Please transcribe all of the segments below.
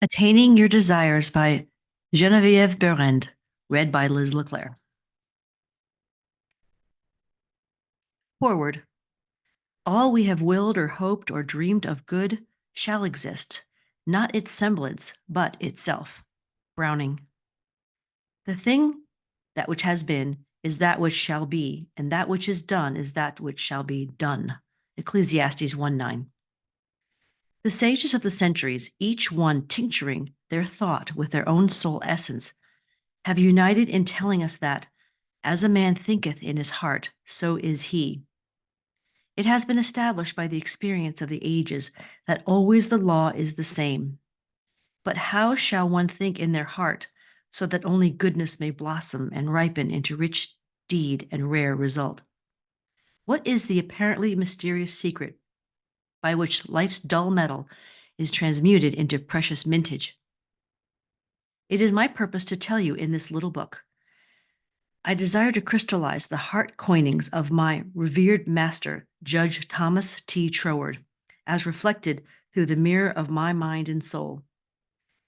Attaining Your Desires by Genevieve Behrend, read by Liz Leclerc. Forward. All we have willed or hoped or dreamed of good shall exist, not its semblance, but itself. Browning. The thing that which has been is that which shall be, and that which is done is that which shall be done. Ecclesiastes 1:9. The sages of the centuries, each one tincturing their thought with their own soul essence, have united in telling us that, as a man thinketh in his heart, so is he. It has been established by the experience of the ages that always the law is the same. But how shall one think in their heart so that only goodness may blossom and ripen into rich deed and rare result? What is the apparently mysterious secret by which life's dull metal is transmuted into precious mintage? It is my purpose to tell you in this little book. I desire to crystallize the heart coinings of my revered master, Judge Thomas T. Troward, as reflected through the mirror of my mind and soul.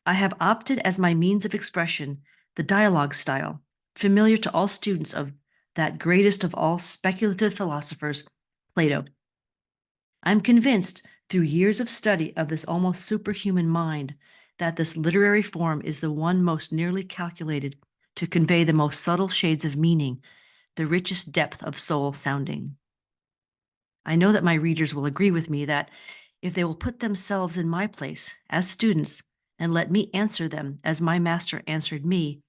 I have opted as my means of expression the dialogue style, familiar to all students of that greatest of all speculative philosophers, Plato. I'm convinced, through years of study of this almost superhuman mind, that this literary form is the one most nearly calculated to convey the most subtle shades of meaning, the richest depth of soul sounding. I know that my readers will agree with me that if they will put themselves in my place as students and let me answer them as my master answered me,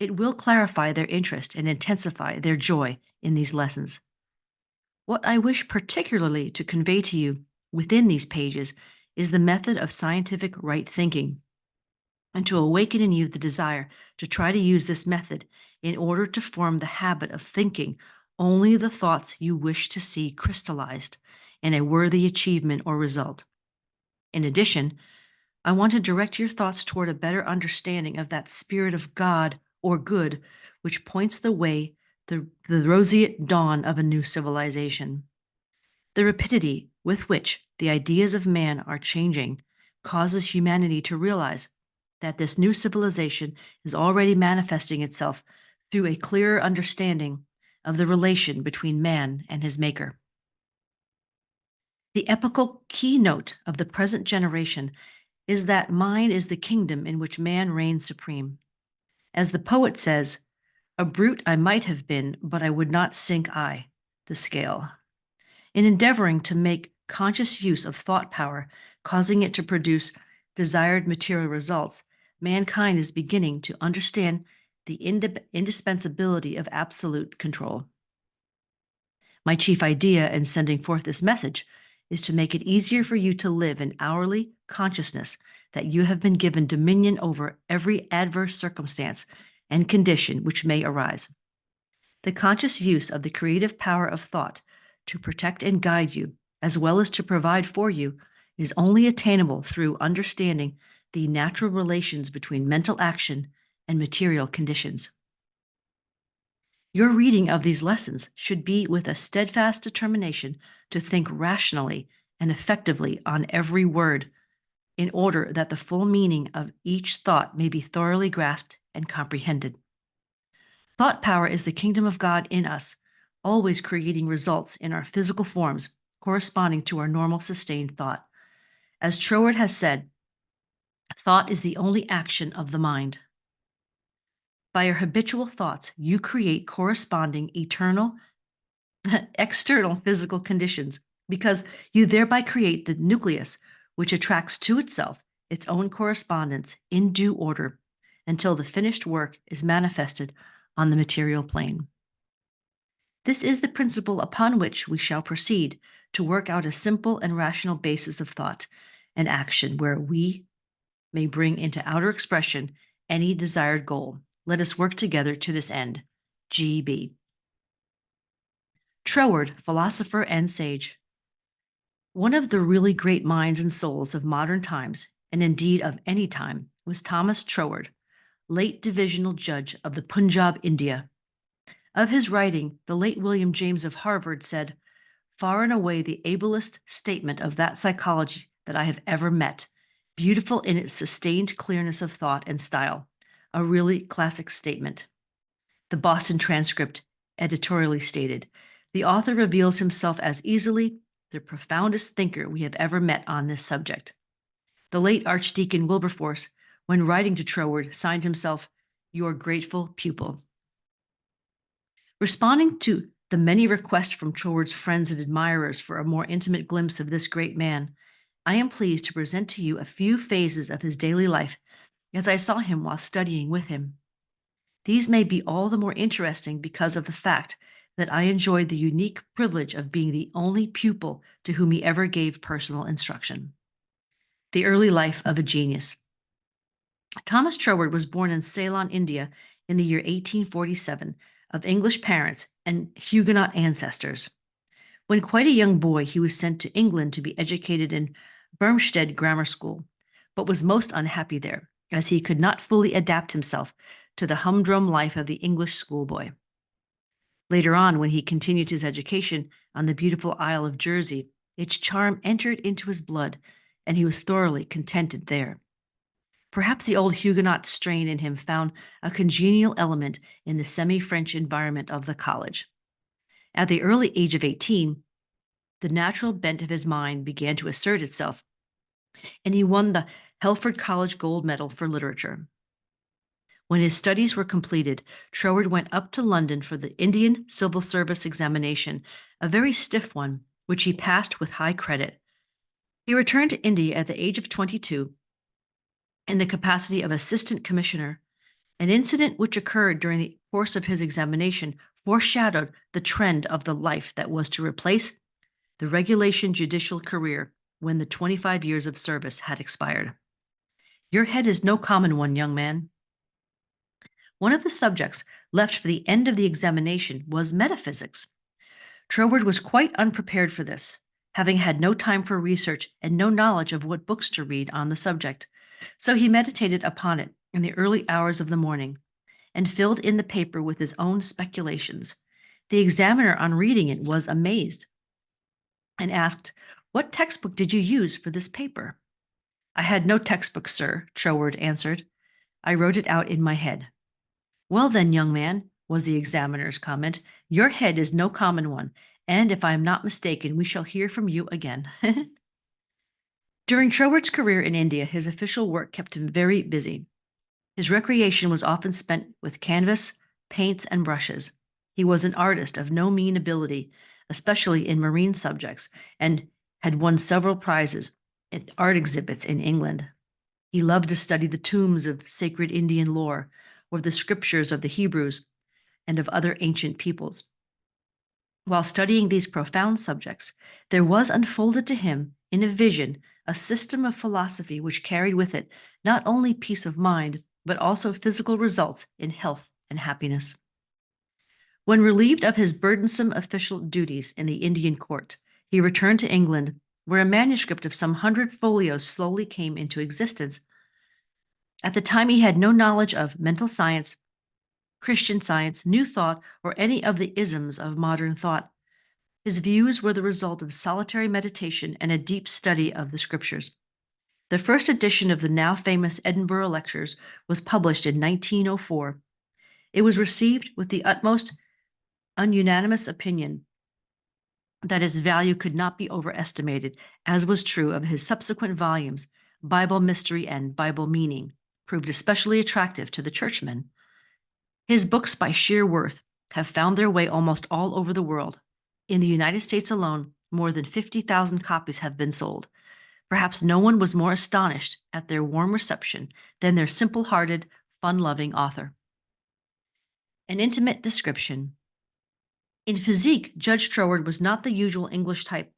it will clarify their interest and intensify their joy in these lessons. What I wish particularly to convey to you within these pages is the method of scientific right thinking, and to awaken in you the desire to try to use this method in order to form the habit of thinking only the thoughts you wish to see crystallized in a worthy achievement or result. In addition, I want to direct your thoughts toward a better understanding of that spirit of God or good which points the way, the roseate dawn of a new civilization. The rapidity with which the ideas of man are changing causes humanity to realize that this new civilization is already manifesting itself through a clearer understanding of the relation between man and his maker. The epical keynote of the present generation is that mine is the kingdom in which man reigns supreme. As the poet says, a brute I might have been, but I would not sink the scale. In endeavoring to make conscious use of thought power, causing it to produce desired material results, mankind is beginning to understand the indispensability of absolute control. My chief idea in sending forth this message is to make it easier for you to live in hourly consciousness that you have been given dominion over every adverse circumstance and condition which may arise. The conscious use of the creative power of thought to protect and guide you, as well as to provide for you, is only attainable through understanding the natural relations between mental action and material conditions. Your reading of these lessons should be with a steadfast determination to think rationally and effectively on every word, in order that the full meaning of each thought may be thoroughly grasped and comprehended. Thought power is the kingdom of God in us, always creating results in our physical forms corresponding to our normal sustained thought. As Troward has said, thought is the only action of the mind. By your habitual thoughts, you create corresponding eternal, external physical conditions, because you thereby create the nucleus which attracts to itself its own correspondence in due order until the finished work is manifested on the material plane. This is the principle upon which we shall proceed to work out a simple and rational basis of thought and action where we may bring into outer expression any desired goal. Let us work together to this end. G.B. Troward, philosopher and sage. One of the really great minds and souls of modern times, and indeed of any time, was Thomas Troward, late divisional judge of the Punjab, India. Of his writing, the late William James of Harvard said, "Far and away the ablest statement of that psychology that I have ever met, beautiful in its sustained clearness of thought and style, a really classic statement. The Boston Transcript editorially stated, "The author reveals himself as easily the profoundest thinker we have ever met on this subject." The late Archdeacon Wilberforce, when writing to Troward, signed himself, "Your grateful pupil." Responding to the many requests from Troward's friends and admirers for a more intimate glimpse of this great man, I am pleased to present to you a few phases of his daily life as I saw him while studying with him. These may be all the more interesting because of the fact that I enjoyed the unique privilege of being the only pupil to whom he ever gave personal instruction. The early life of a genius. Thomas Troward was born in Ceylon, India, in the year 1847, of English parents and Huguenot ancestors. When quite a young boy, he was sent to England to be educated in Bermsted Grammar School, but was most unhappy there, as he could not fully adapt himself to the humdrum life of the English schoolboy. Later on, when he continued his education on the beautiful Isle of Jersey, its charm entered into his blood, and he was thoroughly contented there. Perhaps the old Huguenot strain in him found a congenial element in the semi-French environment of the college. At the early age of 18, the natural bent of his mind began to assert itself, and he won the Helford College Gold Medal for Literature. When his studies were completed, Troward went up to London for the Indian Civil Service examination, a very stiff one, which he passed with high credit. He returned to India at the age of 22 in the capacity of assistant commissioner. An incident which occurred during the course of his examination foreshadowed the trend of the life that was to replace the regulation judicial career when the 25 years of service had expired. Your head is no common one, young man. One of the subjects left for the end of the examination was metaphysics. Troward was quite unprepared for this, having had no time for research and no knowledge of what books to read on the subject. So he meditated upon it in the early hours of the morning and filled in the paper with his own speculations. The examiner, on reading it, was amazed and asked, "What textbook did you use for this paper?" "I had no textbook, sir," Troward answered. "I wrote it out in my head." "Well then, young man," was the examiner's comment, "your head is no common one, and if I am not mistaken, we shall hear from you again." During Troward's career in India, his official work kept him very busy. His recreation was often spent with canvas, paints, and brushes. He was an artist of no mean ability, especially in marine subjects, and had won several prizes at art exhibits in England. He loved to study the tombs of sacred Indian lore, or the scriptures of the Hebrews and of other ancient peoples. While studying these profound subjects, there was unfolded to him, in a vision, a system of philosophy which carried with it not only peace of mind, but also physical results in health and happiness. When relieved of his burdensome official duties in the Indian court, he returned to England, where a manuscript of some 100 folios slowly came into existence. At the time, he had no knowledge of mental science, Christian Science, New Thought, or any of the isms of modern thought. His views were the result of solitary meditation and a deep study of the scriptures. The first edition of the now famous Edinburgh Lectures was published in 1904. It was received with the utmost unanimous opinion that its value could not be overestimated, as was true of his subsequent volumes. Bible Mystery and Bible Meaning proved especially attractive to the churchmen. His books, by sheer worth, have found their way almost all over the world. In the United States alone, more than 50,000 copies have been sold. Perhaps no one was more astonished at their warm reception than their simple-hearted, fun-loving author. An intimate description. In physique, Judge Troward was not the usual English type,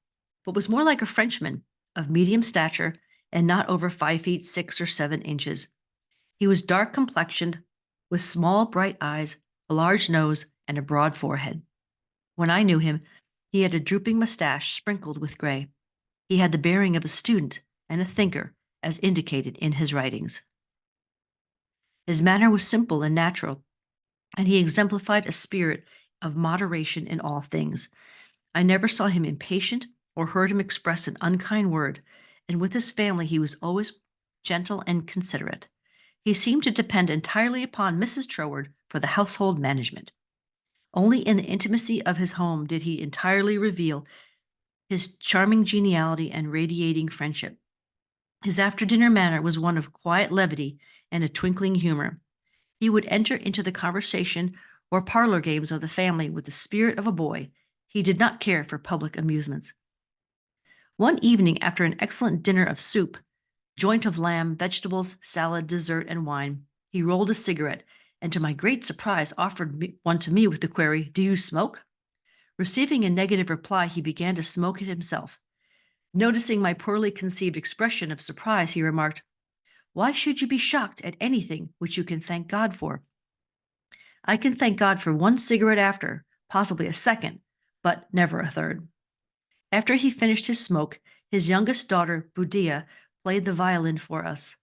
but was more like a Frenchman, of medium stature and not over 5 feet 6 or 7 inches. He was dark complexioned, with small, bright eyes, a large nose, and a broad forehead. When I knew him, he had a drooping mustache sprinkled with gray. He had the bearing of a student and a thinker, as indicated in his writings. His manner was simple and natural, and he exemplified a spirit of moderation in all things. I never saw him impatient or heard him express an unkind word, and with his family he was always gentle, and considerate. He seemed to depend entirely upon Mrs. Troward for the household management. Only in the intimacy of his home did he entirely reveal his charming geniality and radiating friendship. His after-dinner manner was one of quiet levity and a twinkling humor. He would enter into the conversation or parlor games of the family with the spirit of a boy. He did not care for public amusements. One evening, after an excellent dinner of soup, joint of lamb, vegetables, salad, dessert, and wine, he rolled a cigarette, and to my great surprise offered one to me with the query, "Do you smoke?" Receiving a negative reply, he began to smoke it himself. Noticing my poorly conceived expression of surprise, he remarked, "Why should you be shocked at anything which you can thank God for?" "I can thank God for one cigarette after, possibly a second, but never a third." After he finished his smoke, his youngest daughter, Budia, played the violin for us.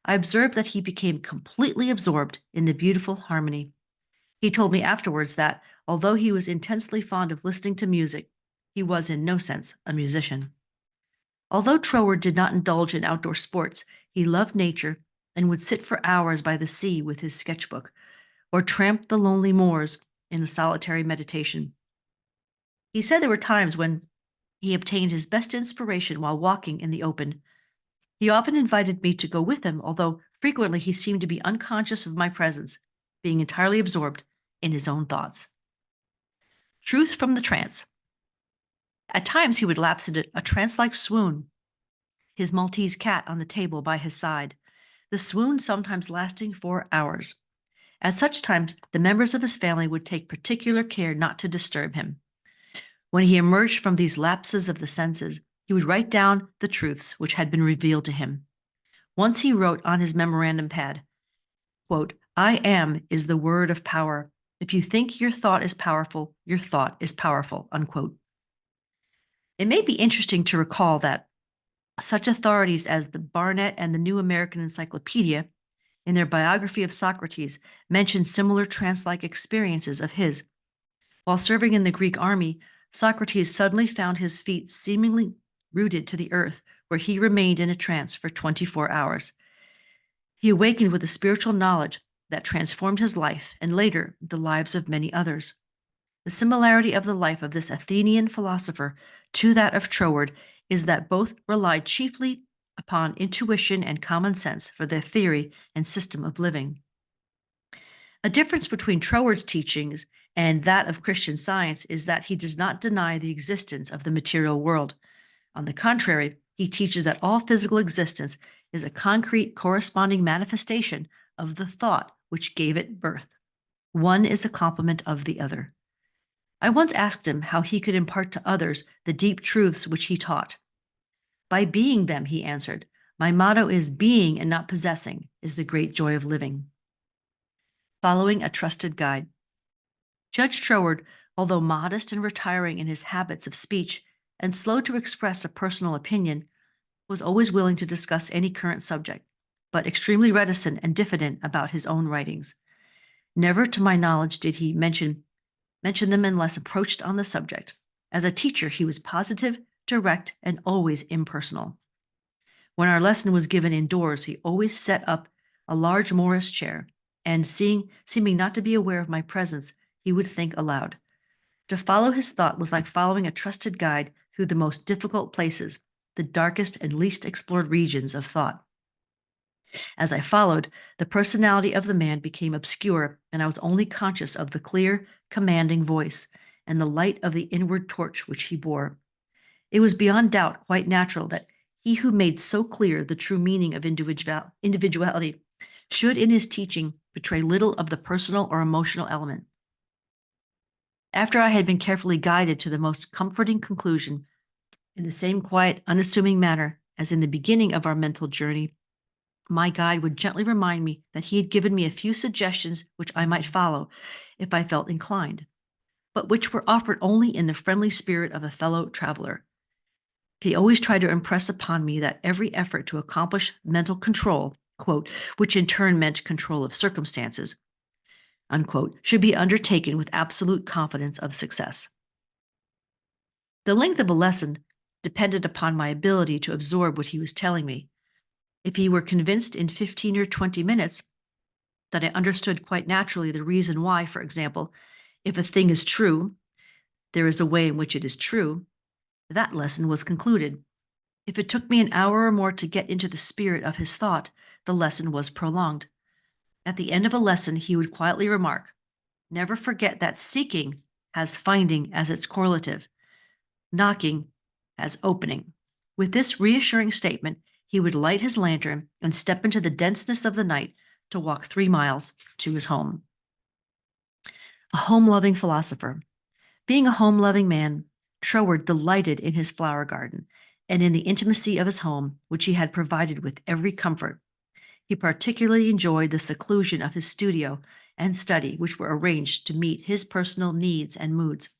I observed that he became completely absorbed in the beautiful harmony. He told me afterwards that, although he was intensely fond of listening to music, he was in no sense a musician. Although Troward did not indulge in outdoor sports, he loved nature and would sit for hours by the sea with his sketchbook, or tramp the lonely moors in a solitary meditation. He said there were times when he obtained his best inspiration while walking in the open. He often invited me to go with him, although frequently he seemed to be unconscious of my presence, being entirely absorbed in his own thoughts. Truth from the trance. At times he would lapse into a trance-like swoon, his Maltese cat on the table by his side, the swoon sometimes lasting for hours. At such times, the members of his family would take particular care not to disturb him. When he emerged from these lapses of the senses, he would write down the truths which had been revealed to him. Once he wrote on his memorandum pad, quote, "I am is the word of power. If you think your thought is powerful, your thought is powerful," unquote. It may be interesting to recall that such authorities as the Barnett and the New American Encyclopedia, in their biography of Socrates, mention similar trance-like experiences of his. While serving in the Greek army, Socrates suddenly found his feet seemingly rooted to the earth, where he remained in a trance for 24 hours. He awakened with a spiritual knowledge that transformed his life and later the lives of many others. The similarity of the life of this Athenian philosopher to that of Troward is that both relied chiefly upon intuition and common sense for their theory and system of living. A difference between Troward's teachings and that of Christian Science is that he does not deny the existence of the material world. On the contrary, he teaches that all physical existence is a concrete corresponding manifestation of the thought which gave it birth. One is a complement of the other. I once asked him how he could impart to others the deep truths which he taught. "By being them," he answered. "My motto is being and not possessing is the great joy of living." Following a trusted guide. Judge Troward, although modest and retiring in his habits of speech and slow to express a personal opinion, was always willing to discuss any current subject, but extremely reticent and diffident about his own writings. Never, to my knowledge, did he mention them unless approached on the subject. As a teacher, he was positive, direct, and always impersonal. When our lesson was given indoors, he always set up a large Morris chair, and seeming not to be aware of my presence, he would think aloud. To follow his thought was like following a trusted guide through the most difficult places, the darkest and least explored regions of thought. As I followed, the personality of the man became obscure, and I was only conscious of the clear, commanding voice and the light of the inward torch which he bore. It was beyond doubt quite natural that he who made so clear the true meaning of individuality should in his teaching betray little of the personal or emotional element. After I had been carefully guided to the most comforting conclusion, in the same quiet, unassuming manner as in the beginning of our mental journey, my guide would gently remind me that he had given me a few suggestions which I might follow if I felt inclined, but which were offered only in the friendly spirit of a fellow traveler. He always tried to impress upon me that every effort to accomplish mental control, quote, which in turn meant control of circumstances, unquote, should be undertaken with absolute confidence of success. The length of a lesson depended upon my ability to absorb what he was telling me. If he were convinced in 15 or 20 minutes that I understood quite naturally the reason why, for example, if a thing is true, there is a way in which it is true, that lesson was concluded. If it took me an hour or more to get into the spirit of his thought, the lesson was prolonged. At the end of a lesson, he would quietly remark, "Never forget that seeking has finding as its correlative, knocking as opening." With this reassuring statement, he would light his lantern and step into the denseness of the night to walk 3 miles to his home. A home-loving philosopher. Being a home-loving man, Troward delighted in his flower garden and in the intimacy of his home, which he had provided with every comfort. He particularly enjoyed the seclusion of his studio and study, which were arranged to meet his personal needs and moods.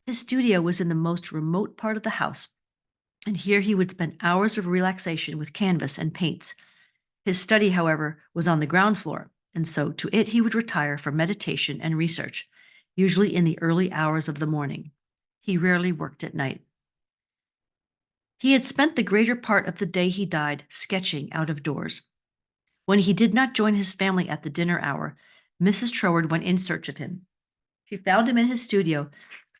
His studio was in the most remote part of the house, and here he would spend hours of relaxation with canvas and paints. His study, however, was on the ground floor, and so to it he would retire for meditation and research, usually in the early hours of the morning. He rarely worked at night. He had spent the greater part of the day he died sketching out of doors. When he did not join his family at the dinner hour, Mrs. Troward went in search of him. She found him in his studio,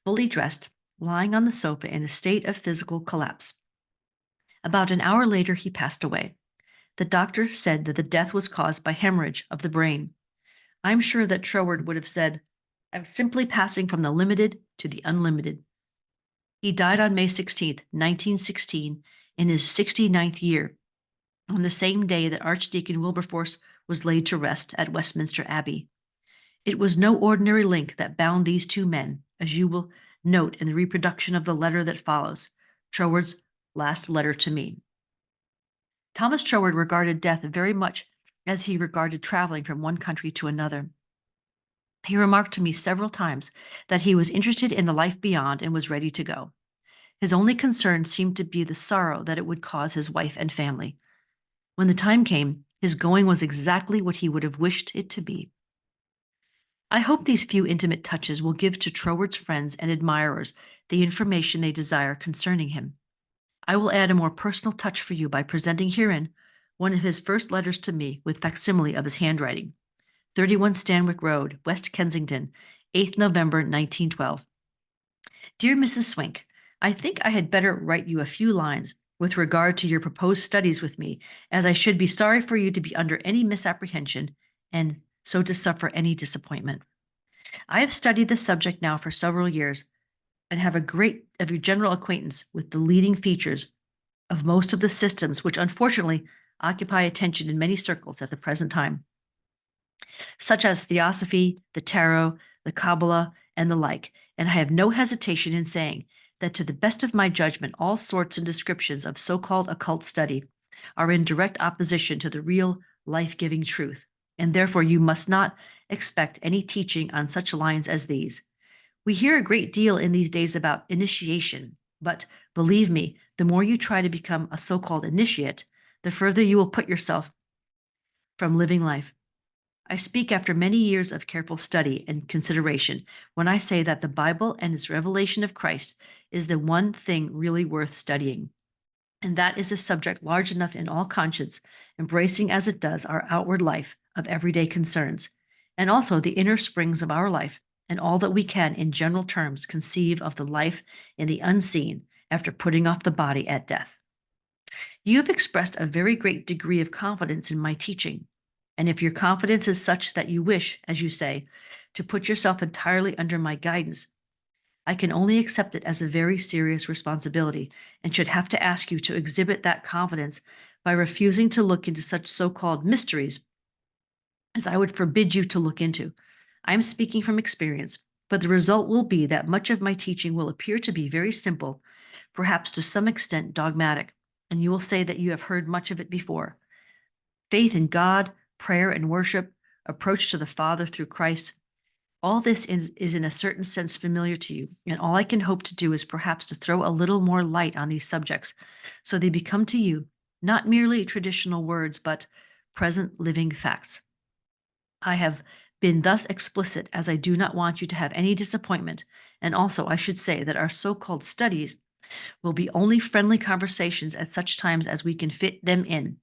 fully dressed, lying on the sofa in a state of physical collapse. About an hour later, he passed away. The doctor said that the death was caused by hemorrhage of the brain. I'm sure that Troward would have said, "I'm simply passing from the limited to the unlimited." He died on May 16th, 1916, in his 69th year, on the same day that Archdeacon Wilberforce was laid to rest at Westminster Abbey. It was no ordinary link that bound these two men, as you will note in the reproduction of the letter that follows, Troward's last letter to me. Thomas Troward regarded death very much as he regarded traveling from one country to another. He remarked to me several times that he was interested in the life beyond and was ready to go. His only concern seemed to be the sorrow that it would cause his wife and family. When the time came, his going was exactly what he would have wished it to be. I hope these few intimate touches will give to Troward's friends and admirers the information they desire concerning him. I will add a more personal touch for you by presenting herein one of his first letters to me with facsimile of his handwriting. 31 Stanwick Road, West Kensington, 8th November, 1912. Dear Mrs. Swink, I think I had better write you a few lines with regard to your proposed studies with me, as I should be sorry for you to be under any misapprehension and so to suffer any disappointment. I have studied this subject now for several years and have a great of your general acquaintance with the leading features of most of the systems which unfortunately occupy attention in many circles at the present time, such as Theosophy, the Tarot, the Kabbalah, and the like, and I have no hesitation in saying that to the best of my judgment, all sorts and descriptions of so-called occult study are in direct opposition to the real life-giving truth, and therefore you must not expect any teaching on such lines as these. We hear a great deal in these days about initiation, but believe me, the more you try to become a so-called initiate, the further you will put yourself from living life. I speak after many years of careful study and consideration when I say that the Bible and its revelation of Christ is the one thing really worth studying. And that is a subject large enough in all conscience, embracing as it does our outward life of everyday concerns, and also the inner springs of our life, and all that we can in general terms conceive of the life in the unseen after putting off the body at death. You have expressed a very great degree of confidence in my teaching, and if your confidence is such that you wish, as you say, to put yourself entirely under my guidance, I can only accept it as a very serious responsibility and should have to ask you to exhibit that confidence by refusing to look into such so-called mysteries as I would forbid you to look into. I am speaking from experience, but the result will be that much of my teaching will appear to be very simple, perhaps to some extent dogmatic, and you will say that you have heard much of it before. Faith in God, prayer and worship, approach to the Father through Christ, all this is in a certain sense familiar to you, and all I can hope to do is perhaps to throw a little more light on these subjects, so they become to you not merely traditional words, but present living facts. I have been thus explicit as I do not want you to have any disappointment, and also I should say that our so-called studies will be only friendly conversations at such times as we can fit them in,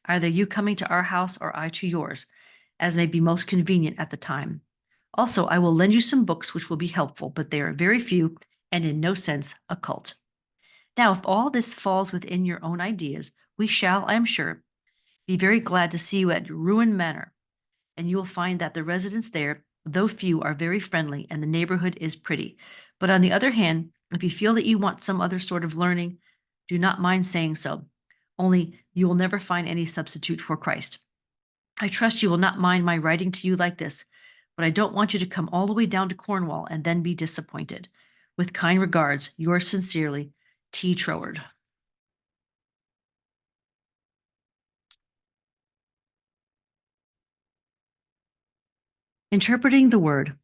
either you coming to our house or I to yours, as may be most convenient at the time. Also, I will lend you some books which will be helpful, but they are very few and in no sense occult. Now, if all this falls within your own ideas, we shall, I am sure, be very glad to see you at Ruin Manor, and you will find that the residents there, though few, are very friendly and the neighborhood is pretty. But on the other hand, if you feel that you want some other sort of learning, do not mind saying so. Only you will never find any substitute for Christ. I trust you will not mind my writing to you like this, but I don't want you to come all the way down to Cornwall and then be disappointed. With kind regards, yours sincerely, T. Troward. Interpreting the word.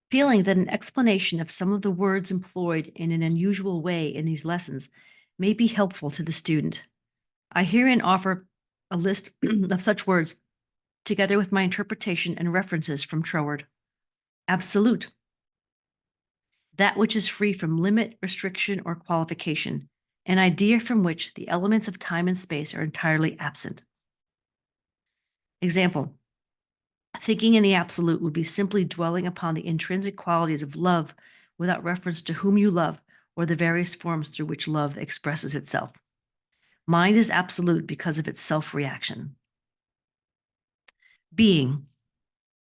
Feeling that an explanation of some of the words employed in an unusual way in these lessons may be helpful to the student. I herein offer a list of such words, together with my interpretation and references from Troward. Absolute. That which is free from limit, restriction, or qualification, an idea from which the elements of time and space are entirely absent. Example. Thinking in the absolute would be simply dwelling upon the intrinsic qualities of love without reference to whom you love or the various forms through which love expresses itself. Mind is absolute because of its self-reaction. Being,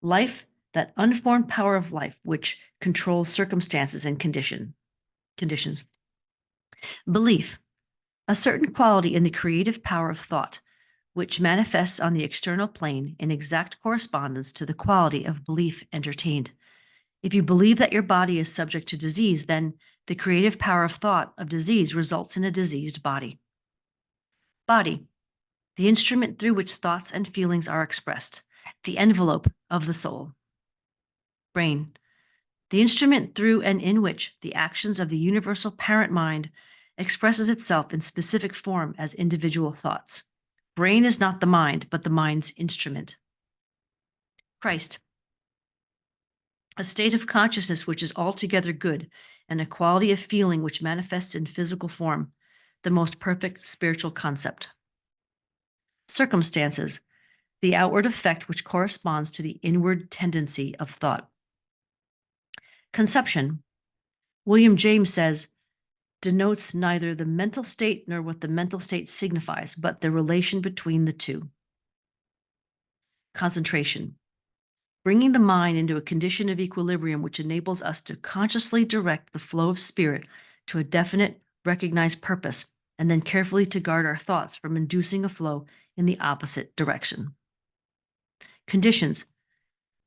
life, that unformed power of life which controls circumstances and conditions. Belief, a certain quality in the creative power of thought, which manifests on the external plane in exact correspondence to the quality of belief entertained. If you believe that your body is subject to disease, then the creative power of thought of disease results in a diseased body. Body, the instrument through which thoughts and feelings are expressed, the envelope of the soul. Brain, the instrument through and in which the actions of the universal parent mind expresses itself in specific form as individual thoughts. Brain is not the mind, but the mind's instrument. Christ, a state of consciousness which is altogether good, and a quality of feeling which manifests in physical form, the most perfect spiritual concept. Circumstances, the outward effect which corresponds to the inward tendency of thought. Conception, William James says, denotes neither the mental state nor what the mental state signifies, but the relation between the two. Concentration, bringing the mind into a condition of equilibrium which enables us to consciously direct the flow of spirit to a definite, recognized purpose, and then carefully to guard our thoughts from inducing a flow in the opposite direction. Conditions,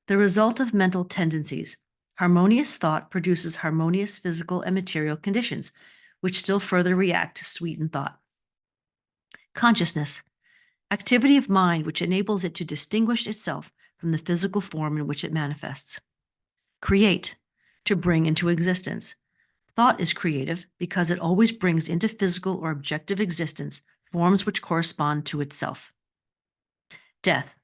the result of mental tendencies. Harmonious thought produces harmonious physical and material conditions, which still further react to sweeten thought. Consciousness, activity of mind which enables it to distinguish itself from the physical form in which it manifests. Create, to bring into existence. Thought is creative because it always brings into physical or objective existence forms which correspond to itself. Death,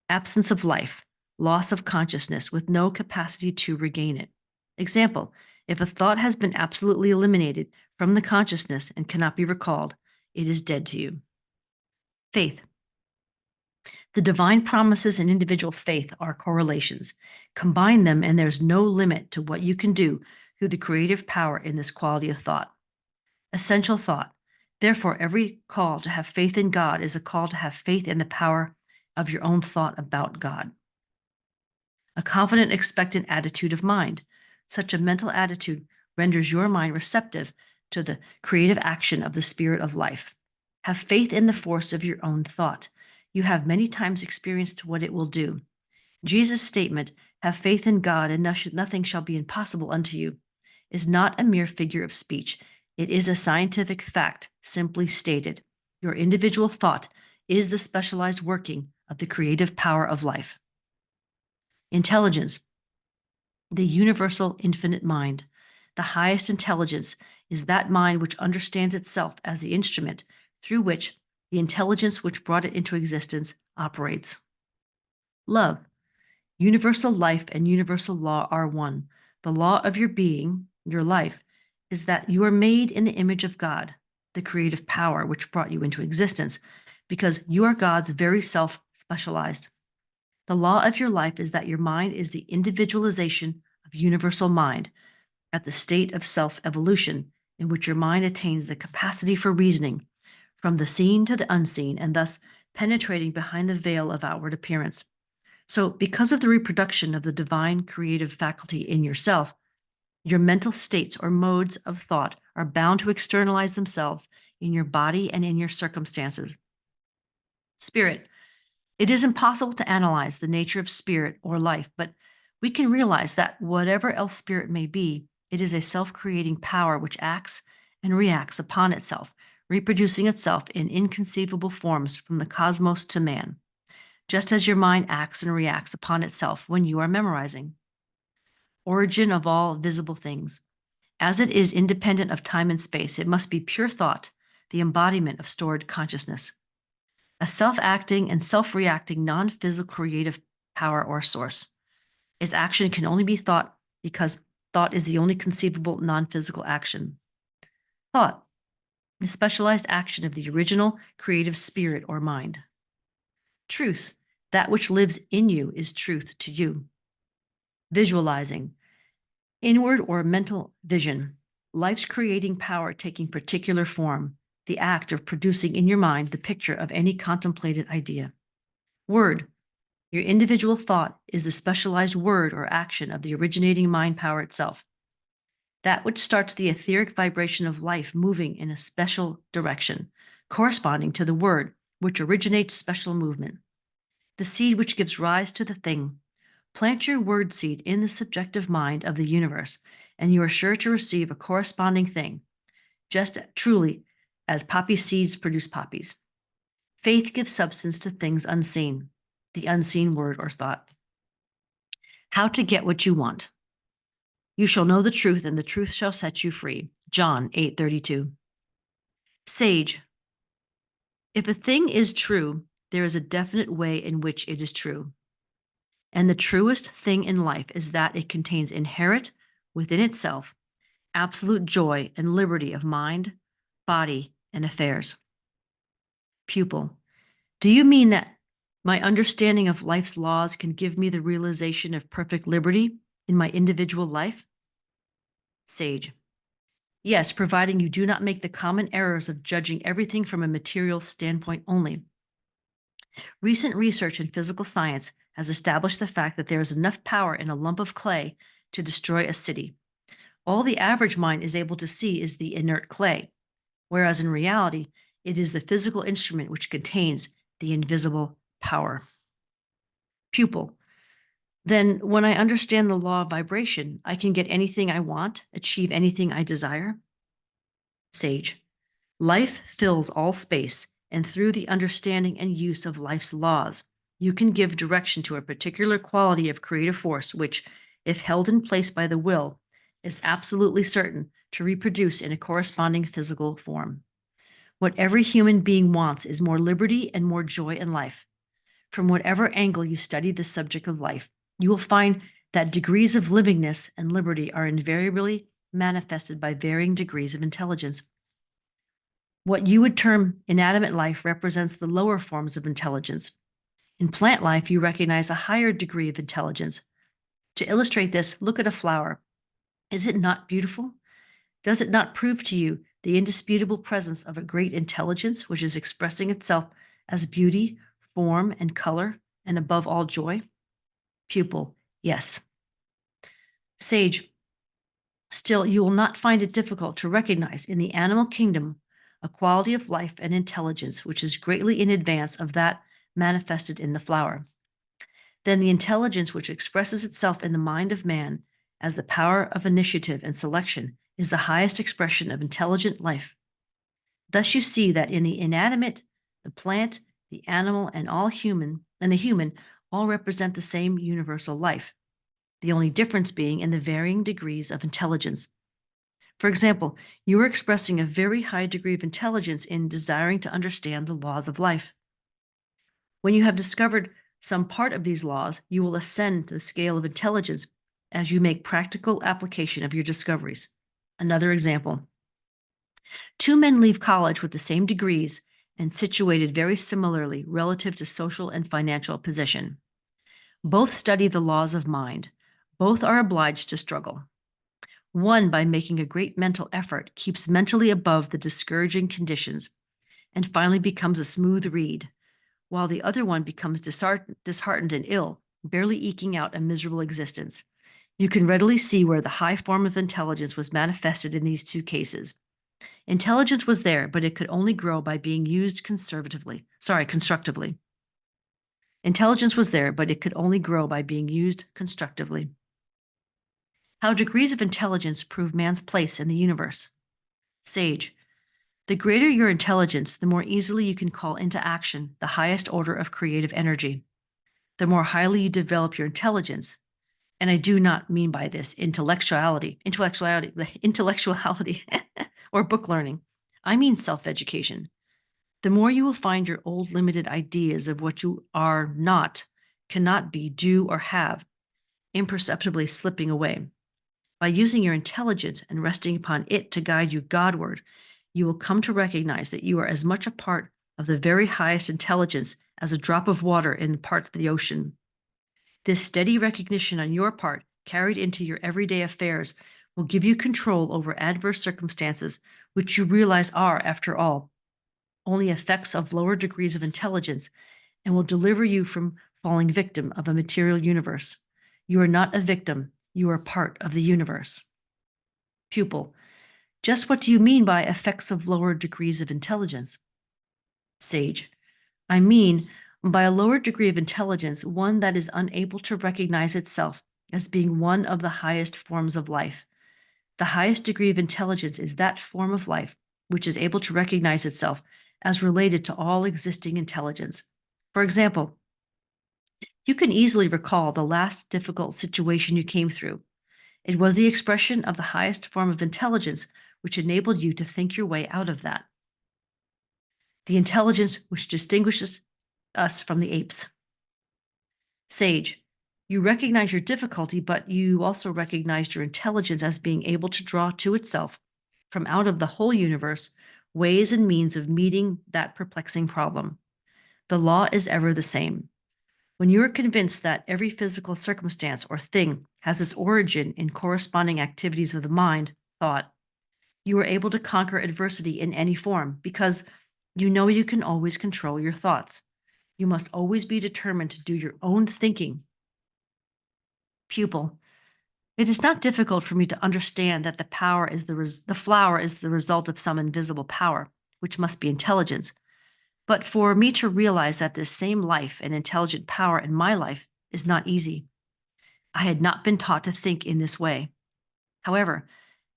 absence of life, loss of consciousness with no capacity to regain it. Example, if a thought has been absolutely eliminated from the consciousness and cannot be recalled, it is dead to you. Faith, the divine promises in individual faith are correlations. Combine them and there's no limit to what you can do through the creative power in this quality of thought. Essential thought. Therefore, every call to have faith in God is a call to have faith in the power of your own thought about God. A confident, expectant attitude of mind. Such a mental attitude renders your mind receptive to the creative action of the spirit of life. Have faith in the force of your own thought. You have many times experienced what it will do. Jesus' statement, have faith in God and nothing shall be impossible unto you, is not a mere figure of speech. It is a scientific fact, simply stated. Your individual thought is the specialized working of the creative power of life. Intelligence, the universal infinite mind. The highest intelligence is that mind which understands itself as the instrument through which the intelligence which brought it into existence operates. Love, universal life and universal law are one. The law of your being, your life, is that you are made in the image of God, the creative power which brought you into existence, because you are God's very self specialized. The law of your life is that your mind is the individualization of universal mind at the state of self evolution, in which your mind attains the capacity for reasoning from the seen to the unseen, and thus penetrating behind the veil of outward appearance. So, because of the reproduction of the divine creative faculty in yourself, your mental states or modes of thought are bound to externalize themselves in your body and in your circumstances. Spirit. It is impossible to analyze the nature of spirit or life, but we can realize that whatever else spirit may be, it is a self creating power which acts and reacts upon itself, reproducing itself in inconceivable forms from the cosmos to man, just as your mind acts and reacts upon itself when you are memorizing. Origin of all visible things. As it is independent of time and space, it must be pure thought, the embodiment of stored consciousness. A self-acting and self-reacting non-physical creative power or source. Its action can only be thought because thought is the only conceivable non-physical action. Thought, the specialized action of the original creative spirit or mind. Truth, that which lives in you is truth to you. Visualizing, inward or mental vision, life's creating power taking particular form, the act of producing in your mind the picture of any contemplated idea. Word, your individual thought is the specialized word or action of the originating mind power itself, that which starts the etheric vibration of life moving in a special direction, corresponding to the word which originates special movement, the seed which gives rise to the thing. Plant your word seed in the subjective mind of the universe, and you are sure to receive a corresponding thing, just truly as poppy seeds produce poppies. Faith gives substance to things unseen, the unseen word or thought. How to get what you want. You shall know the truth, and the truth shall set you free. John 8:32. Sage. If a thing is true, there is a definite way in which it is true. And the truest thing in life is that it contains inherent within itself absolute joy and liberty of mind, body, and affairs. Pupil. Do you mean that my understanding of life's laws can give me the realization of perfect liberty in my individual life? Sage. Yes, providing you do not make the common errors of judging everything from a material standpoint only. Recent research in physical science has established the fact that there is enough power in a lump of clay to destroy a city. All the average mind is able to see is the inert clay, whereas in reality, it is the physical instrument which contains the invisible power. Pupil. Then, when I understand the law of vibration, I can get anything I want, achieve anything I desire. Sage. Life fills all space, and through the understanding and use of life's laws, you can give direction to a particular quality of creative force which, if held in place by the will, is absolutely certain to reproduce in a corresponding physical form. What every human being wants is more liberty and more joy in life. From whatever angle you study the subject of life, you will find that degrees of livingness and liberty are invariably manifested by varying degrees of intelligence. What you would term inanimate life represents the lower forms of intelligence. In plant life, you recognize a higher degree of intelligence. To illustrate this, look at a flower. Is it not beautiful? Does it not prove to you the indisputable presence of a great intelligence which is expressing itself as beauty, form, and color, and above all joy? Pupil, yes. Sage, still you will not find it difficult to recognize in the animal kingdom a quality of life and intelligence which is greatly in advance of that manifested in the flower. Then the intelligence which expresses itself in the mind of man as the power of initiative and selection is the highest expression of intelligent life. Thus you see that in the inanimate, the plant, the animal, and the human all represent the same universal life, the only difference being in the varying degrees of intelligence. For example, you are expressing a very high degree of intelligence in desiring to understand the laws of life. When you have discovered some part of these laws, you will ascend to the scale of intelligence as you make practical application of your discoveries. Another example. Two men leave college with the same degrees and situated very similarly relative to social and financial position. Both study the laws of mind. Both are obliged to struggle. One, by making a great mental effort, keeps mentally above the discouraging conditions and finally becomes a smooth reed, while the other one becomes disheartened and ill, barely eking out a miserable existence. You can readily see where the high form of intelligence was manifested in these two cases. Intelligence was there, but it could only grow by being used constructively. Intelligence was there, but it could only grow by being used constructively. How degrees of intelligence prove man's place in the universe. Sage. The greater your intelligence, the more easily you can call into action the highest order of creative energy. The more highly you develop your intelligence, and I do not mean by this intellectuality, or book learning. I mean self-education. The more you will find your old limited ideas of what you are not, cannot be, do, or have, imperceptibly slipping away. By using your intelligence and resting upon it to guide you Godward, you will come to recognize that you are as much a part of the very highest intelligence as a drop of water in part of the ocean. This steady recognition on your part, carried into your everyday affairs, will give you control over adverse circumstances, which you realize are, after all, only effects of lower degrees of intelligence, and will deliver you from falling victim of a material universe. You are not a victim, you are part of the universe. Pupil. Just what do you mean by effects of lower degrees of intelligence? Sage. I mean, by a lower degree of intelligence, one that is unable to recognize itself as being one of the highest forms of life. The highest degree of intelligence is that form of life which is able to recognize itself as related to all existing intelligence. For example, you can easily recall the last difficult situation you came through. It was the expression of the highest form of intelligence which enabled you to think your way out of that. The intelligence which distinguishes us from the apes. Sage, you recognize your difficulty, but you also recognized your intelligence as being able to draw to itself, from out of the whole universe, ways and means of meeting that perplexing problem. The law is ever the same. When you are convinced that every physical circumstance or thing has its origin in corresponding activities of the mind, thought, you are able to conquer adversity in any form because you know you can always control your thoughts. You must always be determined to do your own thinking. Pupil. It is not difficult for me to understand that the flower is the result of some invisible power, which must be intelligence. But for me to realize that this same life and intelligent power in my life is not easy. I had not been taught to think in this way. However,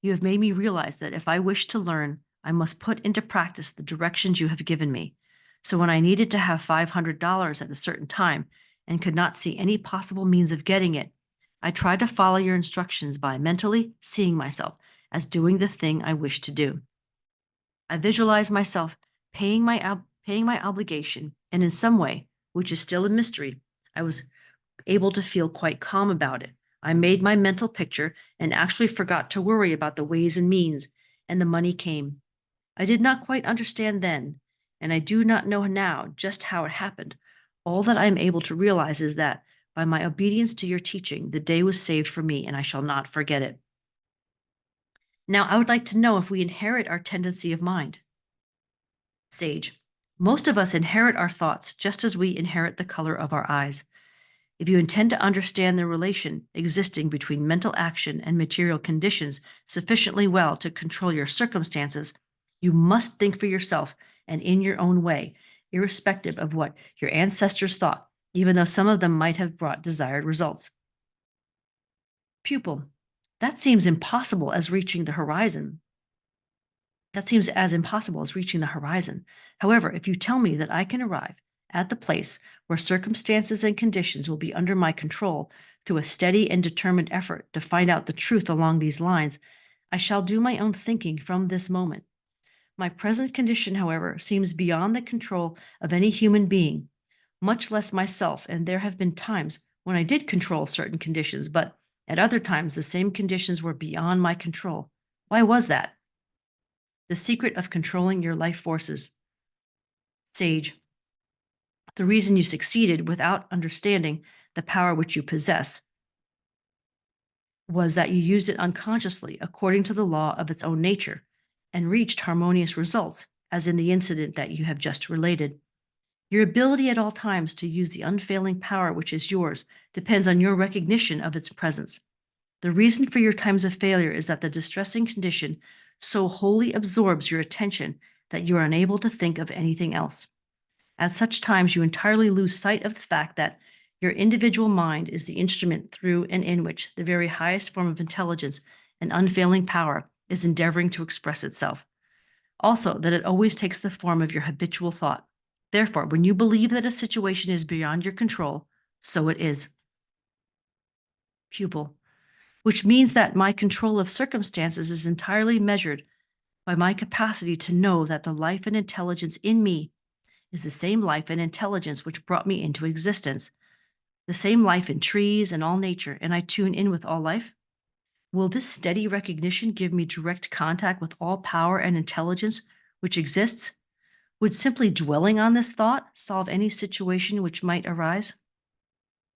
you have made me realize that if I wish to learn, I must put into practice the directions you have given me. So when I needed to have $500 at a certain time and could not see any possible means of getting it, I tried to follow your instructions by mentally seeing myself as doing the thing I wished to do. I visualized myself paying my obligation, and in some way, which is still a mystery, I was able to feel quite calm about it. I made my mental picture and actually forgot to worry about the ways and means, and the money came. I did not quite understand then, and I do not know now just how it happened. All that I am able to realize is that by my obedience to your teaching, the day was saved for me, and I shall not forget it. Now, I would like to know if we inherit our tendency of mind. Sage. Most of us inherit our thoughts just as we inherit the color of our eyes. If you intend to understand the relation existing between mental action and material conditions sufficiently well to control your circumstances, you must think for yourself and in your own way, irrespective of what your ancestors thought, even though some of them might have brought desired results. Pupil. That seems impossible as reaching the horizon. That seems as impossible as reaching the horizon. However, if you tell me that I can arrive at the place where circumstances and conditions will be under my control through a steady and determined effort to find out the truth along these lines, I shall do my own thinking from this moment. My present condition, however, seems beyond the control of any human being, much less myself, and there have been times when I did control certain conditions, but at other times the same conditions were beyond my control. Why was that? The secret of controlling your life forces. Sage, the reason you succeeded without understanding the power which you possess was that you used it unconsciously according to the law of its own nature and reached harmonious results, as in the incident that you have just related. Your ability at all times to use the unfailing power which is yours depends on your recognition of its presence. The reason for your times of failure is that the distressing condition so wholly absorbs your attention that you are unable to think of anything else. At such times, you entirely lose sight of the fact that your individual mind is the instrument through and in which the very highest form of intelligence and unfailing power is endeavoring to express itself. Also, that it always takes the form of your habitual thought. Therefore, when you believe that a situation is beyond your control, so it is. Pupil, which means that my control of circumstances is entirely measured by my capacity to know that the life and intelligence in me is the same life and intelligence which brought me into existence, the same life in trees and all nature, and I tune in with all life? Will this steady recognition give me direct contact with all power and intelligence which exists? Would simply dwelling on this thought solve any situation which might arise?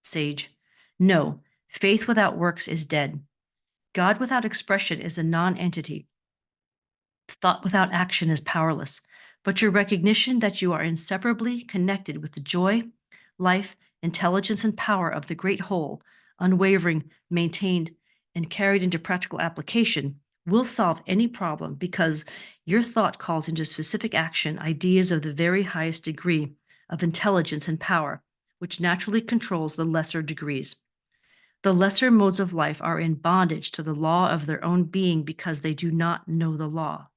Sage, no, faith without works is dead. God without expression is a non-entity. Thought without action is powerless, but your recognition that you are inseparably connected with the joy, life, intelligence, and power of the great whole, unwavering, maintained, and carried into practical application, will solve any problem because your thought calls into specific action ideas of the very highest degree of intelligence and power, which naturally controls the lesser degrees. The lesser modes of life are in bondage to the law of their own being because they do not know the law.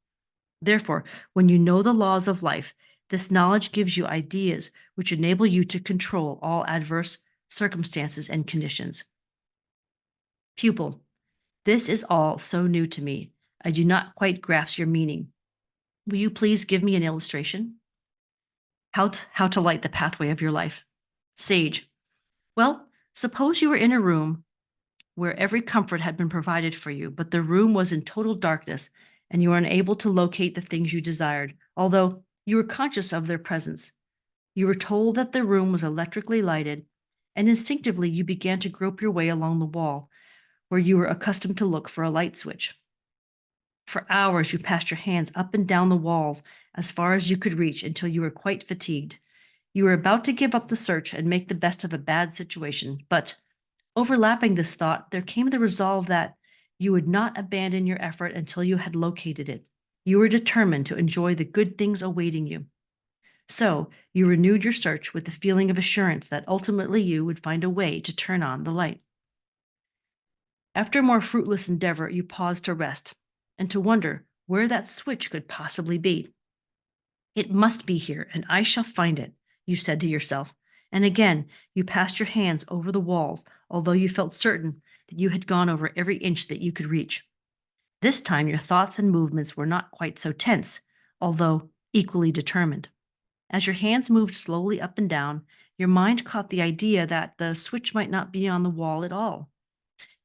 Therefore, when you know the laws of life, this knowledge gives you ideas which enable you to control all adverse circumstances and conditions. Pupil, this is all so new to me. I do not quite grasp your meaning. Will you please give me an illustration? How to light the pathway of your life. Sage, well, suppose you were in a room where every comfort had been provided for you, but the room was in total darkness and you were unable to locate the things you desired, although you were conscious of their presence. You were told that the room was electrically lighted, and instinctively you began to grope your way along the wall where you were accustomed to look for a light switch. For hours, you passed your hands up and down the walls as far as you could reach until you were quite fatigued. You were about to give up the search and make the best of a bad situation, but overlapping this thought, there came the resolve that you would not abandon your effort until you had located it. You were determined to enjoy the good things awaiting you. So you renewed your search with the feeling of assurance that ultimately you would find a way to turn on the light. After a more fruitless endeavor, you paused to rest and to wonder where that switch could possibly be. It must be here, and I shall find it, you said to yourself. And again, you passed your hands over the walls, although you felt certain that you had gone over every inch that you could reach. This time, your thoughts and movements were not quite so tense, although equally determined. As your hands moved slowly up and down, your mind caught the idea that the switch might not be on the wall at all.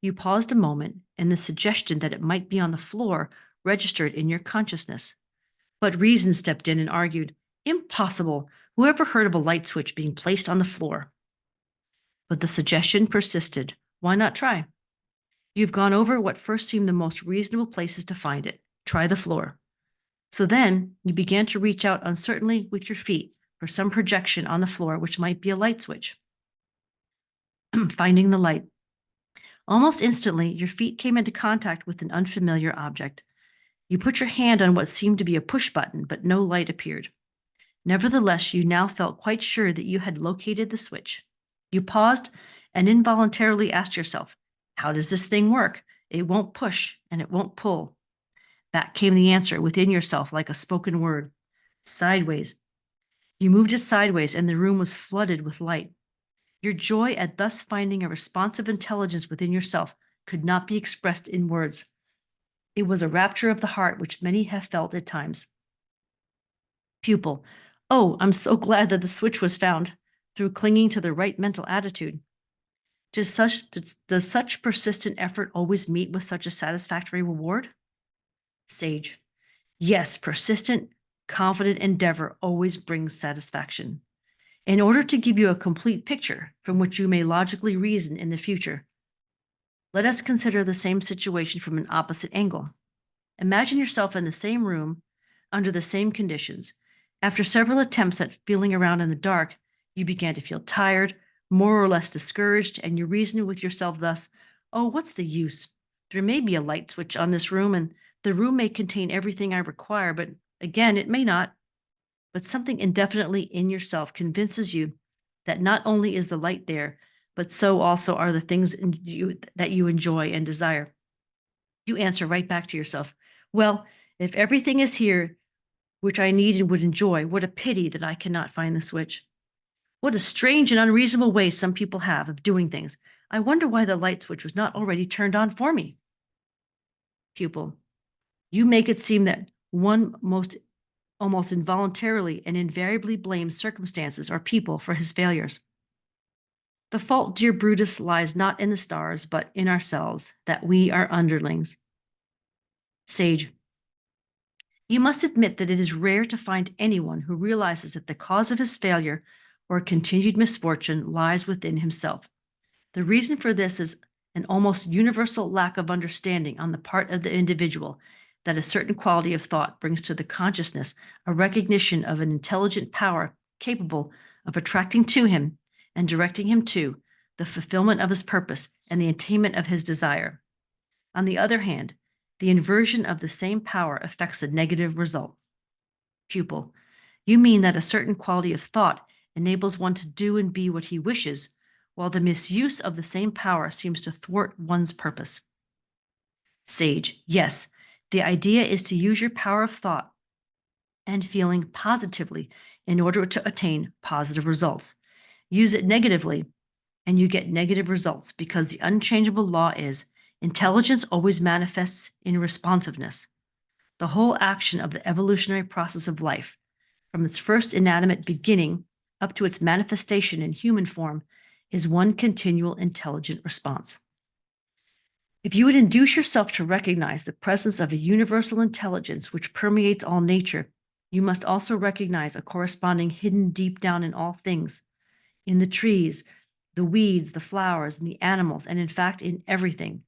You paused a moment, and the suggestion that it might be on the floor registered in your consciousness. But reason stepped in and argued, "Impossible! Whoever heard of a light switch being placed on the floor?" But the suggestion persisted. Why not try? You've gone over what first seemed the most reasonable places to find it. Try the floor. So then you began to reach out uncertainly with your feet for some projection on the floor which might be a light switch. Finding the light. Almost instantly, your feet came into contact with an unfamiliar object. You put your hand on what seemed to be a push button, but no light appeared. Nevertheless, you now felt quite sure that you had located the switch. You paused and involuntarily asked yourself, how does this thing work? It won't push and it won't pull. Back came the answer within yourself like a spoken word. Sideways. You moved it sideways and the room was flooded with light. Your joy at thus finding a responsive intelligence within yourself could not be expressed in words. It was a rapture of the heart which many have felt at times. Pupil, oh, I'm so glad that the switch was found through clinging to the right mental attitude. Does such persistent effort always meet with such a satisfactory reward? Sage, yes, persistent, confident endeavor always brings satisfaction. In order to give you a complete picture from which you may logically reason in the future, let us consider the same situation from an opposite angle. Imagine yourself in the same room, under the same conditions. After several attempts at feeling around in the dark, you began to feel tired, more or less discouraged, and you reasoned with yourself thus, "Oh, what's the use? There may be a light switch on this room, and the room may contain everything I require, but again, it may not." But something indefinitely in yourself convinces you that not only is the light there, but so also are the things in you that you enjoy and desire. You answer right back to yourself, "Well, if everything is here which I need and would enjoy, what a pity that I cannot find the switch. What a strange and unreasonable way some people have of doing things. I wonder why the light switch was not already turned on for me." Pupil, you make it seem that one most almost involuntarily and invariably blames circumstances or people for his failures. The fault, dear Brutus, lies not in the stars, but in ourselves, that we are underlings. Sage, you must admit that it is rare to find anyone who realizes that the cause of his failure or continued misfortune lies within himself. The reason for this is an almost universal lack of understanding on the part of the individual that a certain quality of thought brings to the consciousness a recognition of an intelligent power capable of attracting to him and directing him to the fulfillment of his purpose and the attainment of his desire. On the other hand, the inversion of the same power affects a negative result. Pupil, you mean that a certain quality of thought enables one to do and be what he wishes, while the misuse of the same power seems to thwart one's purpose. Sage, yes, the idea is to use your power of thought and feeling positively in order to attain positive results. Use it negatively, and you get negative results because the unchangeable law is intelligence always manifests in responsiveness. The whole action of the evolutionary process of life, from its first inanimate beginning up to its manifestation in human form, is one continual intelligent response. If you would induce yourself to recognize the presence of a universal intelligence which permeates all nature, you must also recognize a corresponding hidden deep down in all things, in the trees, the weeds, the flowers, and the animals, and in fact in everything,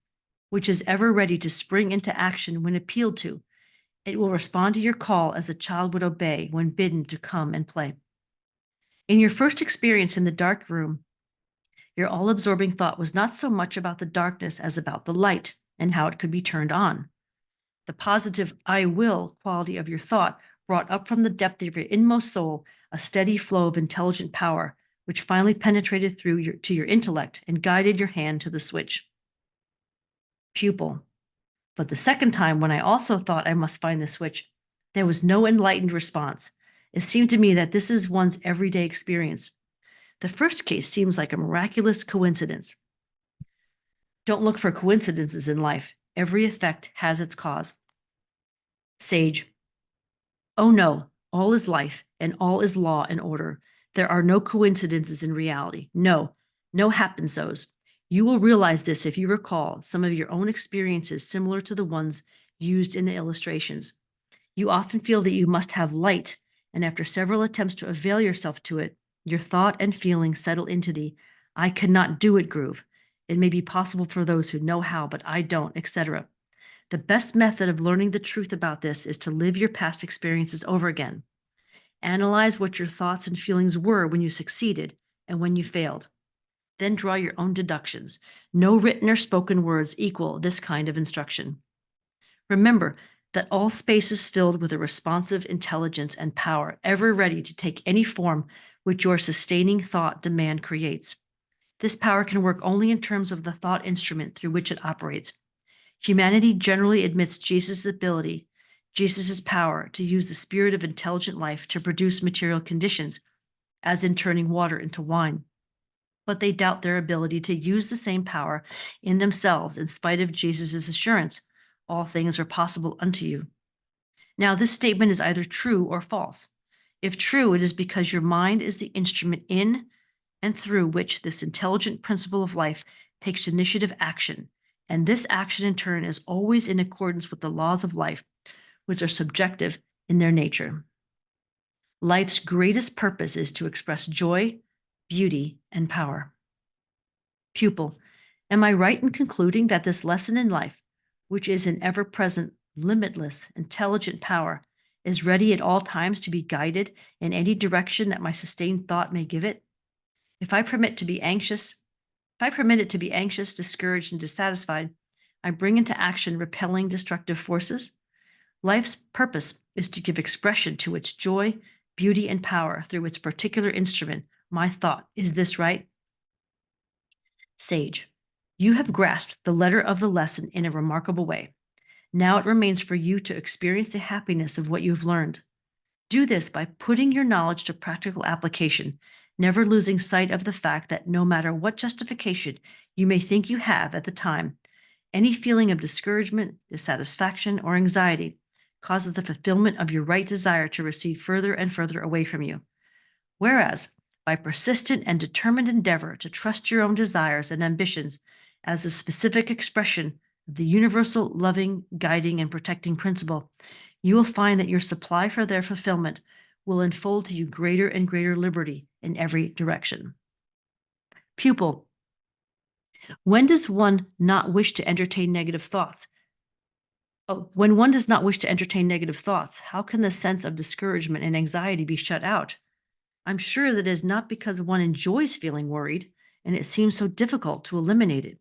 which is ever ready to spring into action when appealed to. It will respond to your call as a child would obey when bidden to come and play. In your first experience in the dark room, your all-absorbing thought was not so much about the darkness as about the light and how it could be turned on. The positive "I will" quality of your thought brought up from the depth of your inmost soul a steady flow of intelligent power, which finally penetrated through to your intellect and guided your hand to the switch. Pupil, but the second time, when I also thought I must find the switch, there was no enlightened response. It seemed to me that this is one's everyday experience. The first case seems like a miraculous coincidence. Don't look for coincidences in life. Every effect has its cause. Sage, oh no, all is life and all is law and order. There are no coincidences in reality. No, no happensos. You will realize this if you recall some of your own experiences similar to the ones used in the illustrations. You often feel that you must have light, and after several attempts to avail yourself to it, your thought and feeling settle into the "I cannot do it" groove. It may be possible for those who know how, but I don't, etc. The best method of learning the truth about this is to live your past experiences over again. Analyze what your thoughts and feelings were when you succeeded and when you failed. Then draw your own deductions. No written or spoken words equal this kind of instruction. Remember that all space is filled with a responsive intelligence and power, ever ready to take any form which your sustaining thought demand creates. This power can work only in terms of the thought instrument through which it operates. Humanity generally admits Jesus' ability, Jesus' power to use the spirit of intelligent life to produce material conditions, as in turning water into wine. But they doubt their ability to use the same power in themselves in spite of Jesus' assurance, all things are possible unto you. Now, this statement is either true or false. If true, it is because your mind is the instrument in and through which this intelligent principle of life takes initiative action, and this action in turn is always in accordance with the laws of life, which are subjective in their nature. Life's greatest purpose is to express joy, beauty, and power. Pupil, am I right in concluding that this lesson in life, which is an ever present, limitless, intelligent power, is ready at all times to be guided in any direction that my sustained thought may give it? If I permit to be anxious, if I permit it to be anxious, discouraged, and dissatisfied, I bring into action repelling destructive forces. Life's purpose is to give expression to its joy, beauty, and power through its particular instrument, my thought. Is this right? Sage, you have grasped the letter of the lesson in a remarkable way. Now it remains for you to experience the happiness of what you've learned. Do this by putting your knowledge to practical application, never losing sight of the fact that no matter what justification you may think you have at the time, any feeling of discouragement, dissatisfaction, or anxiety causes the fulfillment of your right desire to recede further and further away from you. Whereas, by persistent and determined endeavor to trust your own desires and ambitions as the specific expression of the universal loving, guiding, and protecting principle, you will find that your supply for their fulfillment will unfold to you greater and greater liberty in every direction. Pupil, when does one not wish to entertain negative thoughts? When one does not wish to entertain negative thoughts, how can the sense of discouragement and anxiety be shut out? I'm sure that it is not because one enjoys feeling worried and it seems so difficult to eliminate it.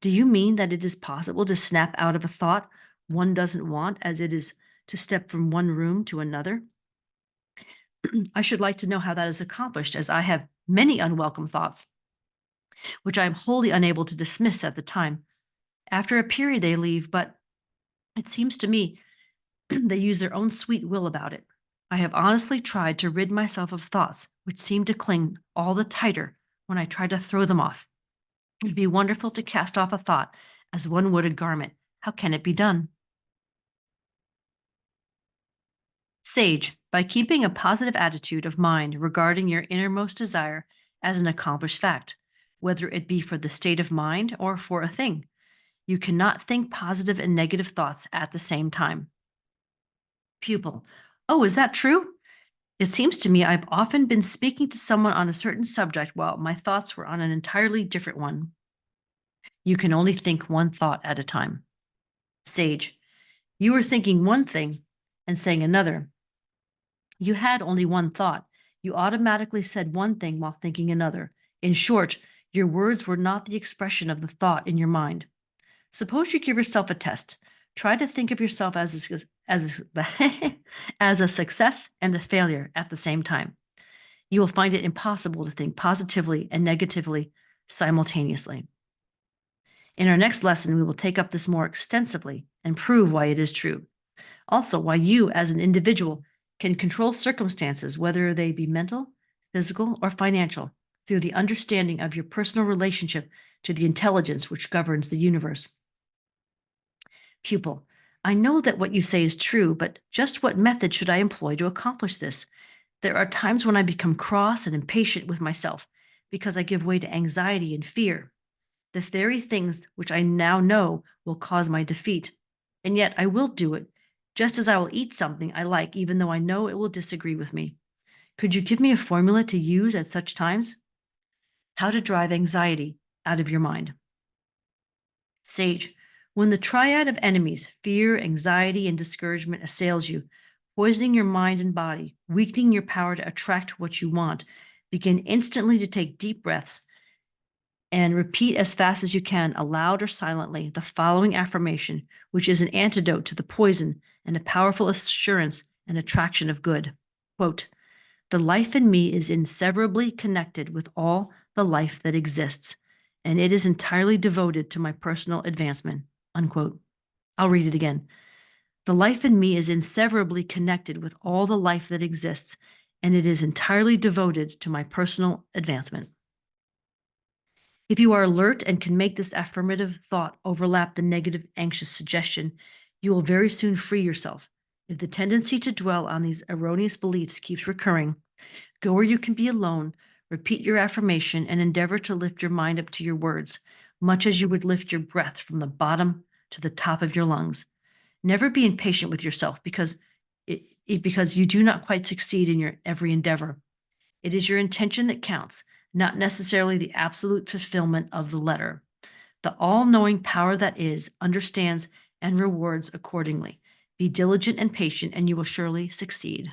Do you mean that it is possible to snap out of a thought one doesn't want, as it is to step from one room to another? I should like to know how that is accomplished, as I have many unwelcome thoughts, which I am wholly unable to dismiss at the time. After a period, they leave, but it seems to me they use their own sweet will about it. I have honestly tried to rid myself of thoughts which seem to cling all the tighter when I try to throw them off. It would be wonderful to cast off a thought as one would a garment. How can it be done? Sage, by keeping a positive attitude of mind regarding your innermost desire as an accomplished fact, whether it be for the state of mind or for a thing. You cannot think positive and negative thoughts at the same time. Pupil, oh, is that true? It seems to me I've often been speaking to someone on a certain subject while my thoughts were on an entirely different one. You can only think one thought at a time. Sage, you were thinking one thing and saying another. You had only one thought. You automatically said one thing while thinking another. In short, your words were not the expression of the thought in your mind. Suppose you give yourself a test. Try to think of yourself as a success and a failure at the same time. You will find it impossible to think positively and negatively simultaneously. In our next lesson, we will take up this more extensively and prove why it is true. Also, why you, as an individual, can control circumstances, whether they be mental, physical, or financial, through the understanding of your personal relationship to the intelligence which governs the universe. Pupil, I know that what you say is true, but just what method should I employ to accomplish this? There are times when I become cross and impatient with myself because I give way to anxiety and fear, the very things which I now know will cause my defeat. And yet I will do it, just as I will eat something I like, even though I know it will disagree with me. Could you give me a formula to use at such times? How to drive anxiety out of your mind. Sage, when the triad of enemies, fear, anxiety, and discouragement assails you, poisoning your mind and body, weakening your power to attract what you want, begin instantly to take deep breaths and repeat as fast as you can, aloud or silently, the following affirmation, which is an antidote to the poison and a powerful assurance and attraction of good. Quote, the life in me is inseparably connected with all the life that exists, and it is entirely devoted to my personal advancement. Unquote. I'll read it again. The life in me is inseparably connected with all the life that exists, and it is entirely devoted to my personal advancement. If you are alert and can make this affirmative thought overlap the negative, anxious suggestion, you will very soon free yourself. If the tendency to dwell on these erroneous beliefs keeps recurring, go where you can be alone, repeat your affirmation, and endeavor to lift your mind up to your words, much as you would lift your breath from the bottom to the top of your lungs. Never be impatient with yourself, because because you do not quite succeed in your every endeavor. It is your intention that counts, not necessarily the absolute fulfillment of the letter. The all-knowing power that is understands and rewards accordingly. Be diligent and patient, and you will surely succeed.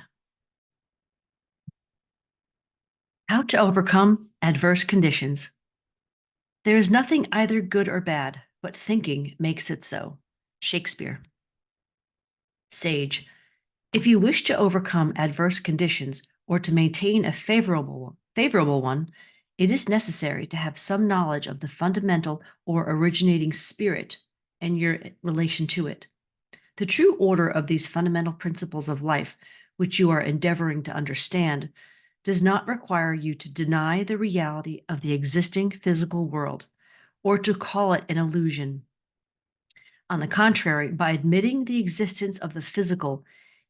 How to overcome adverse conditions. There is nothing either good or bad, but thinking makes it so. Shakespeare. Sage. If you wish to overcome adverse conditions or to maintain a favorable one, it is necessary to have some knowledge of the fundamental or originating spirit and your relation to it. The true order of these fundamental principles of life, which you are endeavoring to understand, does not require you to deny the reality of the existing physical world or to call it an illusion. On the contrary, by admitting the existence of the physical,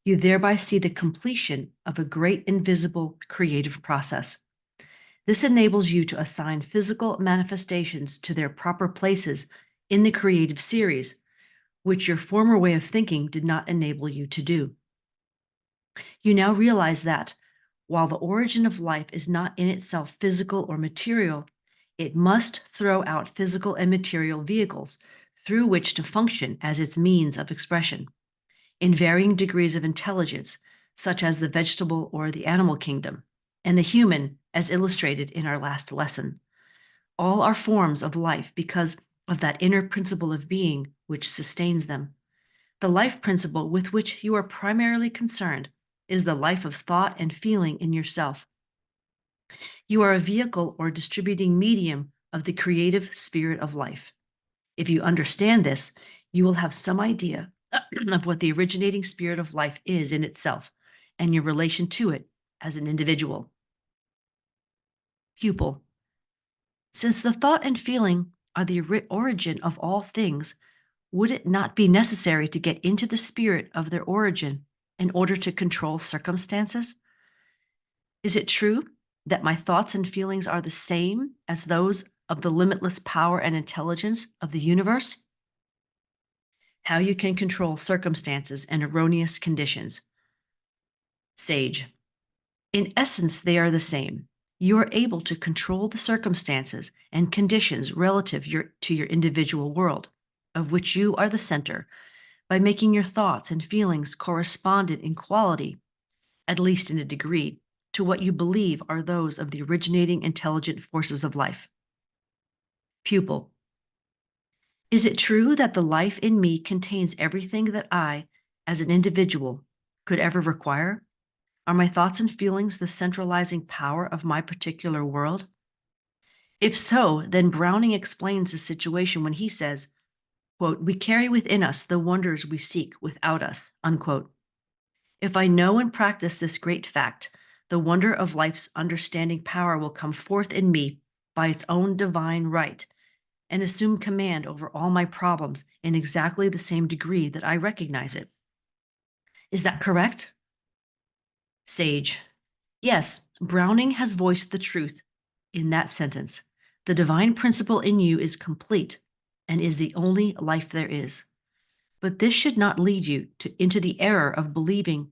you thereby see the completion of a great invisible creative process. This enables you to assign physical manifestations to their proper places in the creative series, which your former way of thinking did not enable you to do. You now realize that, while the origin of life is not in itself physical or material, it must throw out physical and material vehicles through which to function as its means of expression, in varying degrees of intelligence, such as the vegetable or the animal kingdom, and the human, as illustrated in our last lesson. All are forms of life because of that inner principle of being which sustains them. The life principle with which you are primarily concerned is the life of thought and feeling in yourself. You are a vehicle or distributing medium of the creative spirit of life. If you understand this, you will have some idea of what the originating spirit of life is in itself and your relation to it as an individual. Pupil. Since the thought and feeling are the origin of all things, would it not be necessary to get into the spirit of their origin in order to control circumstances? Is it true that my thoughts and feelings are the same as those of the limitless power and intelligence of the universe? How you can control circumstances and erroneous conditions. Sage. In essence, they are the same. You are able to control the circumstances and conditions relative to your individual world, of which you are the center, by making your thoughts and feelings correspondent in quality, at least in a degree, to what you believe are those of the originating intelligent forces of life. Pupil. Is it true that the life in me contains everything that I, as an individual, could ever require? Are my thoughts and feelings the centralizing power of my particular world? If so, then Browning explains the situation when he says, quote, "We carry within us the wonders we seek without us," unquote. If I know and practice this great fact, the wonder of life's understanding power will come forth in me by its own divine right and assume command over all my problems in exactly the same degree that I recognize it. Is that correct? Sage. Yes, Browning has voiced the truth in that sentence. The divine principle in you is complete and is the only life there is. But this should not lead you into the error of believing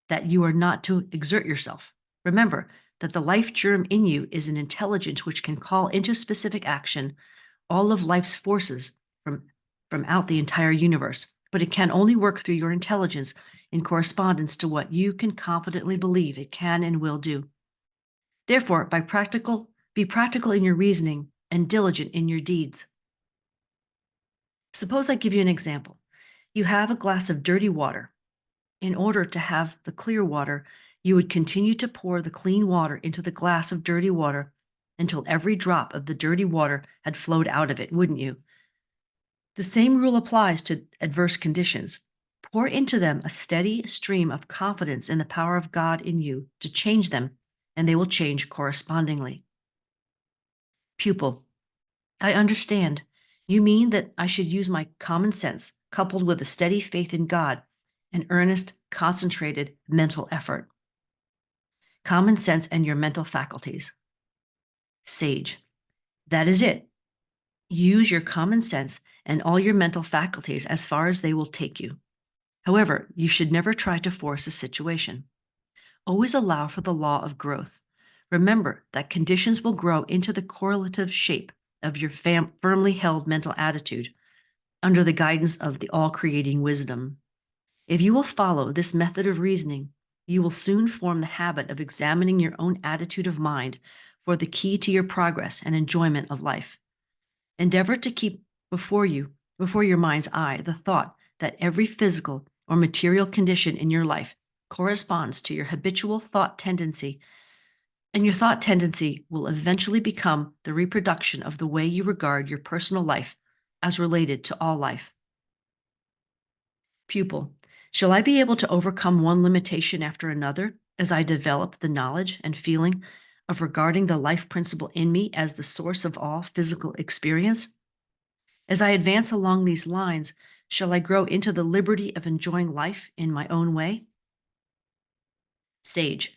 that you are not to exert yourself. Remember that the life germ in you is an intelligence which can call into specific action all of life's forces from out the entire universe, but it can only work through your intelligence in correspondence to what you can confidently believe it can and will do. Therefore, be practical in your reasoning and diligent in your deeds. Suppose I give you an example. You have a glass of dirty water. In order to have the clear water, you would continue to pour the clean water into the glass of dirty water until every drop of the dirty water had flowed out of it, wouldn't you? The same rule applies to adverse conditions. Pour into them a steady stream of confidence in the power of God in you to change them, and they will change correspondingly. Pupil. I understand. You mean that I should use my common sense coupled with a steady faith in God, an earnest, concentrated mental effort. Common sense and your mental faculties. Sage. That is it. Use your common sense and all your mental faculties as far as they will take you. However, you should never try to force a situation. Always allow for the law of growth. Remember that conditions will grow into the correlative shape of your firmly held mental attitude under the guidance of the all-creating wisdom. If you will follow this method of reasoning, you will soon form the habit of examining your own attitude of mind for the key to your progress and enjoyment of life. Endeavor to keep before your mind's eye, the thought that every physical or material condition in your life corresponds to your habitual thought tendency, and your thought tendency will eventually become the reproduction of the way you regard your personal life as related to all life. Pupil, shall I be able to overcome one limitation after another as I develop the knowledge and feeling of regarding the life principle in me as the source of all physical experience? As I advance along these lines, shall I grow into the liberty of enjoying life in my own way? Sage,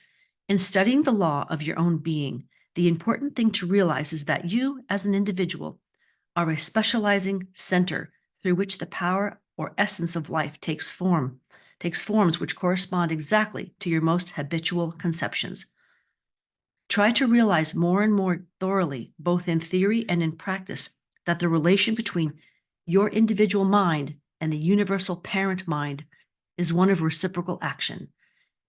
in studying the law of your own being, the important thing to realize is that you, as an individual, are a specializing center through which the power or essence of life takes forms which correspond exactly to your most habitual conceptions. Try to realize more and more thoroughly, both in theory and in practice, that the relation between your individual mind and the universal parent mind is one of reciprocal action.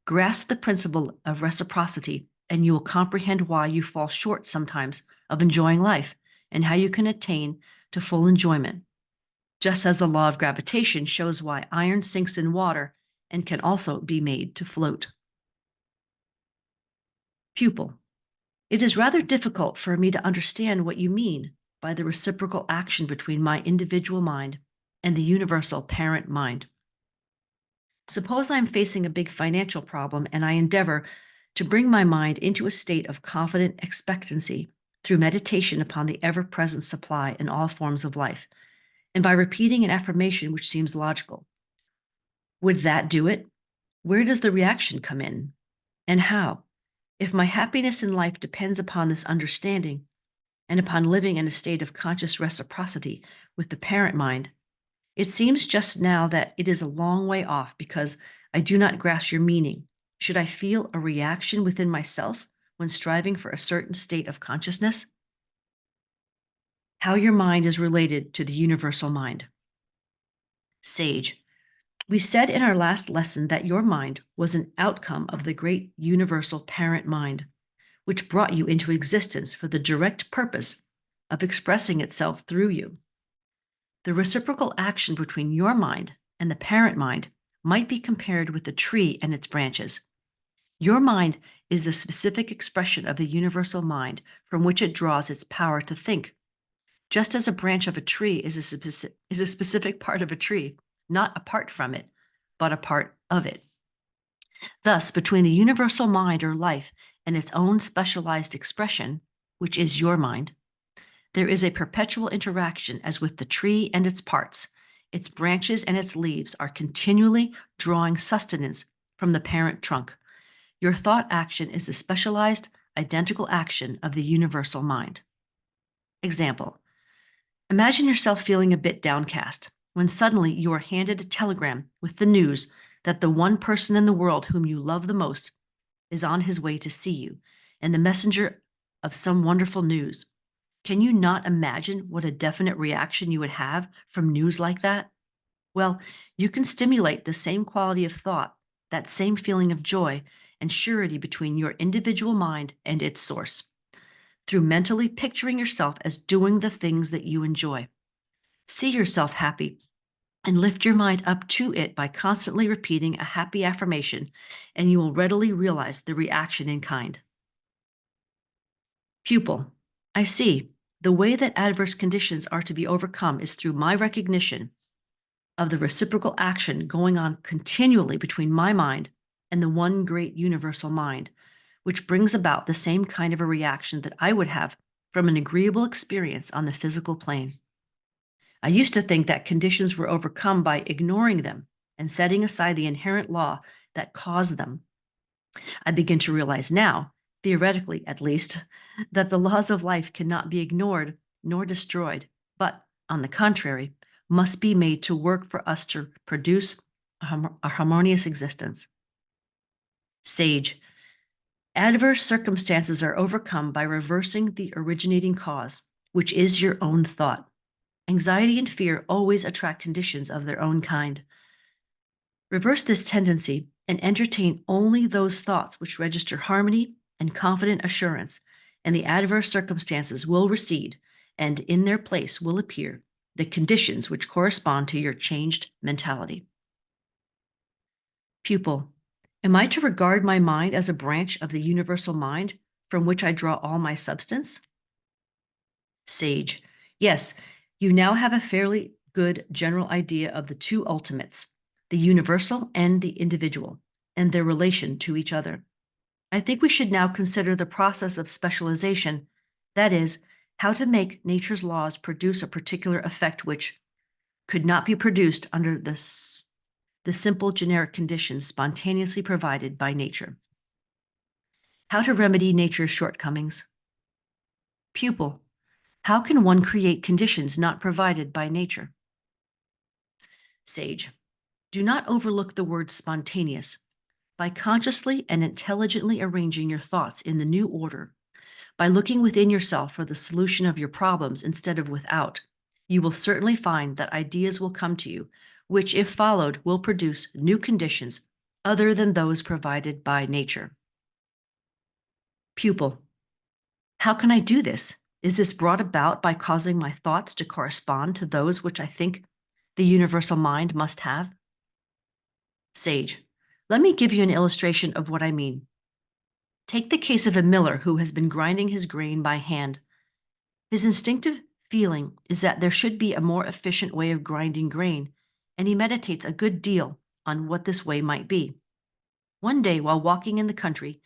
Grasp the principle of reciprocity, and you will comprehend why you fall short sometimes of enjoying life and how you can attain to full enjoyment. Just as the law of gravitation shows why iron sinks in water and can also be made to float. Pupil, it is rather difficult for me to understand what you mean by the reciprocal action between my individual mind and the universal parent mind. Suppose I'm facing a big financial problem and I endeavor to bring my mind into a state of confident expectancy through meditation upon the ever-present supply in all forms of life, and by repeating an affirmation which seems logical. Would that do it? Where does the reaction come in? And how? If my happiness in life depends upon this understanding and upon living in a state of conscious reciprocity with the parent mind, it seems just now that it is a long way off because I do not grasp your meaning. Should I feel a reaction within myself when striving for a certain state of consciousness? How your mind is related to the universal mind. Sage, we said in our last lesson that your mind was an outcome of the great universal parent mind, which brought you into existence for the direct purpose of expressing itself through you. The reciprocal action between your mind and the parent mind might be compared with the tree and its branches. Your mind is the specific expression of the universal mind from which it draws its power to think, just as a branch of a tree is a specific part of a tree, not apart from it, but a part of it. Thus, between the universal mind or life and its own specialized expression, which is your mind, there is a perpetual interaction as with the tree and its parts. Its branches and its leaves are continually drawing sustenance from the parent trunk. Your thought action is the specialized, identical action of the universal mind. Example, imagine yourself feeling a bit downcast when suddenly you are handed a telegram with the news that the one person in the world whom you love the most is on his way to see you, and the messenger of some wonderful news. Can you not imagine what a definite reaction you would have from news like that? Well, you can stimulate the same quality of thought, that same feeling of joy and surety between your individual mind and its source, through mentally picturing yourself as doing the things that you enjoy. See yourself happy and lift your mind up to it by constantly repeating a happy affirmation, and you will readily realize the reaction in kind. Pupil, I see. The way that adverse conditions are to be overcome is through my recognition of the reciprocal action going on continually between my mind and the one great universal mind, which brings about the same kind of a reaction that I would have from an agreeable experience on the physical plane. I used to think that conditions were overcome by ignoring them and setting aside the inherent law that caused them. I begin to realize now, theoretically at least, that the laws of life cannot be ignored nor destroyed, but, on the contrary, must be made to work for us to produce a harmonious existence. Sage. Adverse circumstances are overcome by reversing the originating cause, which is your own thought. Anxiety and fear always attract conditions of their own kind. Reverse this tendency and entertain only those thoughts which register harmony and confident assurance, and the adverse circumstances will recede, and in their place will appear the conditions which correspond to your changed mentality. Pupil. Am I to regard my mind as a branch of the universal mind from which I draw all my substance? Sage. Yes, you now have a fairly good general idea of the two ultimates, the universal and the individual, and their relation to each other. I think we should now consider the process of specialization, that is, how to make nature's laws produce a particular effect which could not be produced under the simple generic conditions spontaneously provided by nature. How to remedy nature's shortcomings. Pupil. How can one create conditions not provided by nature? Sage. Do not overlook the word spontaneous. By consciously and intelligently arranging your thoughts in the new order, by looking within yourself for the solution of your problems instead of without, you will certainly find that ideas will come to you, which, if followed, will produce new conditions other than those provided by nature. Pupil. How can I do this? Is this brought about by causing my thoughts to correspond to those which I think the universal mind must have? Sage. Let me give you an illustration of what I mean. Take the case of a miller who has been grinding his grain by hand. His instinctive feeling is that there should be a more efficient way of grinding grain, and he meditates a good deal on what this way might be. One day, while walking in the country,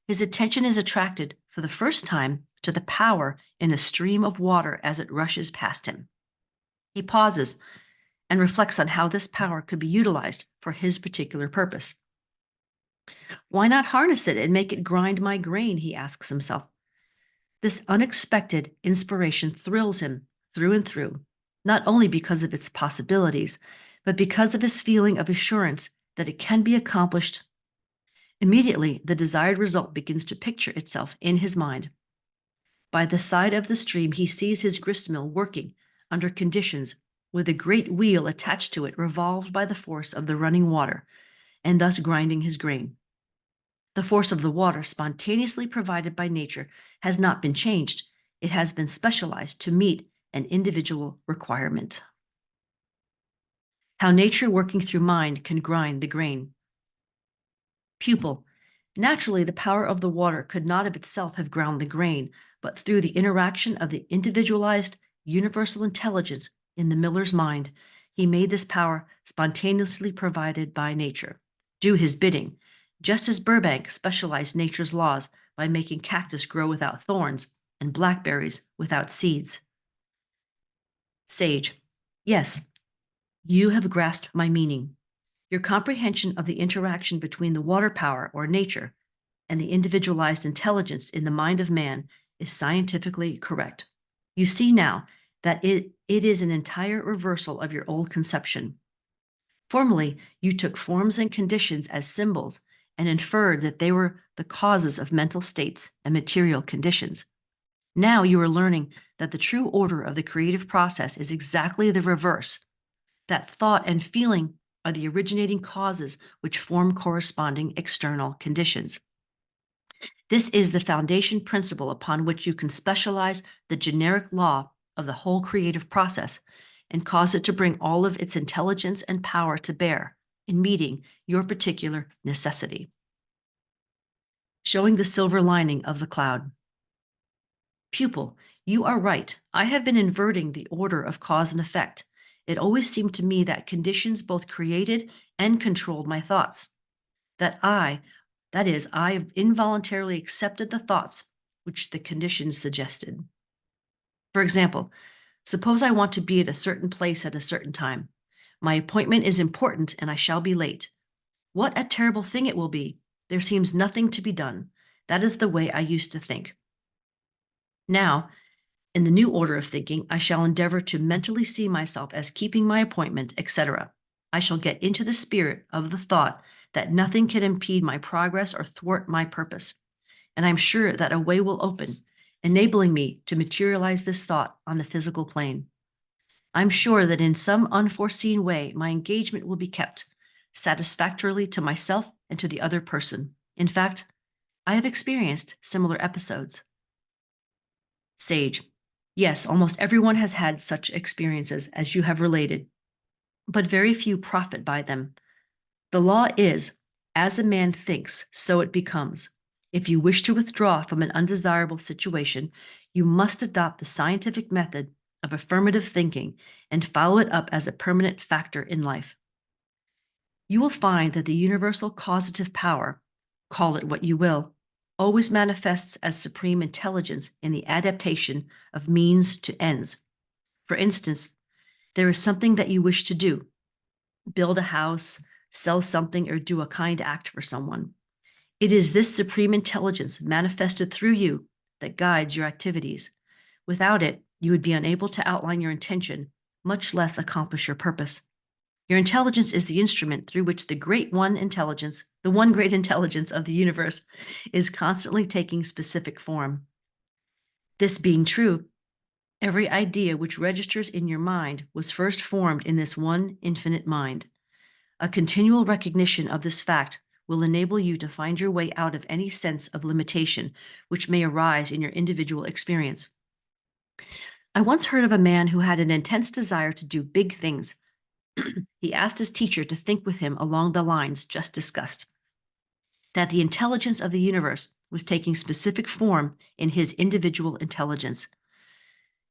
his attention is attracted for the first time to the power in a stream of water as it rushes past him. He pauses and reflects on how this power could be utilized for his particular purpose. Why not harness it and make it grind my grain, he asks himself. This unexpected inspiration thrills him through and through, not only because of its possibilities, but because of his feeling of assurance that it can be accomplished. Immediately, the desired result begins to picture itself in his mind. By the side of the stream, he sees his gristmill working under conditions with a great wheel attached to it revolved by the force of the running water, and thus grinding his grain. The force of the water, spontaneously provided by nature, has not been changed. It has been specialized to meet an individual requirement. How nature working through mind can grind the grain. Pupil. Naturally, the power of the water could not of itself have ground the grain, but through the interaction of the individualized universal intelligence in the miller's mind, he made this power spontaneously provided by nature. Do his bidding, just as Burbank specialized nature's laws by making cactus grow without thorns and blackberries without seeds. Sage. Yes, you have grasped my meaning. Your comprehension of the interaction between the water power, or nature, and the individualized intelligence in the mind of man is scientifically correct. You see now that it is an entire reversal of your old conception. Formerly, you took forms and conditions as symbols and inferred that they were the causes of mental states and material conditions. Now you are learning that the true order of the creative process is exactly the reverse, that thought and feeling are the originating causes which form corresponding external conditions. This is the foundation principle upon which you can specialize the generic law of the whole creative process and cause it to bring all of its intelligence and power to bear in meeting your particular necessity. Showing the silver lining of the cloud. Pupil, you are right. I have been inverting the order of cause and effect. It always seemed to me that conditions both created and controlled my thoughts. I involuntarily accepted the thoughts which the conditions suggested. For example, suppose I want to be at a certain place at a certain time. My appointment is important and I shall be late. What a terrible thing it will be. There seems nothing to be done. That is the way I used to think. Now, in the new order of thinking, I shall endeavor to mentally see myself as keeping my appointment, etc. I shall get into the spirit of the thought that nothing can impede my progress or thwart my purpose. And I'm sure that a way will open, enabling me to materialize this thought on the physical plane. I'm sure that in some unforeseen way, my engagement will be kept satisfactorily to myself and to the other person. In fact, I have experienced similar episodes. Sage. Yes, almost everyone has had such experiences as you have related, but very few profit by them. The law is, as a man thinks, so it becomes. If you wish to withdraw from an undesirable situation, you must adopt the scientific method of affirmative thinking and follow it up as a permanent factor in life. You will find that the universal causative power, call it what you will, always manifests as supreme intelligence in the adaptation of means to ends. For instance, there is something that you wish to do: build a house, sell something, or do a kind act for someone. It is this supreme intelligence manifested through you that guides your activities. Without it, you would be unable to outline your intention, much less accomplish your purpose. Your intelligence is the instrument through which the one great intelligence of the universe, is constantly taking specific form. This being true, every idea which registers in your mind was first formed in this one infinite mind. A continual recognition of this fact will enable you to find your way out of any sense of limitation which may arise in your individual experience. I once heard of a man who had an intense desire to do big things. He asked his teacher to think with him along the lines just discussed, that the intelligence of the universe was taking specific form in his individual intelligence.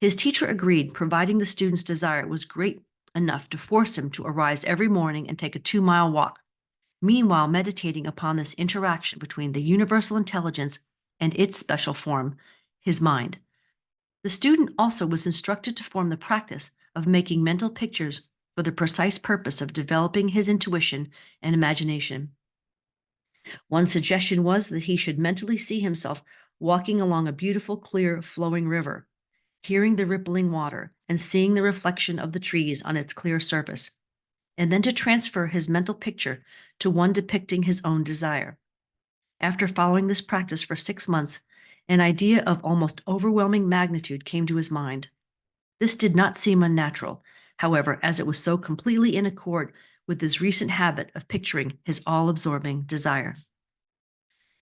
His teacher agreed, providing the student's desire was great enough to force him to arise every morning and take a 2-mile walk, meanwhile meditating upon this interaction between the universal intelligence and its special form, his mind. The student also was instructed to form the practice of making mental pictures for the precise purpose of developing his intuition and imagination. One suggestion was that he should mentally see himself walking along a beautiful, clear, flowing river, hearing the rippling water and seeing the reflection of the trees on its clear surface, and then to transfer his mental picture to one depicting his own desire. After following this practice for 6 months, an idea of almost overwhelming magnitude came to his mind. This did not seem unnatural, however, as it was so completely in accord with his recent habit of picturing his all-absorbing desire.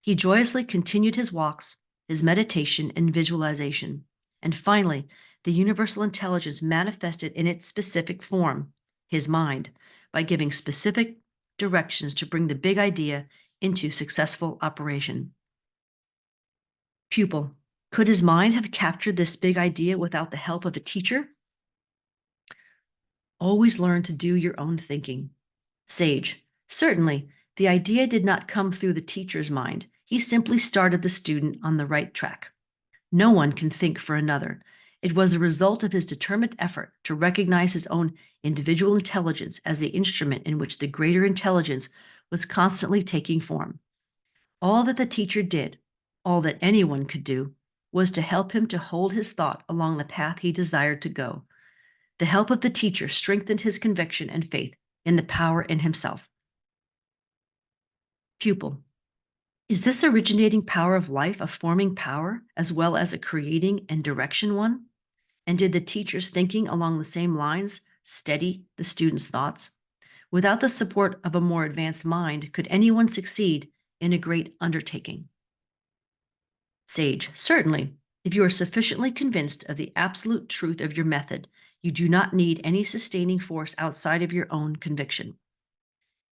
He joyously continued his walks, his meditation, and visualization, and finally, the universal intelligence manifested in its specific form, his mind, by giving specific directions to bring the big idea into successful operation. Pupil. Could his mind have captured this big idea without the help of a teacher? Always learn to do your own thinking. Sage. Certainly, the idea did not come through the teacher's mind. He simply started the student on the right track. No one can think for another. It was the result of his determined effort to recognize his own individual intelligence as the instrument in which the greater intelligence was constantly taking form. All that the teacher did, all that anyone could do, was to help him to hold his thought along the path he desired to go. The help of the teacher strengthened his conviction and faith in the power in himself. Pupil. Is this originating power of life a forming power as well as a creating and direction one? And did the teacher's thinking along the same lines steady the student's thoughts? Without the support of a more advanced mind, could anyone succeed in a great undertaking? Sage. Certainly. If you are sufficiently convinced of the absolute truth of your method, you do not need any sustaining force outside of your own conviction.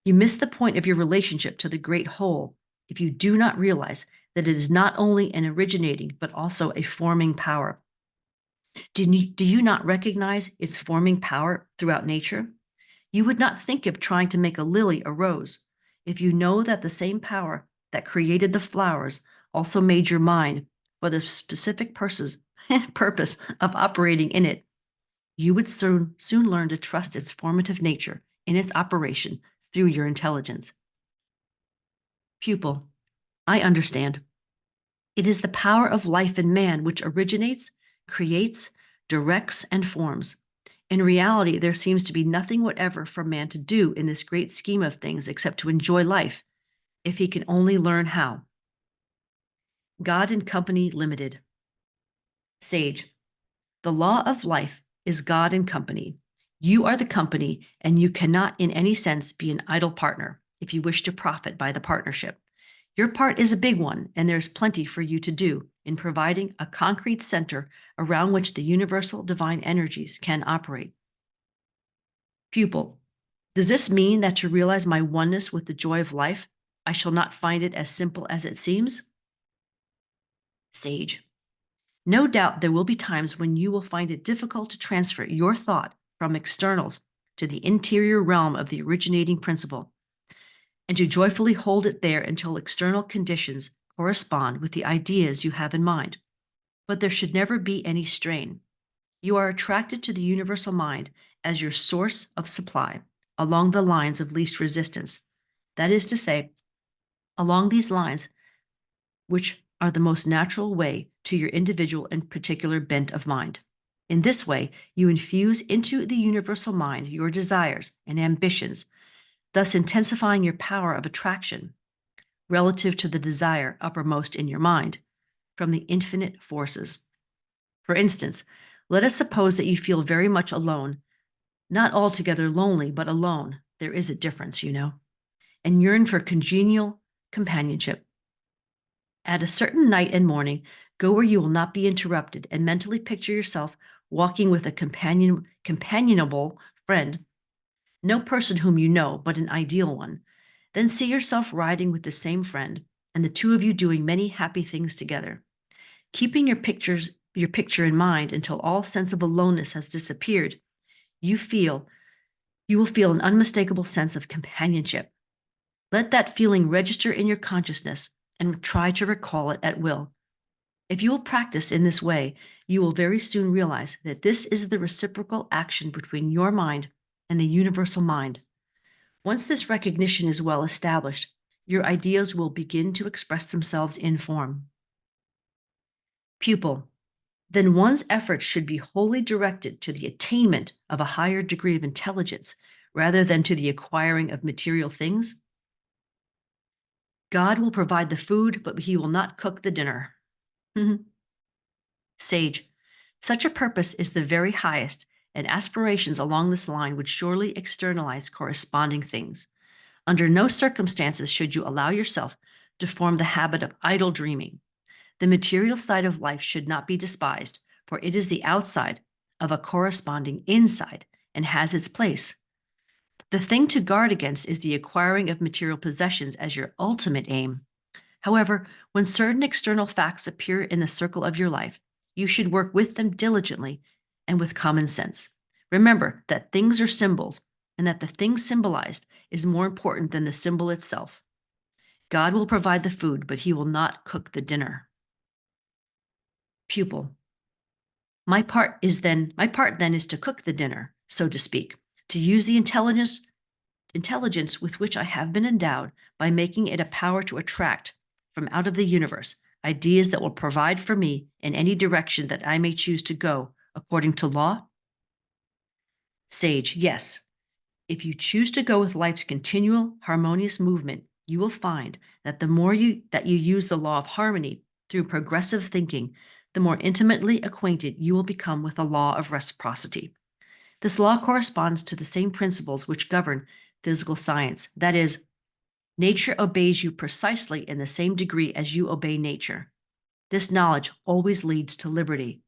You miss the point of your relationship to the great whole if you do not realize that it is not only an originating but also a forming power. Do you not recognize its forming power throughout nature? You would not think of trying to make a lily a rose if you know that the same power that created the flowers also made your mind for the specific purpose of operating in it. You would soon learn to trust its formative nature in its operation through your intelligence. Pupil. I understand. It is the power of life in man which originates, creates, directs, and forms. In reality, there seems to be nothing whatever for man to do in this great scheme of things except to enjoy life, if he can only learn how. God and Company Limited. Sage. The law of life is God and company. You are the company, and you cannot in any sense be an idle partner if you wish to profit by the partnership. Your part is a big one, and there's plenty for you to do in providing a concrete center around which the universal divine energies can operate. Pupil. Does this mean that to realize my oneness with the joy of life, I shall not find it as simple as it seems? Sage. No doubt there will be times when you will find it difficult to transfer your thought from externals to the interior realm of the originating principle, and to joyfully hold it there until external conditions correspond with the ideas you have in mind. But there should never be any strain. You are attracted to the universal mind as your source of supply along the lines of least resistance. That is to say, along these lines, which are the most natural way to your individual and particular bent of mind. In this way, you infuse into the universal mind your desires and ambitions, thus intensifying your power of attraction relative to the desire uppermost in your mind from the infinite forces. For instance, let us suppose that you feel very much alone, not altogether lonely, but alone. There is a difference, you know, and yearn for congenial companionship. At a certain night and morning, go where you will not be interrupted and mentally picture yourself walking with a companionable friend, no person whom you know, but an ideal one. Then see yourself riding with the same friend, and the two of you doing many happy things together. Keeping your picture in mind until all sense of aloneness has disappeared, you will feel an unmistakable sense of companionship. Let that feeling register in your consciousness and try to recall it at will. If you will practice in this way, you will very soon realize that this is the reciprocal action between your mind and the universal mind. Once this recognition is well established, your ideas will begin to express themselves in form. Pupil. Then one's efforts should be wholly directed to the attainment of a higher degree of intelligence rather than to the acquiring of material things. God will provide the food, but he will not cook the dinner. Sage. Such a purpose is the very highest, and aspirations along this line would surely externalize corresponding things. Under no circumstances should you allow yourself to form the habit of idle dreaming. The material side of life should not be despised, for it is the outside of a corresponding inside and has its place. The thing to guard against is the acquiring of material possessions as your ultimate aim. However, when certain external facts appear in the circle of your life, you should work with them diligently and with common sense. Remember that things are symbols and that the thing symbolized is more important than the symbol itself. God will provide the food, but he will not cook the dinner. Pupil. My part then is to cook the dinner, so to speak, to use the intelligence with which I have been endowed by making it a power to attract from out of the universe ideas that will provide for me in any direction that I may choose to go according to law. Sage. Yes. If you choose to go with life's continual harmonious movement, you will find that the more you use the law of harmony through progressive thinking, the more intimately acquainted you will become with the law of reciprocity. This law corresponds to the same principles which govern physical science. That is, nature obeys you precisely in the same degree as you obey nature. This knowledge always leads to liberty.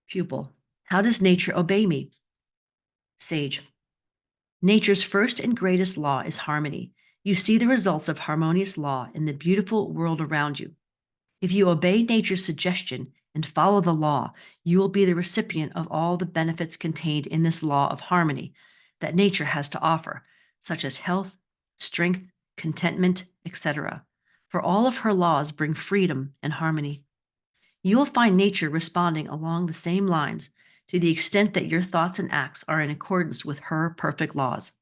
Pupil. How does nature obey me? Sage. Nature's first and greatest law is harmony. You see the results of harmonious law in the beautiful world around you. If you obey nature's suggestion and follow the law, you will be the recipient of all the benefits contained in this law of harmony that nature has to offer, such as health, strength, contentment, etc. For all of her laws bring freedom and harmony. You will find nature responding along the same lines to the extent that your thoughts and acts are in accordance with her perfect laws.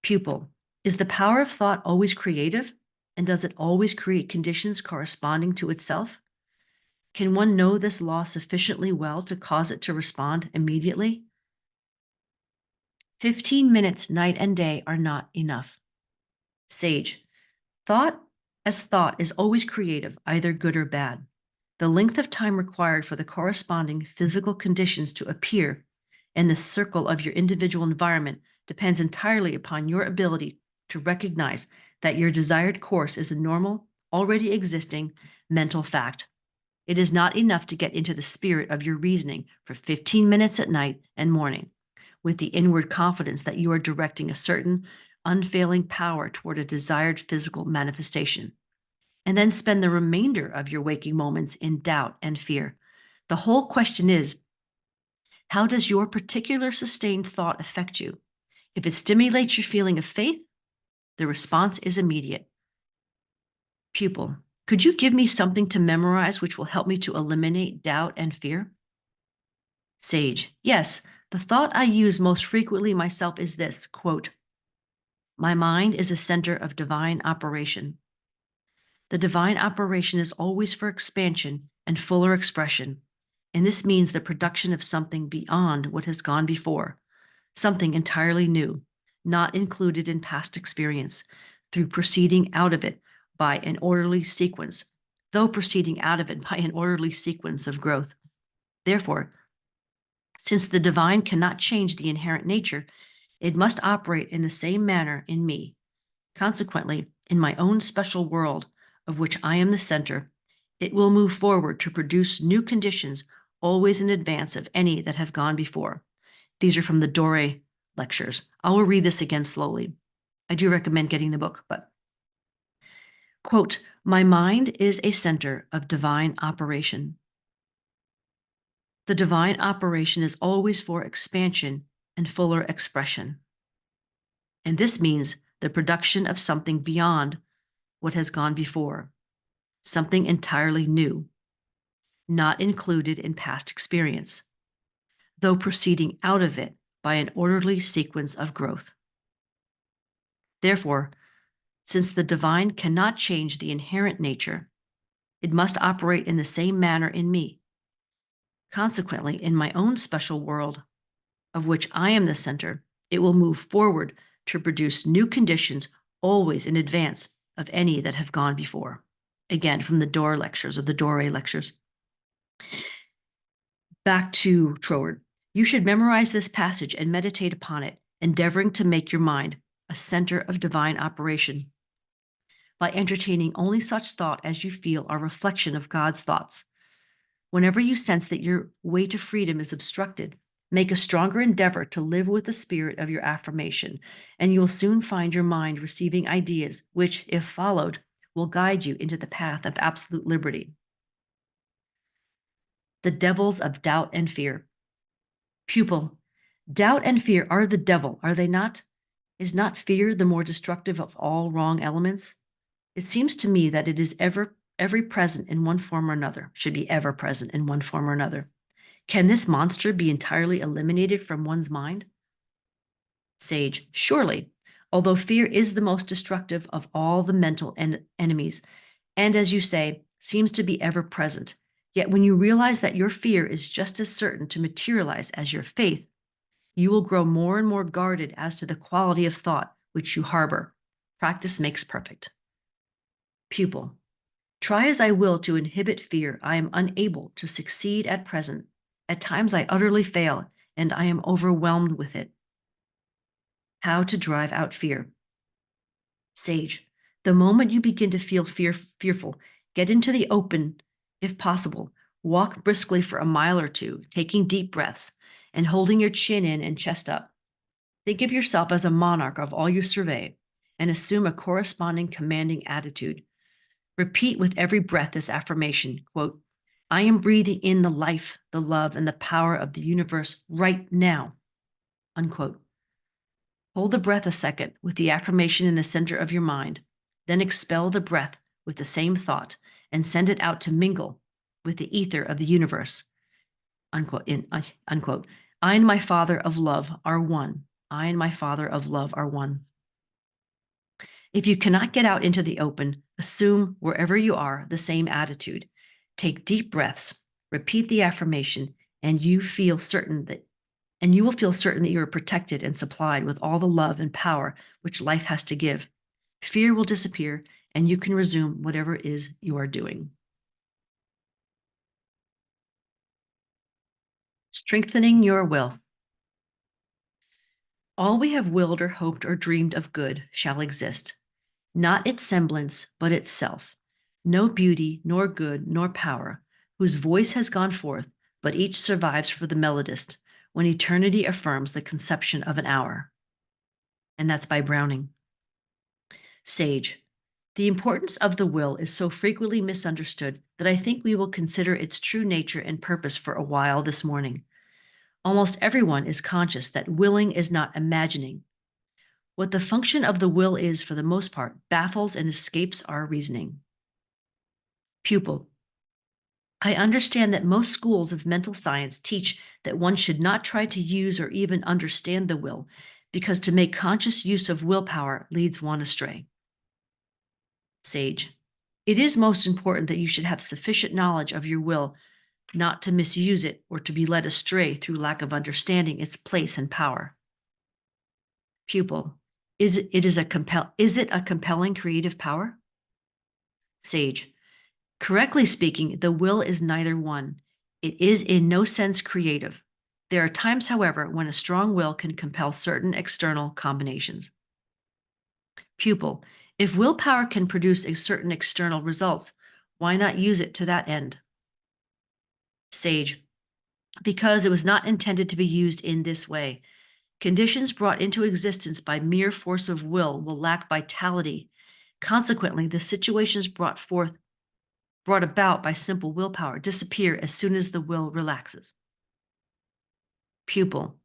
Pupil. Is the power of thought always creative? And does it always create conditions corresponding to itself? Can one know this law sufficiently well to cause it to respond immediately? 15 minutes night and day are not enough. Sage, thought as thought is always creative, either good or bad. The length of time required for the corresponding physical conditions to appear in the circle of your individual environment depends entirely upon your ability to recognize that your desired course is a normal, already existing mental fact. It is not enough to get into the spirit of your reasoning for 15 minutes at night and morning with the inward confidence that you are directing a certain unfailing power toward a desired physical manifestation, and then spend the remainder of your waking moments in doubt and fear. The whole question is, how does your particular sustained thought affect you? If it stimulates your feeling of faith, the response is immediate. Pupil, could you give me something to memorize which will help me to eliminate doubt and fear? Sage, yes, the thought I use most frequently myself is this, quote, my mind is a center of divine operation. The divine operation is always for expansion and fuller expression, and this means the production of something beyond what has gone before, something entirely new, not included in past experience, through proceeding out of it by an orderly sequence, though proceeding out of it by an orderly sequence of growth. Therefore, since the divine cannot change the inherent nature, it must operate in the same manner in me. Consequently, in my own special world, of which I am the center, it will move forward to produce new conditions always in advance of any that have gone before. These are from the Dore lectures. I will read this again slowly. I do recommend getting the book, but quote, my mind is a center of divine operation. The divine operation is always for expansion and fuller expression. And this means the production of something beyond what has gone before, something entirely new, not included in past experience, though proceeding out of it by an orderly sequence of growth. Therefore, since the divine cannot change the inherent nature, it must operate in the same manner in me. Consequently, in my own special world, of which I am the center, it will move forward to produce new conditions always in advance of any that have gone before. Again, from the Dore lectures or the Dore lectures. Back to Troward. You should memorize this passage and meditate upon it, endeavoring to make your mind a center of divine operation by entertaining only such thought as you feel are reflection of God's thoughts. Whenever you sense that your way to freedom is obstructed, make a stronger endeavor to live with the spirit of your affirmation, and you will soon find your mind receiving ideas which, if followed, will guide you into the path of absolute liberty. The devils of doubt and fear. Pupil, doubt and fear are the devil, are they not? Is not fear the more destructive of all wrong elements? It seems to me that it is ever present in one form or another, should be ever present in one form or another. Can this monster be entirely eliminated from one's mind? Sage, surely, although fear is the most destructive of all the mental enemies, and as you say, seems to be ever present. Yet when you realize that your fear is just as certain to materialize as your faith, you will grow more and more guarded as to the quality of thought which you harbor. Practice makes perfect. Pupil, try as I will to inhibit fear, I am unable to succeed at present. At times I utterly fail, and I am overwhelmed with it. How to drive out fear. Sage, the moment you begin to feel fearful, get into the open, if possible. Walk briskly for a mile or two, taking deep breaths and holding your chin in and chest up. Think of yourself as a monarch of all you survey, and assume a corresponding commanding attitude. Repeat with every breath this affirmation, quote, I am breathing in the life, the love, and the power of the universe right now, unquote. Hold the breath a second with the affirmation in the center of your mind, then expel the breath with the same thought and send it out to mingle with the ether of the universe, unquote, unquote. I and my Father of love are one. I and my Father of love are one. If you cannot get out into the open, assume wherever you are the same attitude. Take deep breaths, repeat the affirmation, and you will feel certain that you are protected and supplied with all the love and power which life has to give. Fear will disappear, and you can resume whatever it is you are doing. Strengthening your will. All we have willed or hoped or dreamed of good shall exist, not its semblance, but itself. No beauty, nor good, nor power, whose voice has gone forth, but each survives for the melodist when eternity affirms the conception of an hour. And that's by Browning. Sage. The importance of the will is so frequently misunderstood that I think we will consider its true nature and purpose for a while this morning. Almost everyone is conscious that willing is not imagining. What the function of the will is, for the most part, baffles and escapes our reasoning. Pupil. I understand that most schools of mental science teach that one should not try to use or even understand the will, because to make conscious use of willpower leads one astray. Sage. It is most important that you should have sufficient knowledge of your will not to misuse it or to be led astray through lack of understanding its place and power. Pupil. Is it a compelling creative power? Sage. Correctly speaking, the will is neither one. It is in no sense creative. There are times, however, when a strong will can compel certain external combinations. Pupil. If willpower can produce a certain external results, why not use it to that end? Sage. Because it was not intended to be used in this way. Conditions brought into existence by mere force of will lack vitality. Consequently, the situations brought about by simple willpower disappear as soon as the will relaxes. Pupil.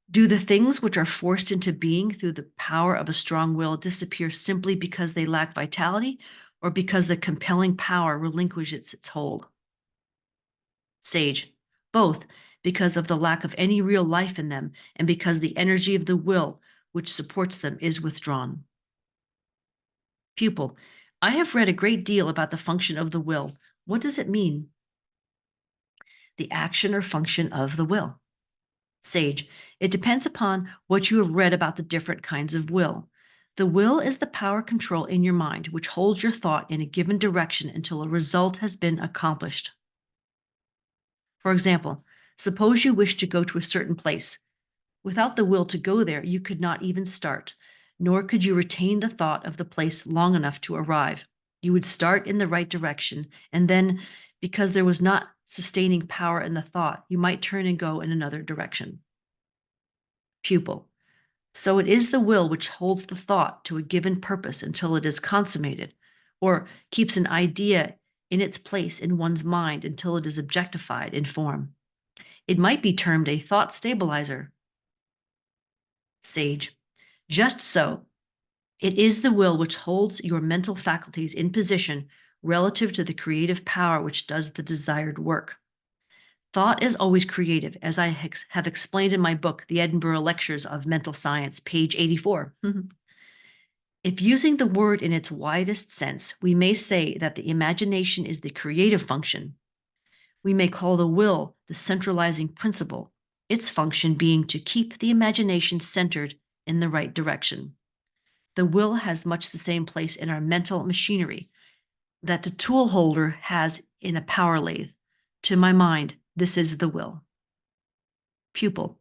Do the things which are forced into being through the power of a strong will disappear simply because they lack vitality, or because the compelling power relinquishes its hold? Sage. Both, because of the lack of any real life in them, and because the energy of the will which supports them is withdrawn. Pupil. I have read a great deal about the function of the will. What does it mean? The action or function of the will. Sage. It depends upon what you have read about the different kinds of will. The will is the power control in your mind which holds your thought in a given direction until a result has been accomplished. For example, suppose you wish to go to a certain place. Without the will to go there, you could not even start, nor could you retain the thought of the place long enough to arrive. You would start in the right direction, and then, because there was not sustaining power in the thought, you might turn and go in another direction. Pupil. So it is the will which holds the thought to a given purpose until it is consummated, or keeps an idea in its place in one's mind until it is objectified in form. It might be termed a thought stabilizer. Sage. Just so. It is the will which holds your mental faculties in position relative to the creative power which does the desired work. Thought is always creative, as I have explained in my book, The Edinburgh Lectures of Mental Science, page 84. If using the word in its widest sense, we may say that the imagination is the creative function. We may call the will the centralizing principle, its function being to keep the imagination centered in the right direction. The will has much the same place in our mental machinery that the tool holder has in a power lathe. To my mind, this is the will. Pupil.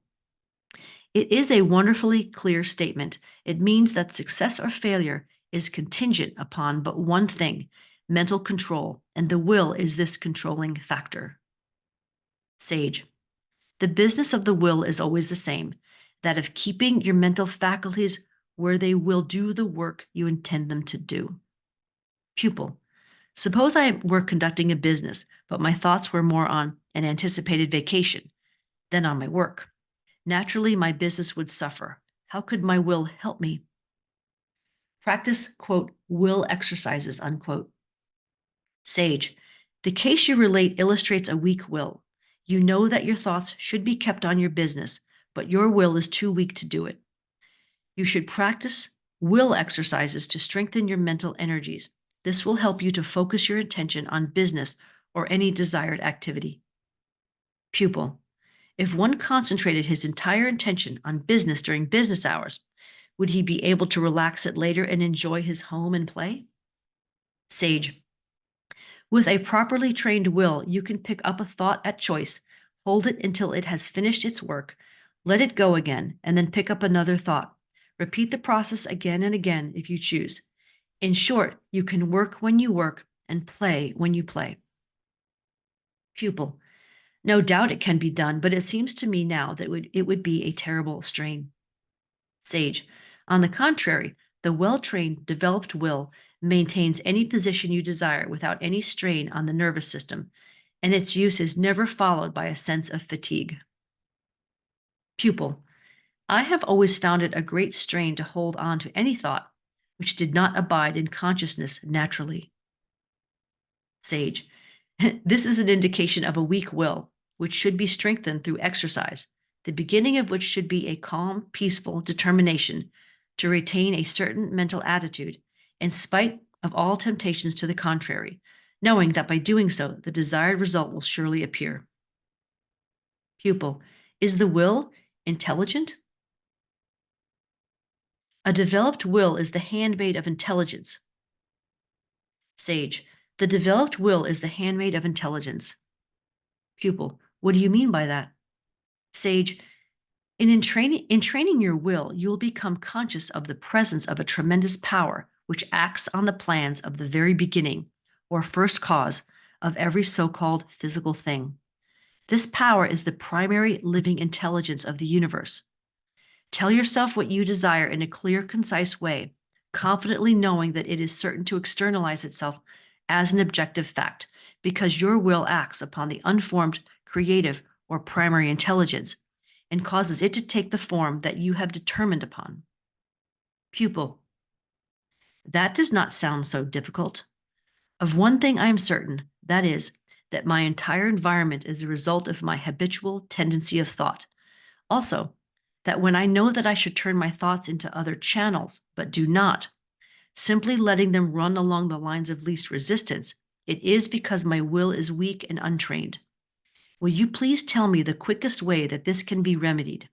It is a wonderfully clear statement. It means that success or failure is contingent upon but one thing, mental control, and the will is this controlling factor. Sage. The business of the will is always the same, that of keeping your mental faculties where they will do the work you intend them to do. Pupil. Suppose I were conducting a business, but my thoughts were more on an anticipated vacation than on my work. Naturally, my business would suffer. How could my will help me? Practice, quote, will exercises, unquote. Sage. The case you relate illustrates a weak will. You know that your thoughts should be kept on your business, but your will is too weak to do it. You should practice will exercises to strengthen your mental energies. This will help you to focus your attention on business or any desired activity. Pupil. If one concentrated his entire attention on business during business hours, would he be able to relax it later and enjoy his home and play? Sage. With a properly trained will, you can pick up a thought at choice, hold it until it has finished its work, let it go again, and then pick up another thought. Repeat the process again and again if you choose. In short, you can work when you work and play when you play. Pupil. No doubt it can be done, but it seems to me now that it would be a terrible strain. Sage. On the contrary, the well-trained, developed will maintains any position you desire without any strain on the nervous system, and its use is never followed by a sense of fatigue. Pupil. I have always found it a great strain to hold on to any thought which did not abide in consciousness naturally. Sage. This is an indication of a weak will, which should be strengthened through exercise, the beginning of which should be a calm, peaceful determination to retain a certain mental attitude, in spite of all temptations to the contrary, knowing that by doing so, the desired result will surely appear. Pupil. Is the will intelligent? A developed will is the handmaid of intelligence. Sage. The developed will is the handmaid of intelligence. Pupil. What do you mean by that? Sage. In training your will, you will become conscious of the presence of a tremendous power which acts on the plans of the very beginning, or first cause, of every so-called physical thing. This power is the primary living intelligence of the universe. Tell yourself what you desire in a clear, concise way, confidently knowing that it is certain to externalize itself as an objective fact, because your will acts upon the unformed, creative, or primary intelligence, and causes it to take the form that you have determined upon. Pupil. That does not sound so difficult. Of one thing I am certain, that is, that my entire environment is a result of my habitual tendency of thought. Also, that when I know that I should turn my thoughts into other channels, but do not, simply letting them run along the lines of least resistance, it is because my will is weak and untrained. Will you please tell me the quickest way that this can be remedied?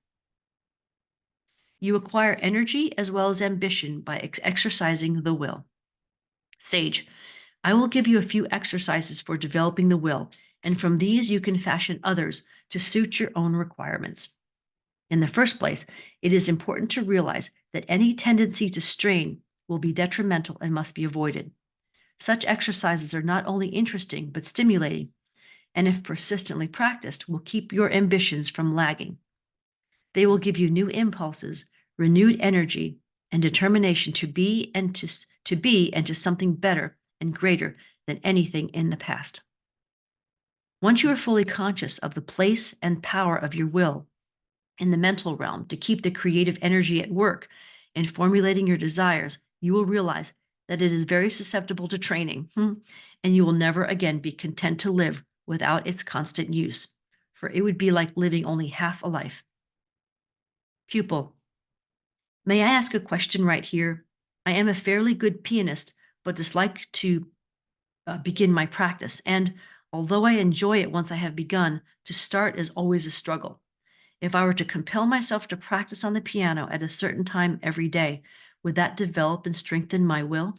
You acquire energy as well as ambition by exercising the will. Sage. I will give you a few exercises for developing the will, and from these you can fashion others to suit your own requirements. In the first place, it is important to realize that any tendency to strain will be detrimental and must be avoided. Such exercises are not only interesting, but stimulating, and if persistently practiced, will keep your ambitions from lagging. They will give you new impulses, renewed energy, and determination to be and to something better and greater than anything in the past. Once you are fully conscious of the place and power of your will in the mental realm to keep the creative energy at work in formulating your desires, you will realize that it is very susceptible to training, and you will never again be content to live without its constant use, for it would be like living only half a life. Pupil. May I ask a question right here? I am a fairly good pianist, but dislike to begin my practice, and although I enjoy it once I have begun, to start is always a struggle. If I were to compel myself to practice on the piano at a certain time every day, would that develop and strengthen my will?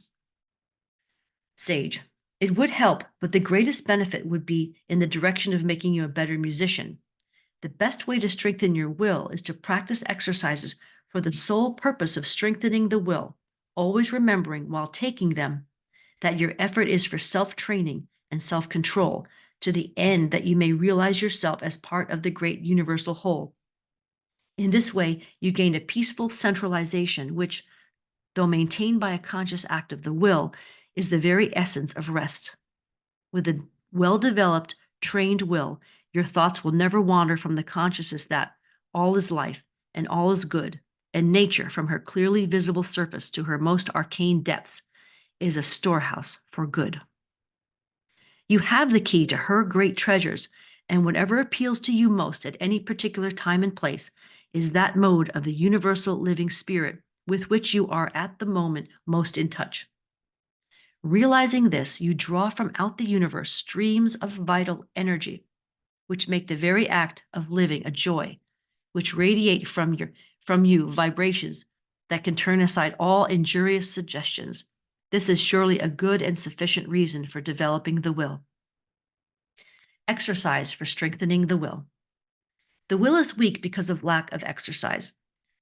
Sage. It would help, but the greatest benefit would be in the direction of making you a better musician. The best way to strengthen your will is to practice exercises for the sole purpose of strengthening the will, always remembering while taking them that your effort is for self-training and self-control, to the end that you may realize yourself as part of the great universal whole. In this way, you gain a peaceful centralization, which, though maintained by a conscious act of the will, is the very essence of rest. With a well-developed, trained will, your thoughts will never wander from the consciousness that all is life and all is good, and nature, from her clearly visible surface to her most arcane depths, is a storehouse for good. You have the key to her great treasures, and whatever appeals to you most at any particular time and place is that mode of the universal living spirit with which you are at the moment most in touch. Realizing this, you draw from out the universe streams of vital energy, which make the very act of living a joy, which radiate from you vibrations that can turn aside all injurious suggestions. This is surely a good and sufficient reason for developing the will. Exercise for strengthening the will. The will is weak because of lack of exercise.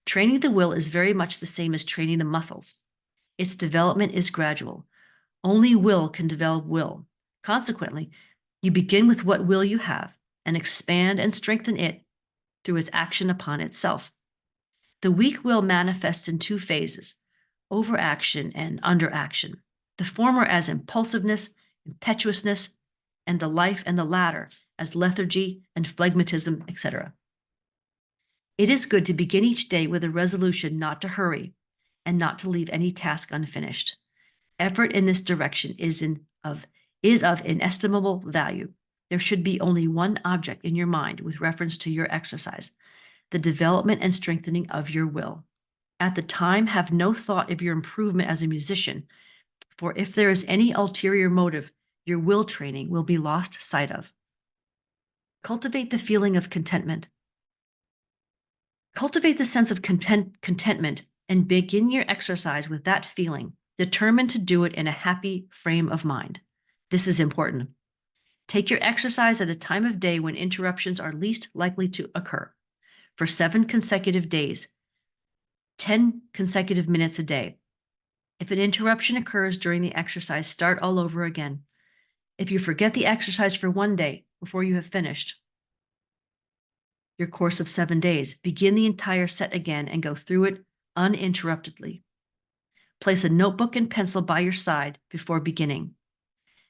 Training the will is very much the same as training the muscles. Its development is gradual. Only will can develop will. Consequently, you begin with what will you have and expand and strengthen it through its action upon itself. The weak will manifests in two phases, overaction and underaction. The former as impulsiveness, impetuousness, and the latter as lethargy and phlegmatism, etc. It is good to begin each day with a resolution not to hurry and not to leave any task unfinished. Effort in this direction is of inestimable value. There should be only one object in your mind with reference to your exercise, the development and strengthening of your will. At the time, have no thought of your improvement as a musician, for if there is any ulterior motive, your will training will be lost sight of. Cultivate the feeling of contentment. Cultivate the sense of contentment and begin your exercise with that feeling, determined to do it in a happy frame of mind. This is important. Take your exercise at a time of day when interruptions are least likely to occur. For 7 consecutive days, 10 consecutive minutes a day. If an interruption occurs during the exercise, start all over again. If you forget the exercise for one day before you have finished your course of 7 days, begin the entire set again and go through it uninterruptedly. Place a notebook and pencil by your side before beginning.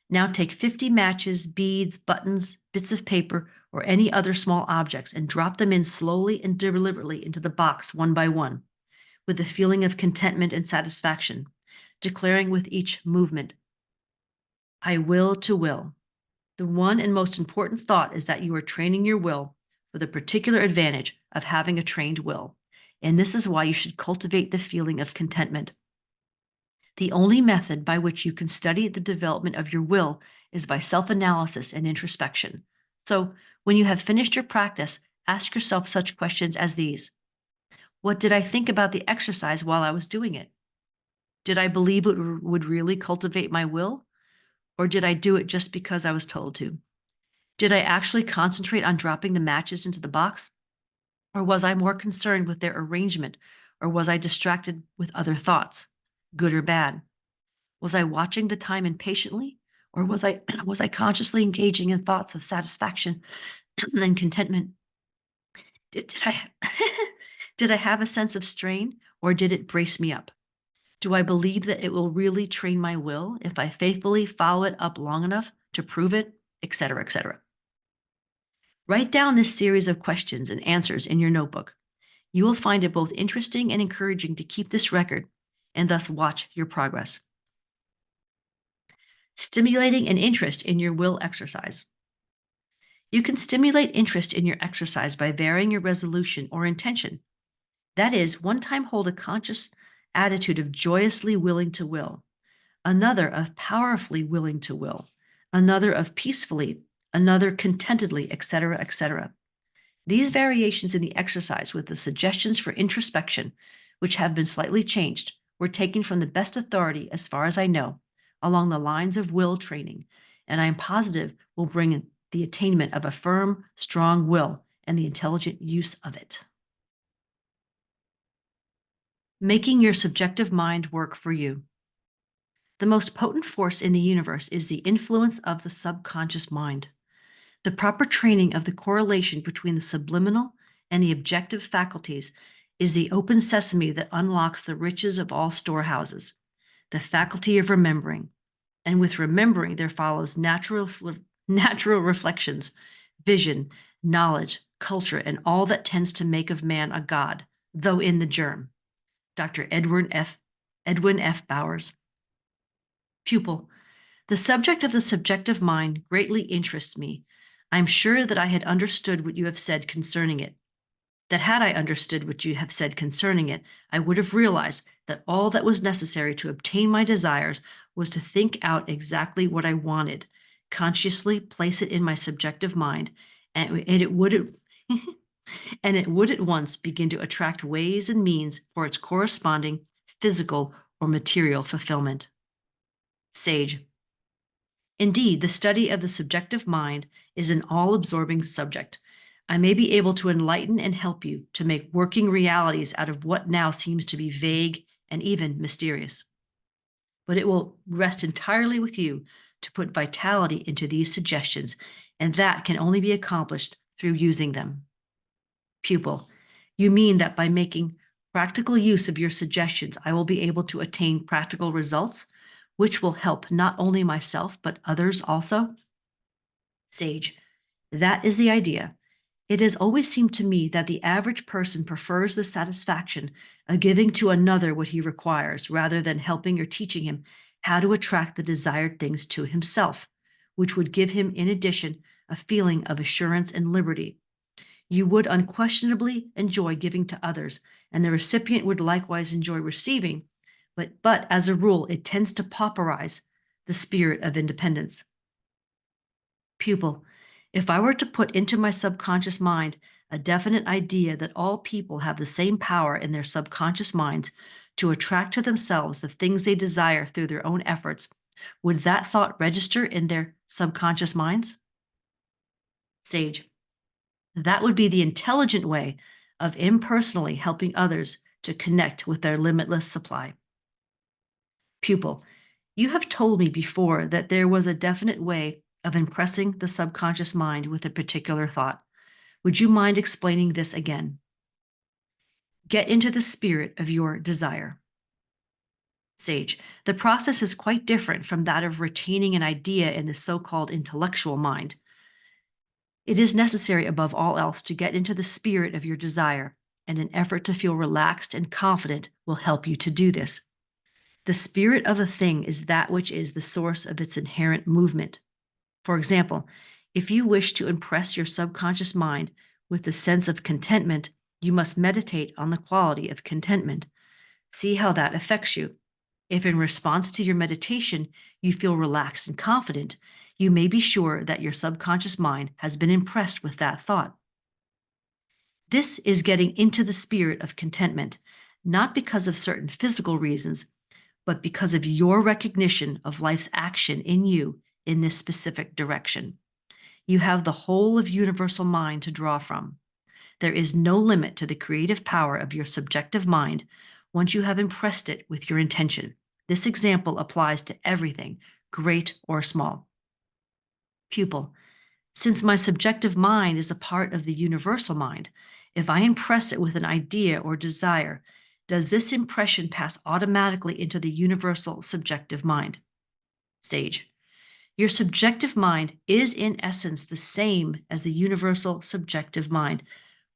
Now take 50 matches, beads, buttons, bits of paper, or any other small objects and drop them in slowly and deliberately into the box one by one, with a feeling of contentment and satisfaction, declaring with each movement, I will to will. The one and most important thought is that you are training your will for the particular advantage of having a trained will, and this is why you should cultivate the feeling of contentment. The only method by which you can study the development of your will is by self-analysis and introspection. So, when you have finished your practice, ask yourself such questions as these. What did I think about the exercise while I was doing it? Did I believe it would really cultivate my will? Or did I do it just because I was told to? Did I actually concentrate on dropping the matches into the box? Or was I more concerned with their arrangement? Or was I distracted with other thoughts, good or bad? Was I watching the time impatiently? Or was I consciously engaging in thoughts of satisfaction and contentment? Did I did I have a sense of strain, or did it brace me up? Do I believe that it will really train my will if I faithfully follow it up long enough to prove it, etc., etc.? Write down this series of questions and answers in your notebook. You will find it both interesting and encouraging to keep this record and thus watch your progress. Stimulating an interest in your will exercise. You can stimulate interest in your exercise by varying your resolution or intention. That is, one time hold a conscious attitude of joyously willing to will, another of powerfully willing to will, another of peacefully, another contentedly, etc., etc. These variations in the exercise with the suggestions for introspection, which have been slightly changed, were taken from the best authority, as far as I know, along the lines of will training, and I am positive will bring the attainment of a firm, strong will and the intelligent use of it. Making your subjective mind work for you. The most potent force in the universe is the influence of the subconscious mind. The proper training of the correlation between the subliminal and the objective faculties is the open sesame that unlocks the riches of all storehouses, the faculty of remembering. And with remembering, there follows natural reflections, vision, knowledge, culture, and all that tends to make of man a god, though in the germ. Dr. Edwin F. Bowers. Pupil. The subject of the subjective mind greatly interests me. I am sure that I had understood what you have said concerning it. that had I understood what you have said concerning it, I would have realized that all that was necessary to obtain my desires was to think out exactly what I wanted, consciously place it in my subjective mind, and it would and it would at once begin to attract ways and means for its corresponding physical or material fulfillment. Sage. Indeed, the study of the subjective mind is an all absorbing subject. I may be able to enlighten and help you to make working realities out of what now seems to be vague and even mysterious. But it will rest entirely with you to put vitality into these suggestions, and that can only be accomplished through using them. Pupil, you mean that by making practical use of your suggestions, I will be able to attain practical results, which will help not only myself, but others also? Sage, that is the idea. It has always seemed to me that the average person prefers the satisfaction of giving to another what he requires rather than helping or teaching him how to attract the desired things to himself, which would give him, in addition, a feeling of assurance and liberty. You would unquestionably enjoy giving to others, and the recipient would likewise enjoy receiving, but as a rule, it tends to pauperize the spirit of independence. Pupil, if I were to put into my subconscious mind a definite idea that all people have the same power in their subconscious minds to attract to themselves the things they desire through their own efforts, would that thought register in their subconscious minds? Sage, that would be the intelligent way of impersonally helping others to connect with their limitless supply. Pupil, you have told me before that there was a definite way of impressing the subconscious mind with a particular thought. Would you mind explaining this again? Get into the spirit of your desire. Sage, the process is quite different from that of retaining an idea in the so-called intellectual mind. It is necessary above all else to get into the spirit of your desire, and an effort to feel relaxed and confident will help you to do this. The spirit of a thing is that which is the source of its inherent movement. For example, if you wish to impress your subconscious mind with the sense of contentment, you must meditate on the quality of contentment. See how that affects you. If in response to your meditation you feel relaxed and confident, you may be sure that your subconscious mind has been impressed with that thought. This is getting into the spirit of contentment, not because of certain physical reasons, but because of your recognition of life's action in you in this specific direction. You have the whole of universal mind to draw from. There is no limit to the creative power of your subjective mind once you have impressed it with your intention. This example applies to everything, great or small. Pupil, since my subjective mind is a part of the universal mind, if I impress it with an idea or desire, does this impression pass automatically into the universal subjective mind? Sage, your subjective mind is in essence the same as the universal subjective mind,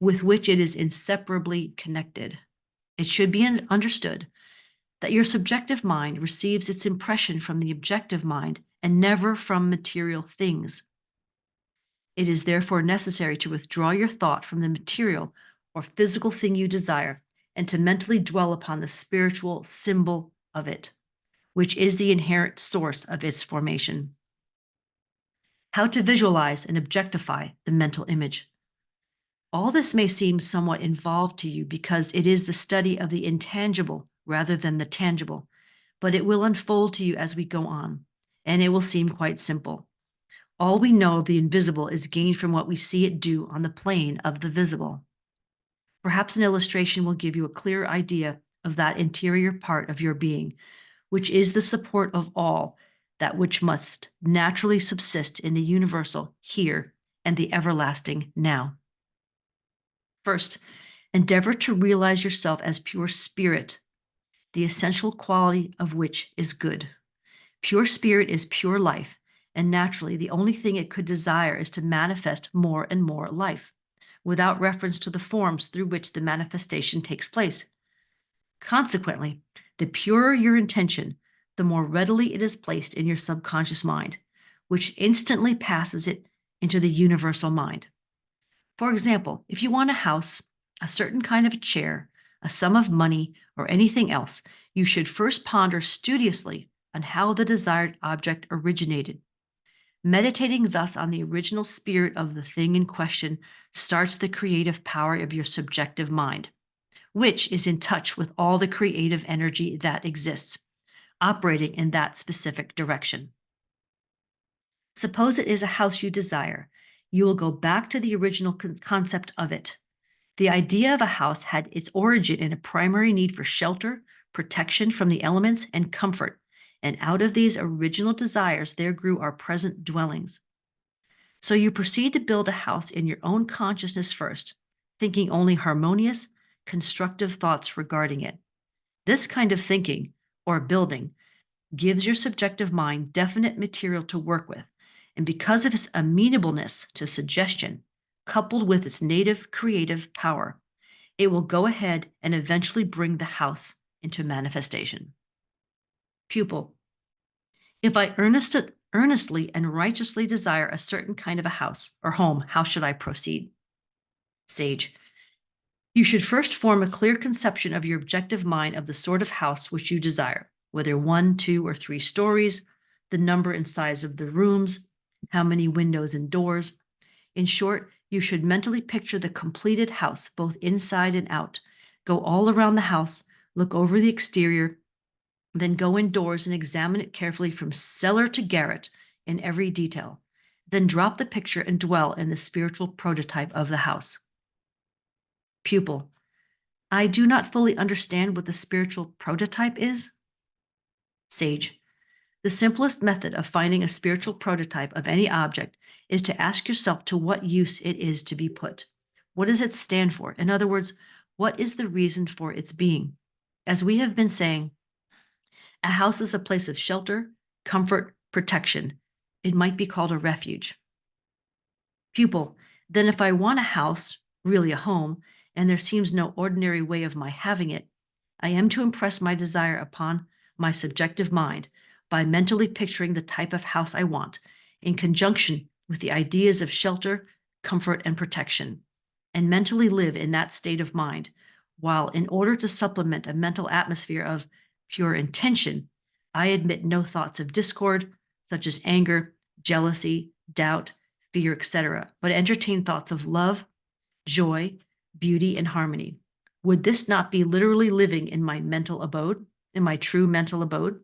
with which it is inseparably connected. It should be understood that your subjective mind receives its impression from the objective mind and never from material things. It is therefore necessary to withdraw your thought from the material or physical thing you desire and to mentally dwell upon the spiritual symbol of it, which is the inherent source of its formation. How to visualize and objectify the mental image. All this may seem somewhat involved to you because it is the study of the intangible rather than the tangible, but it will unfold to you as we go on, and it will seem quite simple. All we know of the invisible is gained from what we see it do on the plane of the visible. Perhaps an illustration will give you a clear idea of that interior part of your being, which is the support of all that which must naturally subsist in the universal here and the everlasting now. First, endeavor to realize yourself as pure spirit, the essential quality of which is good. Pure spirit is pure life, and naturally, the only thing it could desire is to manifest more and more life, without reference to the forms through which the manifestation takes place. Consequently, the purer your intention, the more readily it is placed in your subconscious mind, which instantly passes it into the universal mind. For example, if you want a house, a certain kind of a chair, a sum of money, or anything else, you should first ponder studiously on how the desired object originated. Meditating thus on the original spirit of the thing in question starts the creative power of your subjective mind, which is in touch with all the creative energy that exists, operating in that specific direction. Suppose it is a house you desire. You will go back to the original concept of it. The idea of a house had its origin in a primary need for shelter, protection from the elements, and comfort. And out of these original desires, there grew our present dwellings. So you proceed to build a house in your own consciousness first, thinking only harmonious, constructive thoughts regarding it. This kind of thinking, or building, gives your subjective mind definite material to work with. And because of its amenableness to suggestion, coupled with its native creative power, it will go ahead and eventually bring the house into manifestation. Pupil. If I earnestly and righteously desire a certain kind of a house or home, how should I proceed? Sage. You should first form a clear conception of your objective mind of the sort of house which you desire, whether 1, 2, or 3 stories, the number and size of the rooms, how many windows and doors. In short, you should mentally picture the completed house, both inside and out. Go all around the house, look over the exterior, then go indoors and examine it carefully from cellar to garret in every detail. Then drop the picture and dwell in the spiritual prototype of the house. Pupil. I do not fully understand what the spiritual prototype is. Sage. The simplest method of finding a spiritual prototype of any object is to ask yourself to what use it is to be put. What does it stand for? In other words, what is the reason for its being? As we have been saying, a house is a place of shelter, comfort, protection. It might be called a refuge. Pupil. Then if I want a house, really a home, and there seems no ordinary way of my having it, I am to impress my desire upon my subjective mind by mentally picturing the type of house I want in conjunction with the ideas of shelter, comfort, and protection, and mentally live in that state of mind, while in order to supplement a mental atmosphere of pure intention, I admit no thoughts of discord, such as anger, jealousy, doubt, fear, etc., but entertain thoughts of love, joy, beauty, and harmony. Would this not be literally living in my mental abode, in my true mental abode?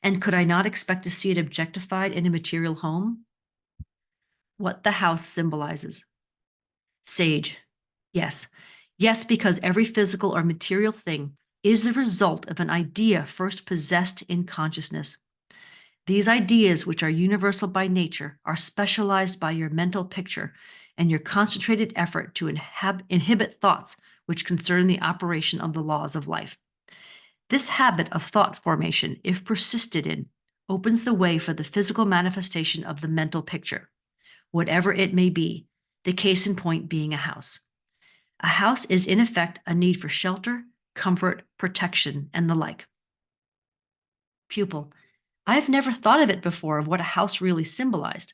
And could I not expect to see it objectified in a material home? What the house symbolizes. Sage. Yes. Yes, because every physical or material thing is the result of an idea first possessed in consciousness. These ideas, which are universal by nature, are specialized by your mental picture and your concentrated effort to inhibit thoughts which concern the operation of the laws of life. This habit of thought formation, if persisted in, opens the way for the physical manifestation of the mental picture, whatever it may be, the case in point being a house. A house is in effect a need for shelter, comfort, protection, and the like. Pupil. I've never thought of it before of what a house really symbolized.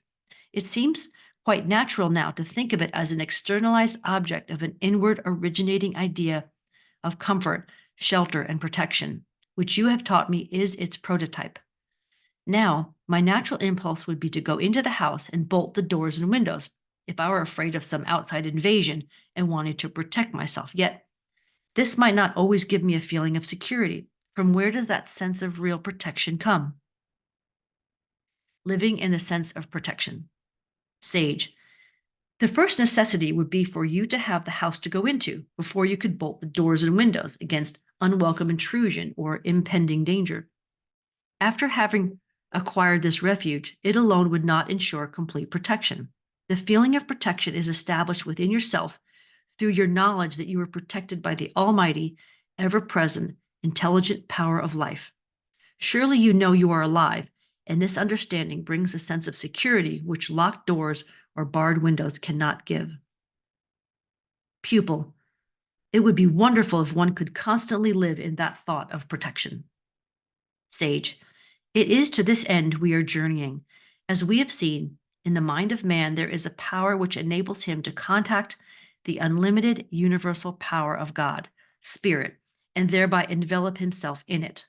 It seems quite natural now to think of it as an externalized object of an inward originating idea of comfort, shelter, and protection, which you have taught me is its prototype. Now, my natural impulse would be to go into the house and bolt the doors and windows if I were afraid of some outside invasion and wanted to protect myself. Yet, this might not always give me a feeling of security. From where does that sense of real protection come? Living in the sense of protection. Sage. The first necessity would be for you to have the house to go into before you could bolt the doors and windows against unwelcome intrusion or impending danger. After having acquired this refuge, it alone would not ensure complete protection. The feeling of protection is established within yourself through your knowledge that you are protected by the almighty, ever-present, intelligent power of life. Surely you know you are alive, and this understanding brings a sense of security which locked doors or barred windows cannot give. Pupil. It would be wonderful if one could constantly live in that thought of protection. Sage. It is to this end we are journeying. As we have seen, in the mind of man there is a power which enables him to contact the unlimited universal power of God, Spirit, and thereby envelop himself in it.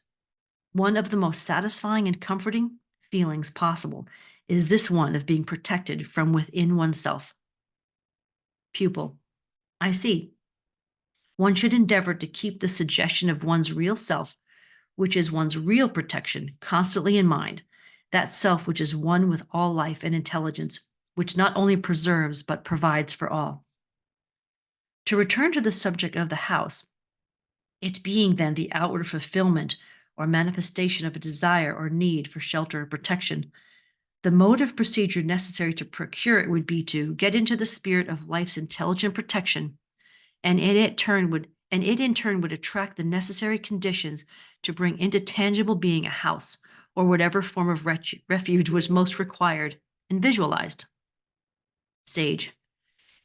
One of the most satisfying and comforting feelings possible is this one of being protected from within oneself. Pupil. I see. One should endeavor to keep the suggestion of one's real self, which is one's real protection, constantly in mind, that self which is one with all life and intelligence, which not only preserves but provides for all. To return to the subject of the house, it being then the outward fulfillment or manifestation of a desire or need for shelter or protection, the mode of procedure necessary to procure it would be to get into the spirit of life's intelligent protection, and it in turn would attract the necessary conditions to bring into tangible being a house or whatever form of refuge was most required and visualized. Sage.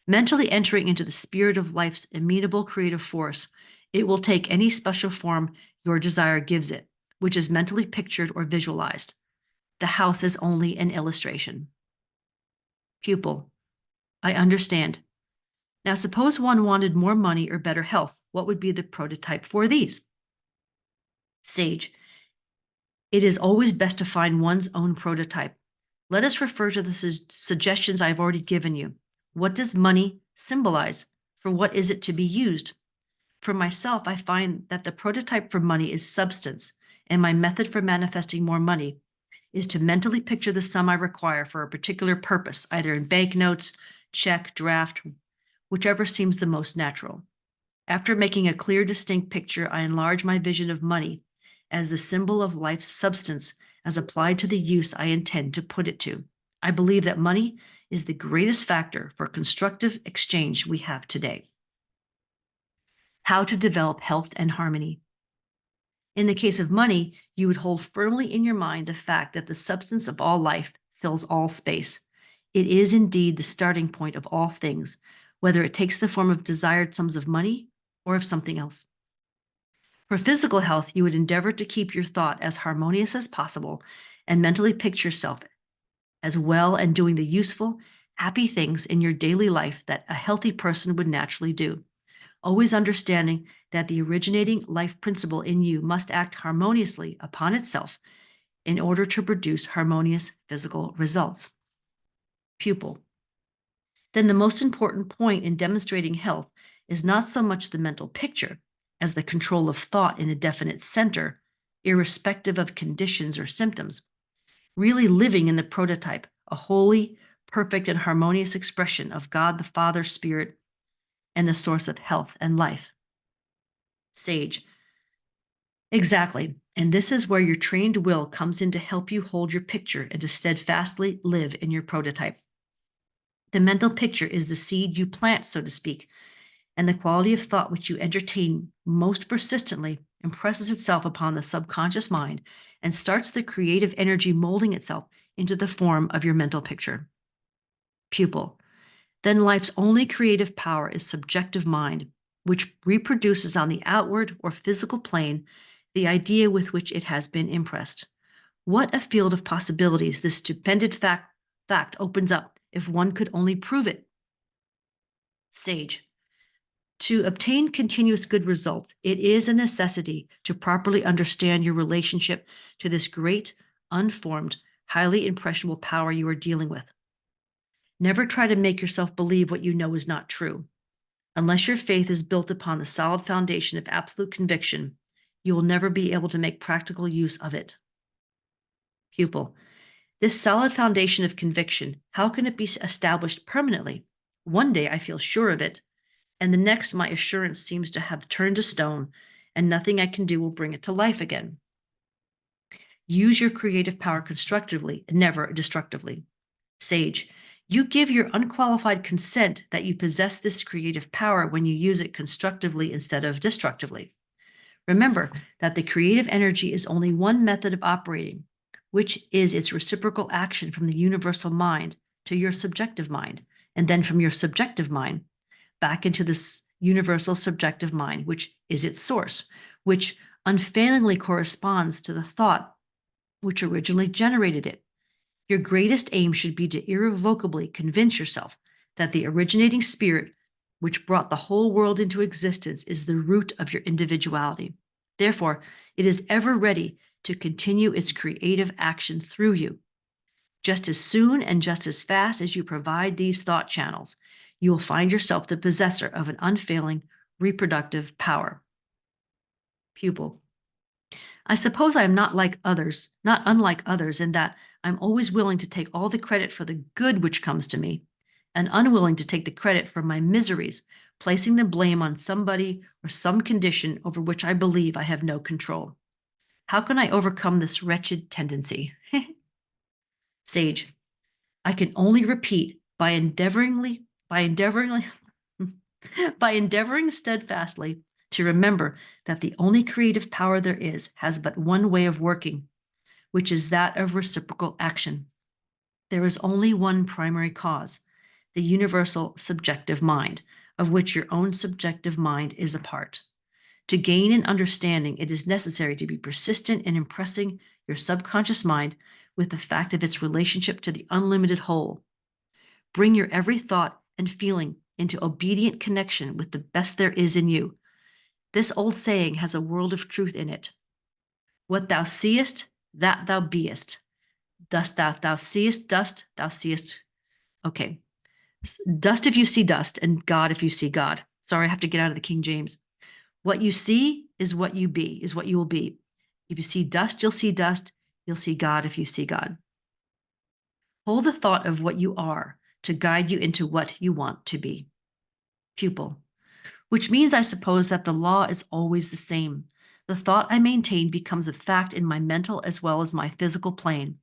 Mentally entering into the spirit of life's immutable creative force, it will take any special form your desire gives it, which is mentally pictured or visualized. The house is only an illustration. Pupil. I understand. Now, suppose one wanted more money or better health. What would be the prototype for these? Sage. It is always best to find one's own prototype. Let us refer to the suggestions I've already given you. What does money symbolize? For what is it to be used? For myself, I find that the prototype for money is substance, and my method for manifesting more money is to mentally picture the sum I require for a particular purpose, either in banknotes, check, draft, whichever seems the most natural. After making a clear, distinct picture, I enlarge my vision of money as the symbol of life's substance as applied to the use I intend to put it to. I believe that money is the greatest factor for constructive exchange we have today. How to develop health and harmony. In the case of money, you would hold firmly in your mind the fact that the substance of all life fills all space. It is indeed the starting point of all things, whether it takes the form of desired sums of money or of something else. For physical health, you would endeavor to keep your thought as harmonious as possible and mentally picture yourself as well and doing the useful, happy things in your daily life that a healthy person would naturally do, always understanding that the originating life principle in you must act harmoniously upon itself in order to produce harmonious physical results. Pupil. Then the most important point in demonstrating health is not so much the mental picture as the control of thought in a definite center, irrespective of conditions or symptoms, really living in the prototype, a holy, perfect, and harmonious expression of God the Father, Spirit, and the source of health and life. Sage. Exactly. And this is where your trained will comes in to help you hold your picture and to steadfastly live in your prototype. The mental picture is the seed you plant, so to speak, and the quality of thought which you entertain most persistently impresses itself upon the subconscious mind and starts the creative energy molding itself into the form of your mental picture. Pupil. Then life's only creative power is subjective mind, which reproduces on the outward or physical plane the idea with which it has been impressed. What a field of possibilities this stupendous fact opens up if one could only prove it. Sage. To obtain continuous good results, it is a necessity to properly understand your relationship to this great, unformed, highly impressionable power you are dealing with. Never try to make yourself believe what you know is not true. Unless your faith is built upon the solid foundation of absolute conviction, you will never be able to make practical use of it. Pupil. This solid foundation of conviction, how can it be established permanently? One day I feel sure of it, and the next my assurance seems to have turned to stone, and nothing I can do will bring it to life again. Use your creative power constructively, never destructively. Sage. You give your unqualified consent that you possess this creative power when you use it constructively instead of destructively. Remember that the creative energy is only one method of operating, which is its reciprocal action from the universal mind to your subjective mind, and then from your subjective mind back into this universal subjective mind, which is its source, which unfailingly corresponds to the thought which originally generated it. Your greatest aim should be to irrevocably convince yourself that the originating spirit which brought the whole world into existence, is the root of your individuality. Therefore, it is ever ready to continue its creative action through you. Just as soon and just as fast as you provide these thought channels, you will find yourself the possessor of an unfailing reproductive power. Pupil. I suppose I am not unlike others in that I'm always willing to take all the credit for the good which comes to me, and unwilling to take the credit for my miseries, placing the blame on somebody or some condition over which I believe I have no control. How can I overcome this wretched tendency? Sage, I can only repeat by endeavoring steadfastly to remember that the only creative power there is has but one way of working, which is that of reciprocal action. There is only one primary cause, the universal subjective mind, of which your own subjective mind is a part. To gain an understanding, it is necessary to be persistent in impressing your subconscious mind with the fact of its relationship to the unlimited whole. Bring your every thought and feeling into obedient connection with the best there is in you. This old saying has a world of truth in it. What thou seest, that thou beest. Dust thou seest dust, thou seest. Okay. Dust if you see dust, and God if you see God. Sorry, I have to get out of the King James. What you see is what you be, is what you will be. If you see dust, you'll see dust. You'll see God if you see God. Hold the thought of what you are to guide you into what you want to be. Pupil. Which means, I suppose, that the law is always the same. The thought I maintain becomes a fact in my mental as well as my physical plane.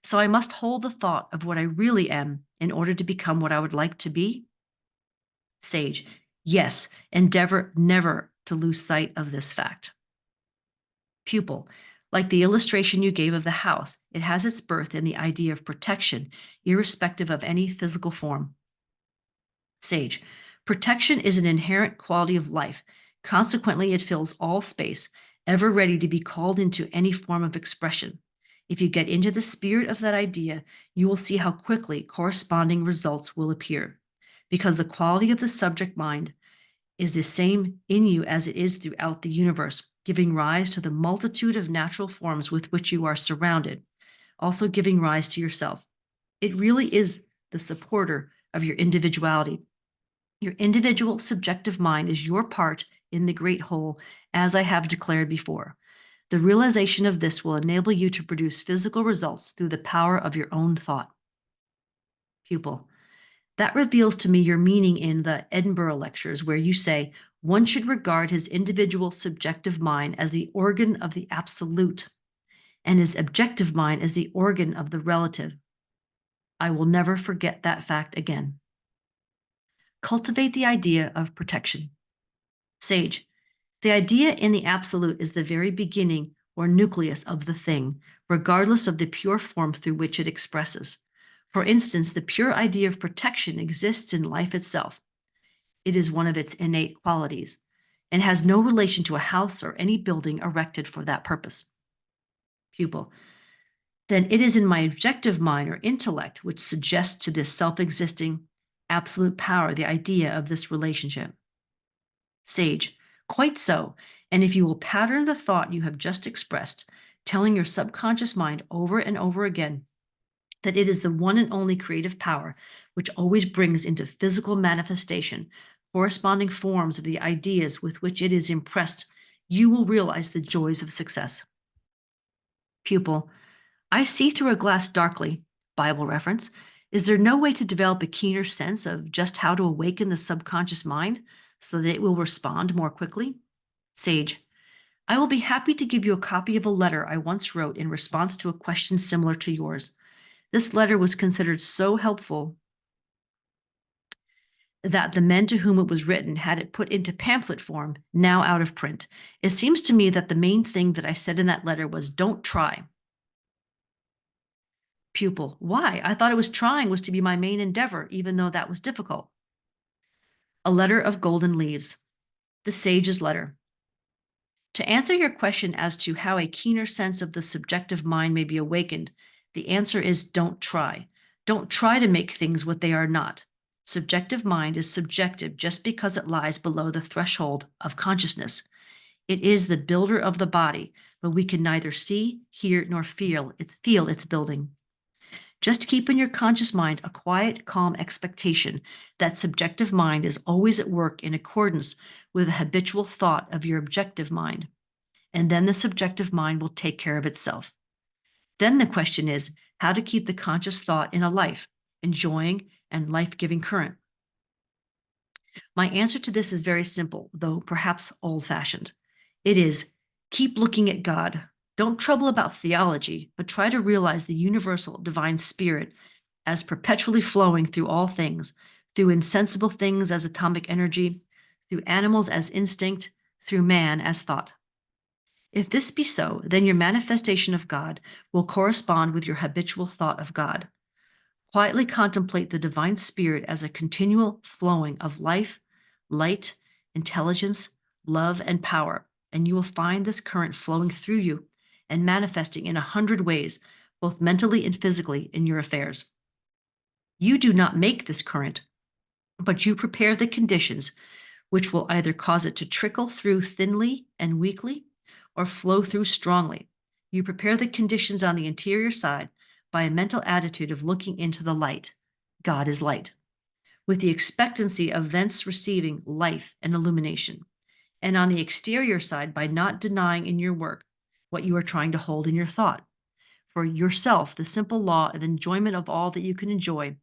So I must hold the thought of what I really am in order to become what I would like to be? Sage. Yes, endeavor never to lose sight of this fact. Pupil. Like the illustration you gave of the house, it has its birth in the idea of protection, irrespective of any physical form. Sage. Protection is an inherent quality of life. Consequently, it fills all space, ever ready to be called into any form of expression. If you get into the spirit of that idea, you will see how quickly corresponding results will appear, because the quality of the subject mind is the same in you as it is throughout the universe, giving rise to the multitude of natural forms with which you are surrounded, also giving rise to yourself. It really is the supporter of your individuality. Your individual subjective mind is your part in the great whole, as I have declared before. The realization of this will enable you to produce physical results through the power of your own thought. Pupil. That reveals to me your meaning in the Edinburgh lectures, where you say one should regard his individual subjective mind as the organ of the absolute, and his objective mind as the organ of the relative. I will never forget that fact again. Cultivate the idea of protection. Sage. The idea in the absolute is the very beginning or nucleus of the thing, regardless of the pure form through which it expresses. For instance, the pure idea of protection exists in life itself. It is one of its innate qualities and has no relation to a house or any building erected for that purpose. Pupil. Then it is in my objective mind or intellect which suggests to this self-existing absolute power the idea of this relationship. Sage. Quite so. And if you will pattern the thought you have just expressed, telling your subconscious mind over and over again that it is the one and only creative power which always brings into physical manifestation corresponding forms of the ideas with which it is impressed, you will realize the joys of success. Pupil. I see through a glass darkly. Bible reference. Is there no way to develop a keener sense of just how to awaken the subconscious mind so that it will respond more quickly? Sage. I will be happy to give you a copy of a letter I once wrote in response to a question similar to yours. This letter was considered so helpful that the men to whom it was written had it put into pamphlet form, now out of print. It seems to me that the main thing that I said in that letter was, don't try. Pupil. Why? I thought it was trying was to be my main endeavor, even though that was difficult. A letter of golden leaves. The sage's letter. To answer your question as to how a keener sense of the subjective mind may be awakened, the answer is don't try. Don't try to make things what they are not. Subjective mind is subjective just because it lies below the threshold of consciousness. It is the builder of the body, but we can neither see, hear, nor feel its building. Just keep in your conscious mind a quiet, calm expectation that subjective mind is always at work in accordance with the habitual thought of your objective mind. And then the subjective mind will take care of itself. Then the question is how to keep the conscious thought in a life, enjoying and life-giving current. My answer to this is very simple, though perhaps old-fashioned. It is keep looking at God. Don't trouble about theology, but try to realize the universal divine spirit as perpetually flowing through all things, through insensible things as atomic energy, through animals as instinct, through man as thought. If this be so, then your manifestation of God will correspond with your habitual thought of God. Quietly contemplate the divine spirit as a continual flowing of life, light, intelligence, love, and power, and you will find this current flowing through you and manifesting in 100 ways, both mentally and physically, in your affairs. You do not make this current, but you prepare the conditions which will either cause it to trickle through thinly and weakly or flow through strongly. You prepare the conditions on the interior side by a mental attitude of looking into the light. God is light, with the expectancy of thence receiving life and illumination. And on the exterior side by not denying in your work what you are trying to hold in your thought. For yourself, the simple law of enjoyment of all that you can enjoy,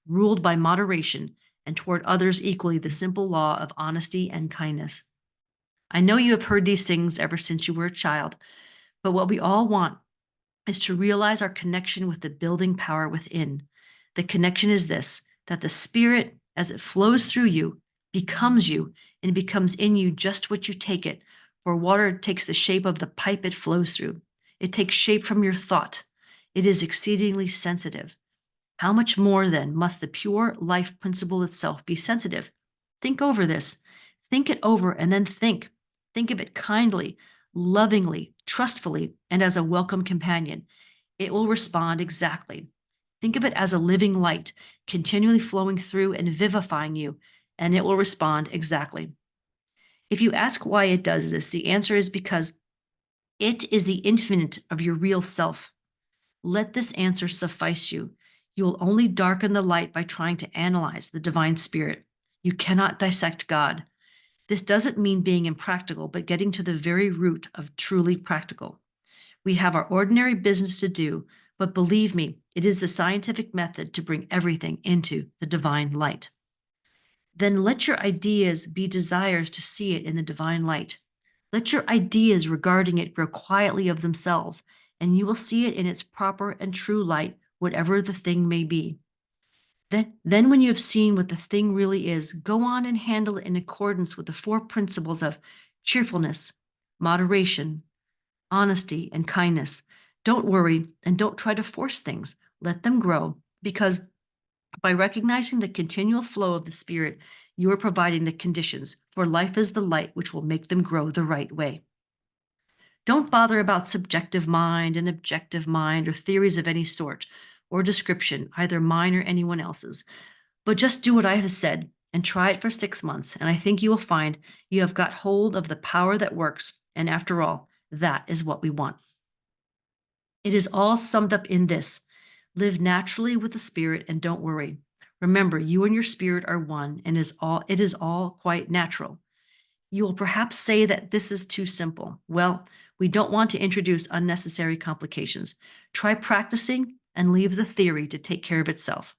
ruled by moderation, and toward others equally the simple law of honesty and kindness. I know you have heard these things ever since you were a child, but what we all want is to realize our connection with the building power within. The connection is this, that the Spirit, as it flows through you, becomes you and becomes in you just what you take it. For water takes the shape of the pipe it flows through. It takes shape from your thought. It is exceedingly sensitive. How much more, then, must the pure life principle itself be sensitive? Think over this. Think it over and then think. Think of it kindly, lovingly, trustfully, and as a welcome companion. It will respond exactly. Think of it as a living light, continually flowing through and vivifying you, and it will respond exactly. If you ask why it does this, the answer is because it is the infinite of your real self. Let this answer suffice you. You will only darken the light by trying to analyze the divine spirit. You cannot dissect God. This doesn't mean being impractical, but getting to the very root of truly practical. We have our ordinary business to do, but believe me, it is the scientific method to bring everything into the divine light. Then let your ideas be desires to see it in the divine light. Let your ideas regarding it grow quietly of themselves, and you will see it in its proper and true light, whatever the thing may be. Then when you have seen what the thing really is, go on and handle it in accordance with the 4 principles of cheerfulness, moderation, honesty, and kindness. Don't worry and don't try to force things. Let them grow, because by recognizing the continual flow of the Spirit, you are providing the conditions, for life is the light which will make them grow the right way. Don't bother about subjective mind and objective mind or theories of any sort or description, either mine or anyone else's. But just do what I have said and try it for 6 months, and I think you will find you have got hold of the power that works. And after all, that is what we want. It is all summed up in this: live naturally with the Spirit and don't worry. Remember, you and your spirit are one, and it is all quite natural. You will perhaps say that this is too simple. Well, we don't want to introduce unnecessary complications. Try practicing and leave the theory to take care of itself.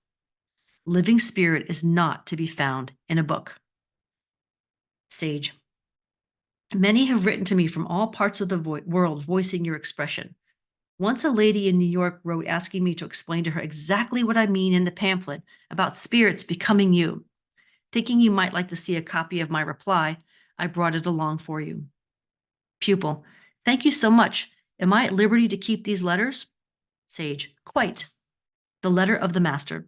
Living spirit is not to be found in a book. Sage. Many have written to me from all parts of the world voicing your expression. Once a lady in New York wrote asking me to explain to her exactly what I mean in the pamphlet about spirits becoming you. Thinking you might like to see a copy of my reply, I brought it along for you. Pupil. Thank you so much. Am I at liberty to keep these letters? Sage. Quite. The letter of the master.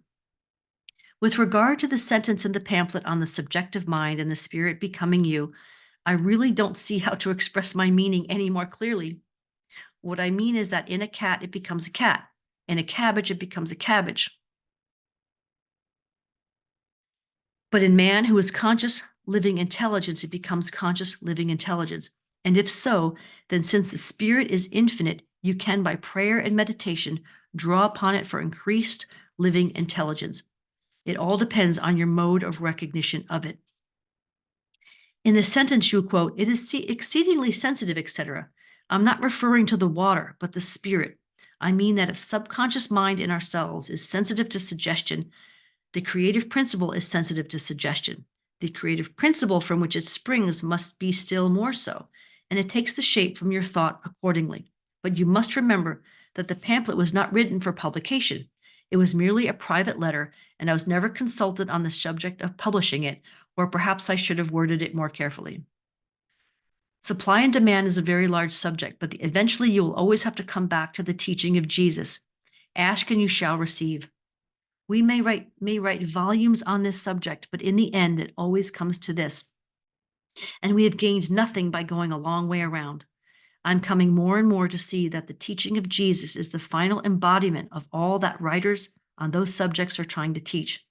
With regard to the sentence in the pamphlet on the subjective mind and the spirit becoming you, I really don't see how to express my meaning any more clearly. What I mean is that in a cat, it becomes a cat. In a cabbage, it becomes a cabbage. But in man who is conscious living intelligence, it becomes conscious living intelligence. And if so, then since the spirit is infinite, you can, by prayer and meditation, draw upon it for increased living intelligence. It all depends on your mode of recognition of it. In the sentence you quote, it is exceedingly sensitive, etc. I'm not referring to the water, but the spirit. I mean that if subconscious mind in ourselves is sensitive to suggestion, the creative principle is sensitive to suggestion. The creative principle from which it springs must be still more so, and it takes the shape from your thought accordingly. But you must remember that the pamphlet was not written for publication. It was merely a private letter, and I was never consulted on the subject of publishing it, or perhaps I should have worded it more carefully. Supply and demand is a very large subject, but eventually you will always have to come back to the teaching of Jesus. Ask and you shall receive. We may write volumes on this subject, but in the end, it always comes to this. And we have gained nothing by going a long way around. I'm coming more and more to see that the teaching of Jesus is the final embodiment of all that writers on those subjects are trying to teach.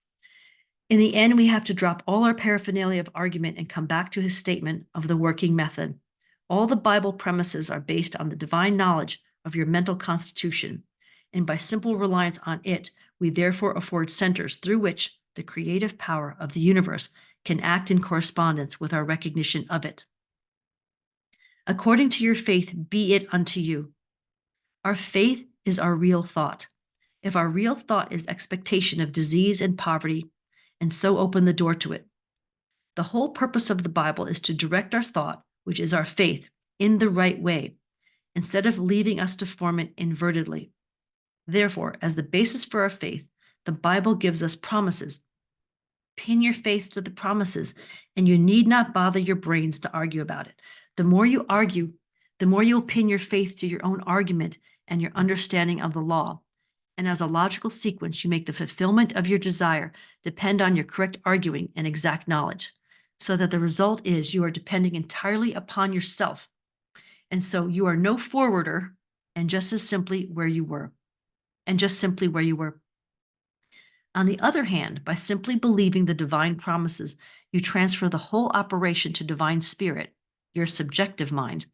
In the end, we have to drop all our paraphernalia of argument and come back to his statement of the working method. All the Bible premises are based on the divine knowledge of your mental constitution, and by simple reliance on it, we therefore afford centers through which the creative power of the universe can act in correspondence with our recognition of it. According to your faith, be it unto you. Our faith is our real thought. If our real thought is expectation of disease and poverty, and so open the door to it. The whole purpose of the Bible is to direct our thought, which is our faith, in the right way, instead of leaving us to form it invertedly. Therefore, as the basis for our faith, the Bible gives us promises. Pin your faith to the promises, and you need not bother your brains to argue about it. The more you argue, the more you'll pin your faith to your own argument and your understanding of the law. And as a logical sequence, you make the fulfillment of your desire depend on your correct arguing and exact knowledge, so that the result is you are depending entirely upon yourself. And so you are no forwarder and just simply where you were. On the other hand, by simply believing the divine promises, you transfer the whole operation to divine spirit, your subjective mind.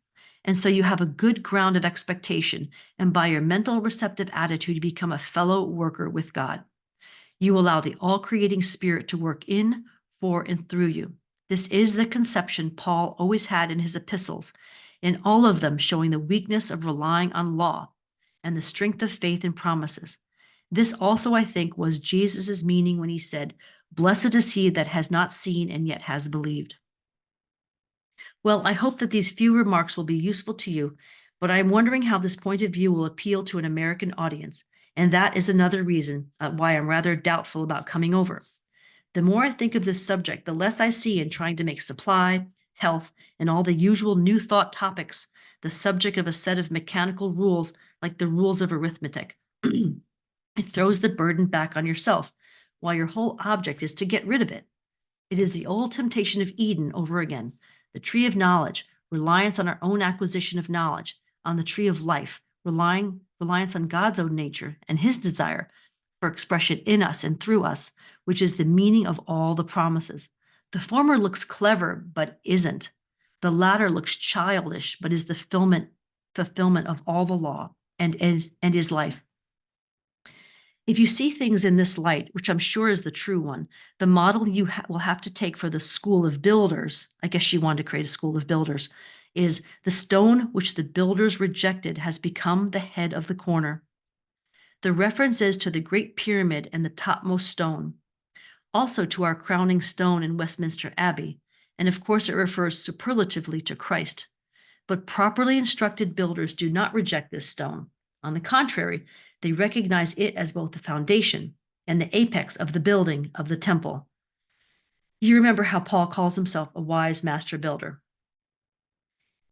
And so you have a good ground of expectation, and by your mental receptive attitude, you become a fellow worker with God. You allow the all-creating spirit to work in, for, and through you. This is the conception Paul always had in his epistles, in all of them showing the weakness of relying on law and the strength of faith and promises. This also, I think, was Jesus' meaning when he said, "Blessed is he that has not seen and yet has believed." Well, I hope that these few remarks will be useful to you, but I'm wondering how this point of view will appeal to an American audience, and that is another reason why I'm rather doubtful about coming over. The more I think of this subject, the less I see in trying to make supply, health, and all the usual new thought topics the subject of a set of mechanical rules like the rules of arithmetic. It throws the burden back on yourself, while your whole object is to get rid of it. It is the old temptation of Eden over again, the tree of knowledge, reliance on our own acquisition of knowledge, on the tree of life, reliance on God's own nature and his desire for expression in us and through us, which is the meaning of all the promises. The former looks clever, but isn't. The latter looks childish, but is the fulfillment of all the law and is life. If you see things in this light, which I'm sure is the true one, the model you will have to take for the school of builders, I guess she wanted to create a school of builders, is the stone which the builders rejected has become the head of the corner. The reference is to the Great Pyramid and the topmost stone, also to our crowning stone in Westminster Abbey, and of course it refers superlatively to Christ. But properly instructed builders do not reject this stone. On the contrary, they recognize it as both the foundation and the apex of the building of the temple. You remember how Paul calls himself a wise master builder.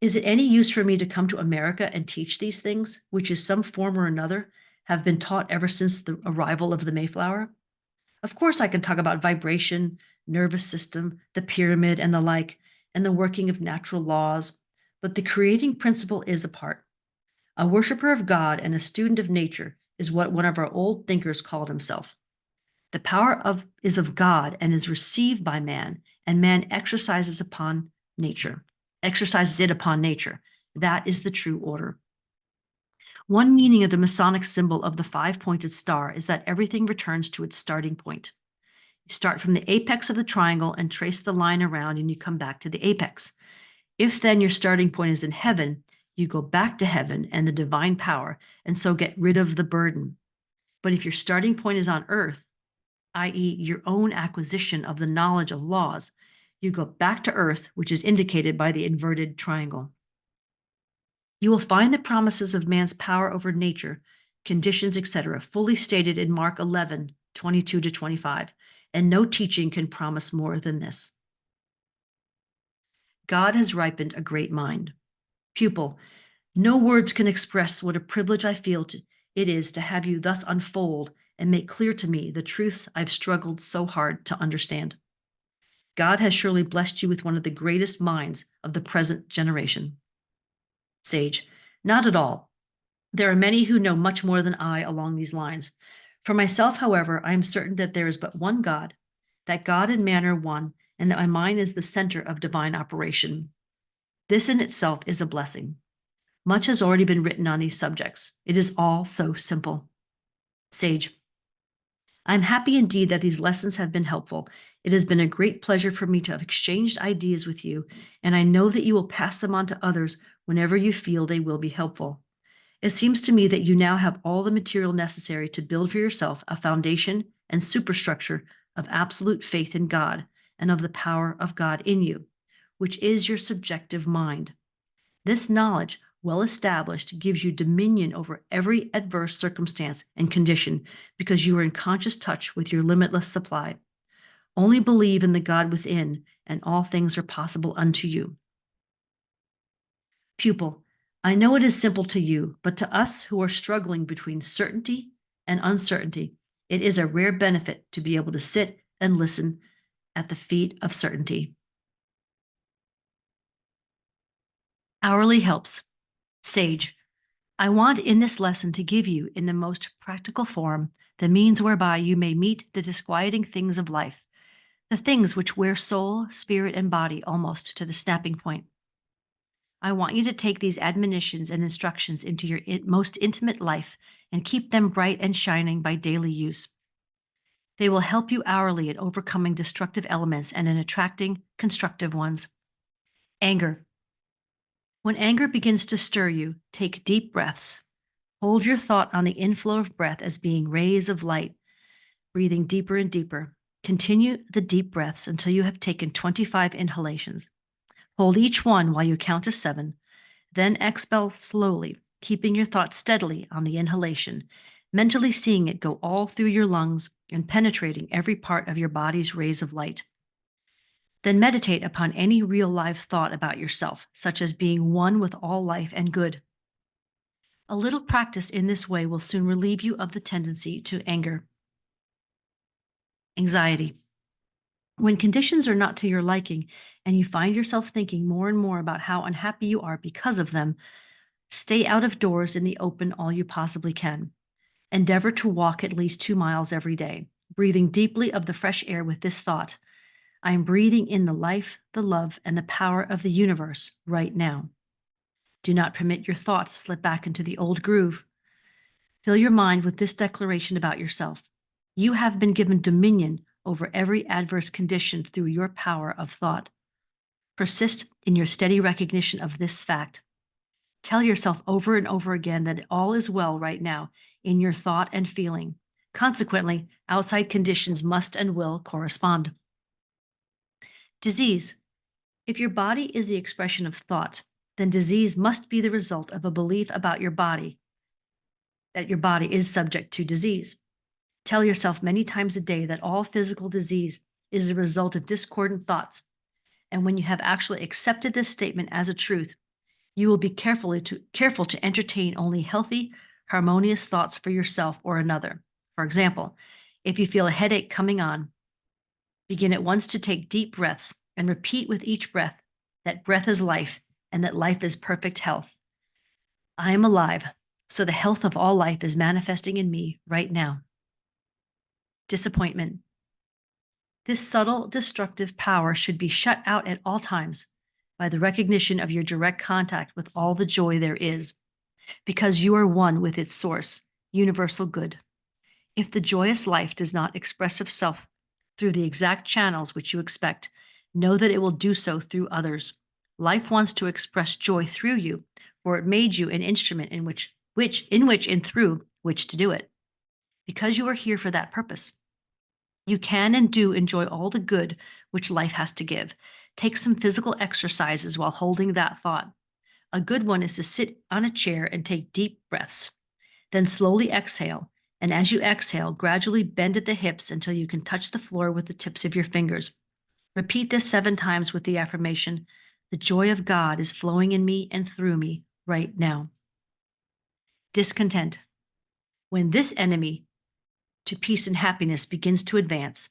Is it any use for me to come to America and teach these things, which in some form or another have been taught ever since the arrival of the Mayflower? Of course, I can talk about vibration, nervous system, the pyramid, and the like, and the working of natural laws, but the creating principle is a part. A worshiper of God and a student of nature is what one of our old thinkers called himself. The power is of God and is received by man, and man exercises it upon nature. That is the true order. One meaning of the Masonic symbol of the five-pointed star is that everything returns to its starting point. You start from the apex of the triangle and trace the line around, and you come back to the apex. If then your starting point is in heaven, you go back to heaven and the divine power, and so get rid of the burden. But if your starting point is on earth, i.e., your own acquisition of the knowledge of laws, you go back to earth, which is indicated by the inverted triangle. You will find the promises of man's power over nature, conditions, etc., fully stated in Mark 11:22-25, and no teaching can promise more than this. God has ripened a great mind. Pupil, no words can express what a privilege I feel it is to have you thus unfold and make clear to me the truths I've struggled so hard to understand. God has surely blessed you with one of the greatest minds of the present generation. Sage, not at all. There are many who know much more than I along these lines. For myself, however, I am certain that there is but one God, that God and man are one, and that my mind is the center of divine operation. This in itself is a blessing. Much has already been written on these subjects. It is all so simple. Sage, I am happy indeed that these lessons have been helpful. It has been a great pleasure for me to have exchanged ideas with you, and I know that you will pass them on to others whenever you feel they will be helpful. It seems to me that you now have all the material necessary to build for yourself a foundation and superstructure of absolute faith in God and of the power of God in you, which is your subjective mind. This knowledge, well established, gives you dominion over every adverse circumstance and condition because you are in conscious touch with your limitless supply. Only believe in the God within, and all things are possible unto you. Pupil, I know it is simple to you, but to us who are struggling between certainty and uncertainty, it is a rare benefit to be able to sit and listen at the feet of certainty. Hourly helps. Sage, I want in this lesson to give you, in the most practical form, the means whereby you may meet the disquieting things of life, the things which wear soul, spirit, and body almost to the snapping point. I want you to take these admonitions and instructions into your most intimate life and keep them bright and shining by daily use. They will help you hourly in overcoming destructive elements and in attracting constructive ones. Anger. When anger begins to stir you, take deep breaths. Hold your thought on the inflow of breath as being rays of light, breathing deeper and deeper. Continue the deep breaths until you have taken 25 inhalations. Hold each one while you count to 7, then expel slowly, keeping your thoughts steadily on the inhalation, mentally seeing it go all through your lungs and penetrating every part of your body's rays of light. Then meditate upon any real life thought about yourself, such as being one with all life and good. A little practice in this way will soon relieve you of the tendency to anger. Anxiety. When conditions are not to your liking and you find yourself thinking more and more about how unhappy you are because of them, stay out of doors in the open all you possibly can. Endeavor to walk at least 2 miles every day, breathing deeply of the fresh air with this thought: I am breathing in the life, the love, and the power of the universe right now. Do not permit your thought to slip back into the old groove. Fill your mind with this declaration about yourself. You have been given dominion over every adverse condition through your power of thought. Persist in your steady recognition of this fact. Tell yourself over and over again that all is well right now in your thought and feeling. Consequently, outside conditions must and will correspond. Disease. If your body is the expression of thought, then disease must be the result of a belief about your body, that your body is subject to disease. Tell yourself many times a day that all physical disease is a result of discordant thoughts. And when you have actually accepted this statement as a truth, you will be careful to entertain only healthy, harmonious thoughts for yourself or another. For example, if you feel a headache coming on, begin at once to take deep breaths and repeat with each breath that breath is life and that life is perfect health. I am alive, so the health of all life is manifesting in me right now. Disappointment. This subtle, destructive power should be shut out at all times by the recognition of your direct contact with all the joy there is, because you are one with its source, universal good. If the joyous life does not express itself through the exact channels which you expect, know that it will do so through others. Life wants to express joy through you, for it made you an instrument in which and through which to do it. Because you are here for that purpose, you can and do enjoy all the good which life has to give. Take some physical exercises while holding that thought. A good one is to sit on a chair and take deep breaths. Then slowly exhale, and as you exhale, gradually bend at the hips until you can touch the floor with the tips of your fingers. Repeat this 7 times with the affirmation, "The joy of God is flowing in me and through me right now." Discontent. When this enemy to peace and happiness begins to advance,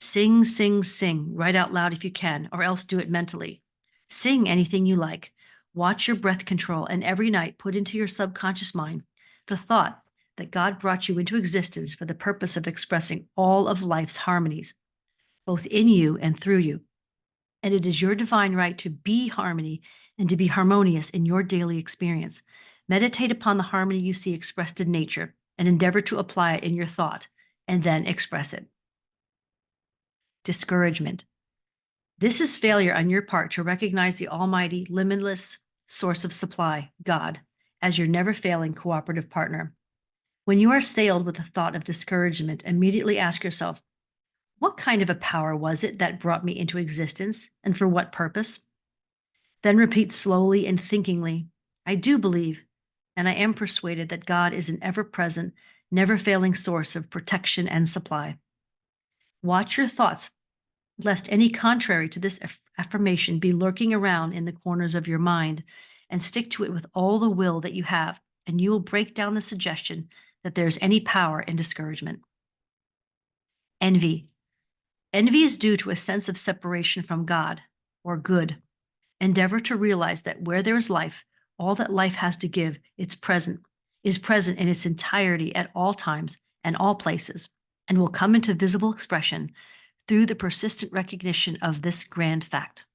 sing, sing, sing right out loud if you can, or else do it mentally. Sing anything you like. Watch your breath control, and every night put into your subconscious mind the thought that God brought you into existence for the purpose of expressing all of life's harmonies, both in you and through you. And it is your divine right to be harmony and to be harmonious in your daily experience. Meditate upon the harmony you see expressed in nature and endeavor to apply it in your thought and then express it. Discouragement. This is failure on your part to recognize the almighty, limitless source of supply, God, as your never failing cooperative partner. When you are assailed with the thought of discouragement, immediately ask yourself, what kind of a power was it that brought me into existence, and for what purpose? Then repeat slowly and thinkingly, I do believe, and I am persuaded that God is an ever-present, never-failing source of protection and supply. Watch your thoughts, lest any contrary to this affirmation be lurking around in the corners of your mind, and stick to it with all the will that you have, and you will break down the suggestion that there's any power in discouragement. Envy. Envy is due to a sense of separation from God, or good. Endeavor to realize that where there is life, all that life has to give, is present in its entirety at all times and all places, and will come into visible expression through the persistent recognition of this grand fact.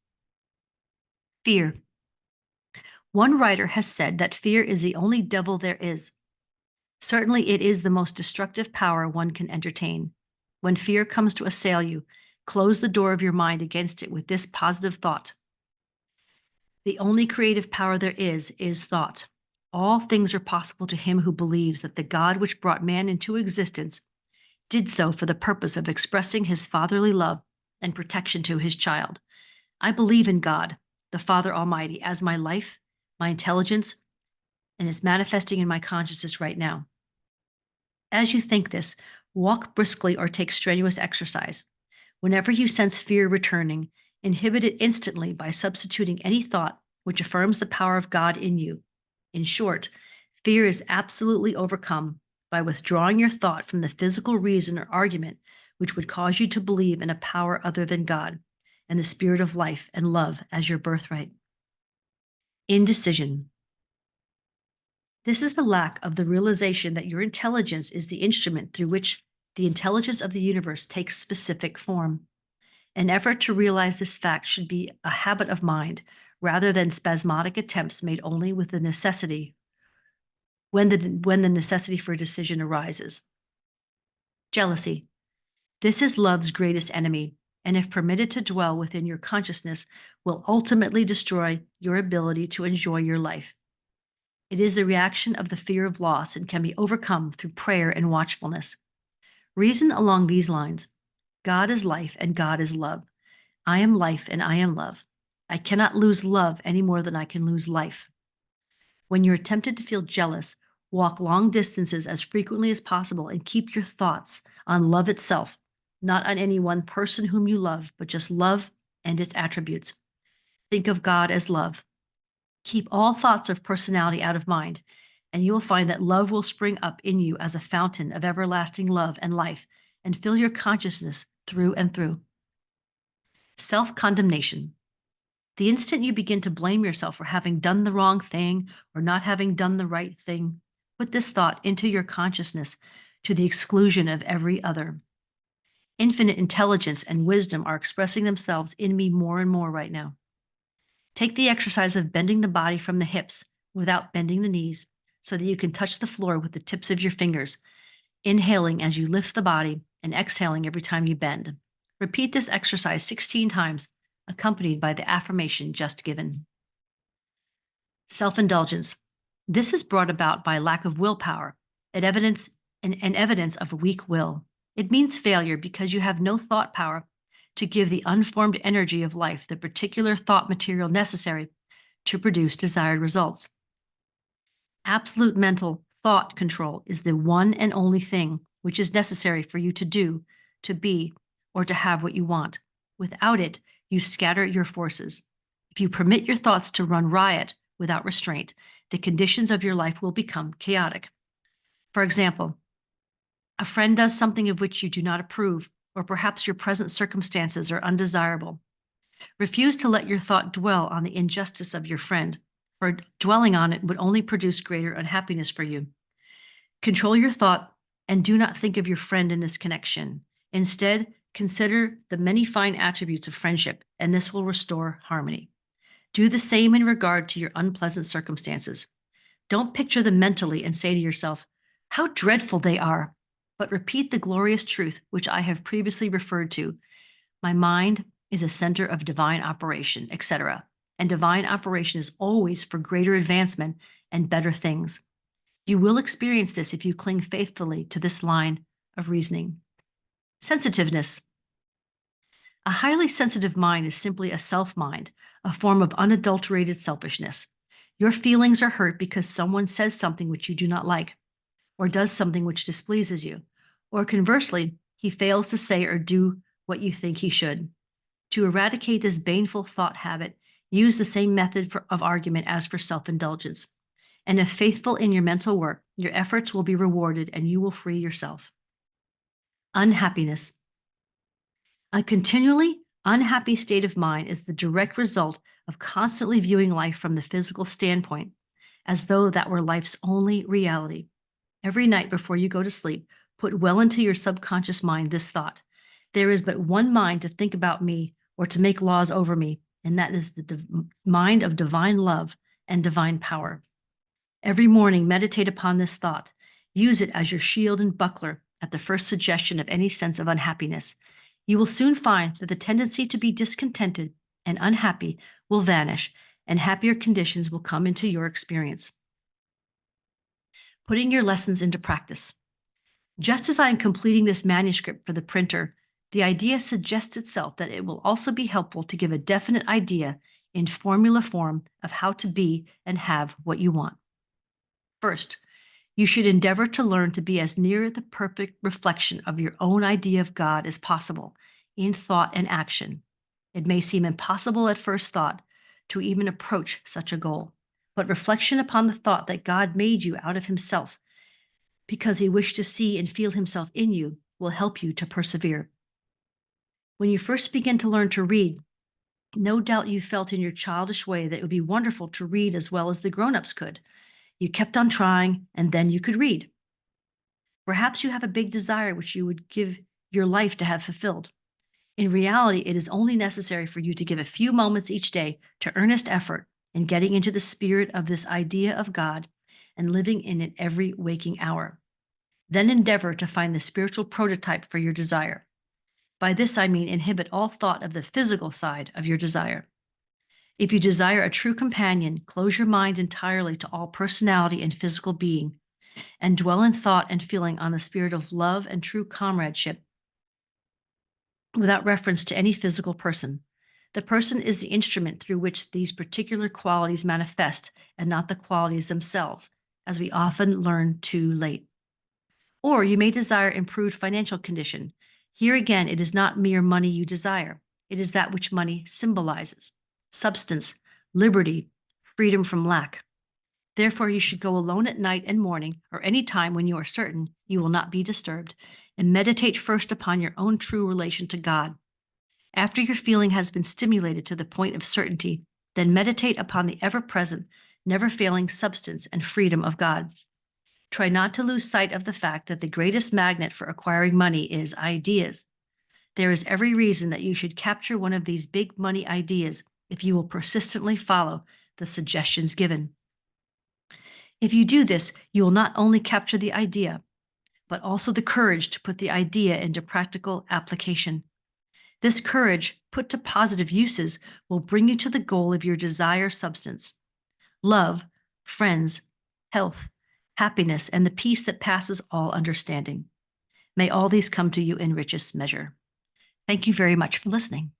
Fear. One writer has said that fear is the only devil there is. Certainly, it is the most destructive power one can entertain. When fear comes to assail you, close the door of your mind against it with this positive thought. The only creative power there is thought. All things are possible to him who believes that the God which brought man into existence did so for the purpose of expressing his fatherly love and protection to his child. I believe in God, the Father Almighty, as my life, my intelligence, and is manifesting in my consciousness right now. As you think this, walk briskly or take strenuous exercise. Whenever you sense fear returning, inhibit it instantly by substituting any thought which affirms the power of God in you. In short, fear is absolutely overcome by withdrawing your thought from the physical reason or argument which would cause you to believe in a power other than God and the spirit of life and love as your birthright. Indecision. This is the lack of the realization that your intelligence is the instrument through which the intelligence of the universe takes specific form. An effort to realize this fact should be a habit of mind rather than spasmodic attempts made only with the necessity when the necessity for decision arises. Jealousy. This is love's greatest enemy, and if permitted to dwell within your consciousness, will ultimately destroy your ability to enjoy your life. It is the reaction of the fear of loss and can be overcome through prayer and watchfulness. Reason along these lines. God is life and God is love. I am life and I am love. I cannot lose love any more than I can lose life. When you're tempted to feel jealous, walk long distances as frequently as possible and keep your thoughts on love itself, not on any one person whom you love, but just love and its attributes. Think of God as love. Keep all thoughts of personality out of mind, and you will find that love will spring up in you as a fountain of everlasting love and life and fill your consciousness through and through. Self-condemnation. The instant you begin to blame yourself for having done the wrong thing or not having done the right thing, put this thought into your consciousness to the exclusion of every other. Infinite intelligence and wisdom are expressing themselves in me more and more right now. Take the exercise of bending the body from the hips without bending the knees so that you can touch the floor with the tips of your fingers, inhaling as you lift the body and exhaling every time you bend. Repeat this exercise 16 times, accompanied by the affirmation just given. Self-indulgence. This is brought about by lack of willpower, an evidence of weak will. It means failure because you have no thought power to give the unformed energy of life the particular thought material necessary to produce desired results. Absolute mental thought control is the one and only thing which is necessary for you to do, to be, or to have what you want. Without it, you scatter your forces. If you permit your thoughts to run riot without restraint, the conditions of your life will become chaotic. For example, a friend does something of which you do not approve, or perhaps your present circumstances are undesirable. Refuse to let your thought dwell on the injustice of your friend, for dwelling on it would only produce greater unhappiness for you. Control your thought and do not think of your friend in this connection. Instead, consider the many fine attributes of friendship, and this will restore harmony. Do the same in regard to your unpleasant circumstances. Don't picture them mentally and say to yourself, "How dreadful they are," but repeat the glorious truth which I have previously referred to. My mind is a center of divine operation, etc. And divine operation is always for greater advancement and better things. You will experience this if you cling faithfully to this line of reasoning. Sensitiveness. A highly sensitive mind is simply a self-mind, a form of unadulterated selfishness. Your feelings are hurt because someone says something which you do not like, or does something which displeases you, or conversely, he fails to say or do what you think he should. To eradicate this baneful thought habit, use the same method of argument as for self-indulgence. And if faithful in your mental work, your efforts will be rewarded and you will free yourself. Unhappiness. A continually unhappy state of mind is the direct result of constantly viewing life from the physical standpoint, as though that were life's only reality. Every night before you go to sleep, put well into your subconscious mind this thought: there is but one mind to think about me or to make laws over me, and that is the mind of divine love and divine power. Every morning, meditate upon this thought. Use it as your shield and buckler at the first suggestion of any sense of unhappiness. You will soon find that the tendency to be discontented and unhappy will vanish, and happier conditions will come into your experience. Putting your lessons into practice. Just as I am completing this manuscript for the printer, the idea suggests itself that it will also be helpful to give a definite idea in formula form of how to be and have what you want. First, you should endeavor to learn to be as near the perfect reflection of your own idea of God as possible in thought and action. It may seem impossible at first thought to even approach such a goal, but reflection upon the thought that God made you out of himself because he wished to see and feel himself in you will help you to persevere. When you first begin to learn to read, no doubt you felt in your childish way that it would be wonderful to read as well as the grown-ups could. You kept on trying, and then you could read. Perhaps you have a big desire which you would give your life to have fulfilled. In reality, it is only necessary for you to give a few moments each day to earnest effort in getting into the spirit of this idea of God and living in it every waking hour. Then endeavor to find the spiritual prototype for your desire. By this I mean inhibit all thought of the physical side of your desire. If you desire a true companion, close your mind entirely to all personality and physical being, and dwell in thought and feeling on the spirit of love and true comradeship without reference to any physical person. The person is the instrument through which these particular qualities manifest, and not the qualities themselves, as we often learn too late. Or you may desire improved financial condition. Here again, it is not mere money you desire. It is that which money symbolizes: substance, liberty, freedom from lack. Therefore, you should go alone at night and morning, or any time when you are certain you will not be disturbed, and meditate first upon your own true relation to God. After your feeling has been stimulated to the point of certainty, then meditate upon the ever-present, never-failing substance and freedom of God. Try not to lose sight of the fact that the greatest magnet for acquiring money is ideas. There is every reason that you should capture one of these big money ideas if you will persistently follow the suggestions given. If you do this, you will not only capture the idea, but also the courage to put the idea into practical application. This courage, put to positive uses, will bring you to the goal of your desire substance: love, friends, health, happiness, and the peace that passes all understanding. May all these come to you in richest measure. Thank you very much for listening.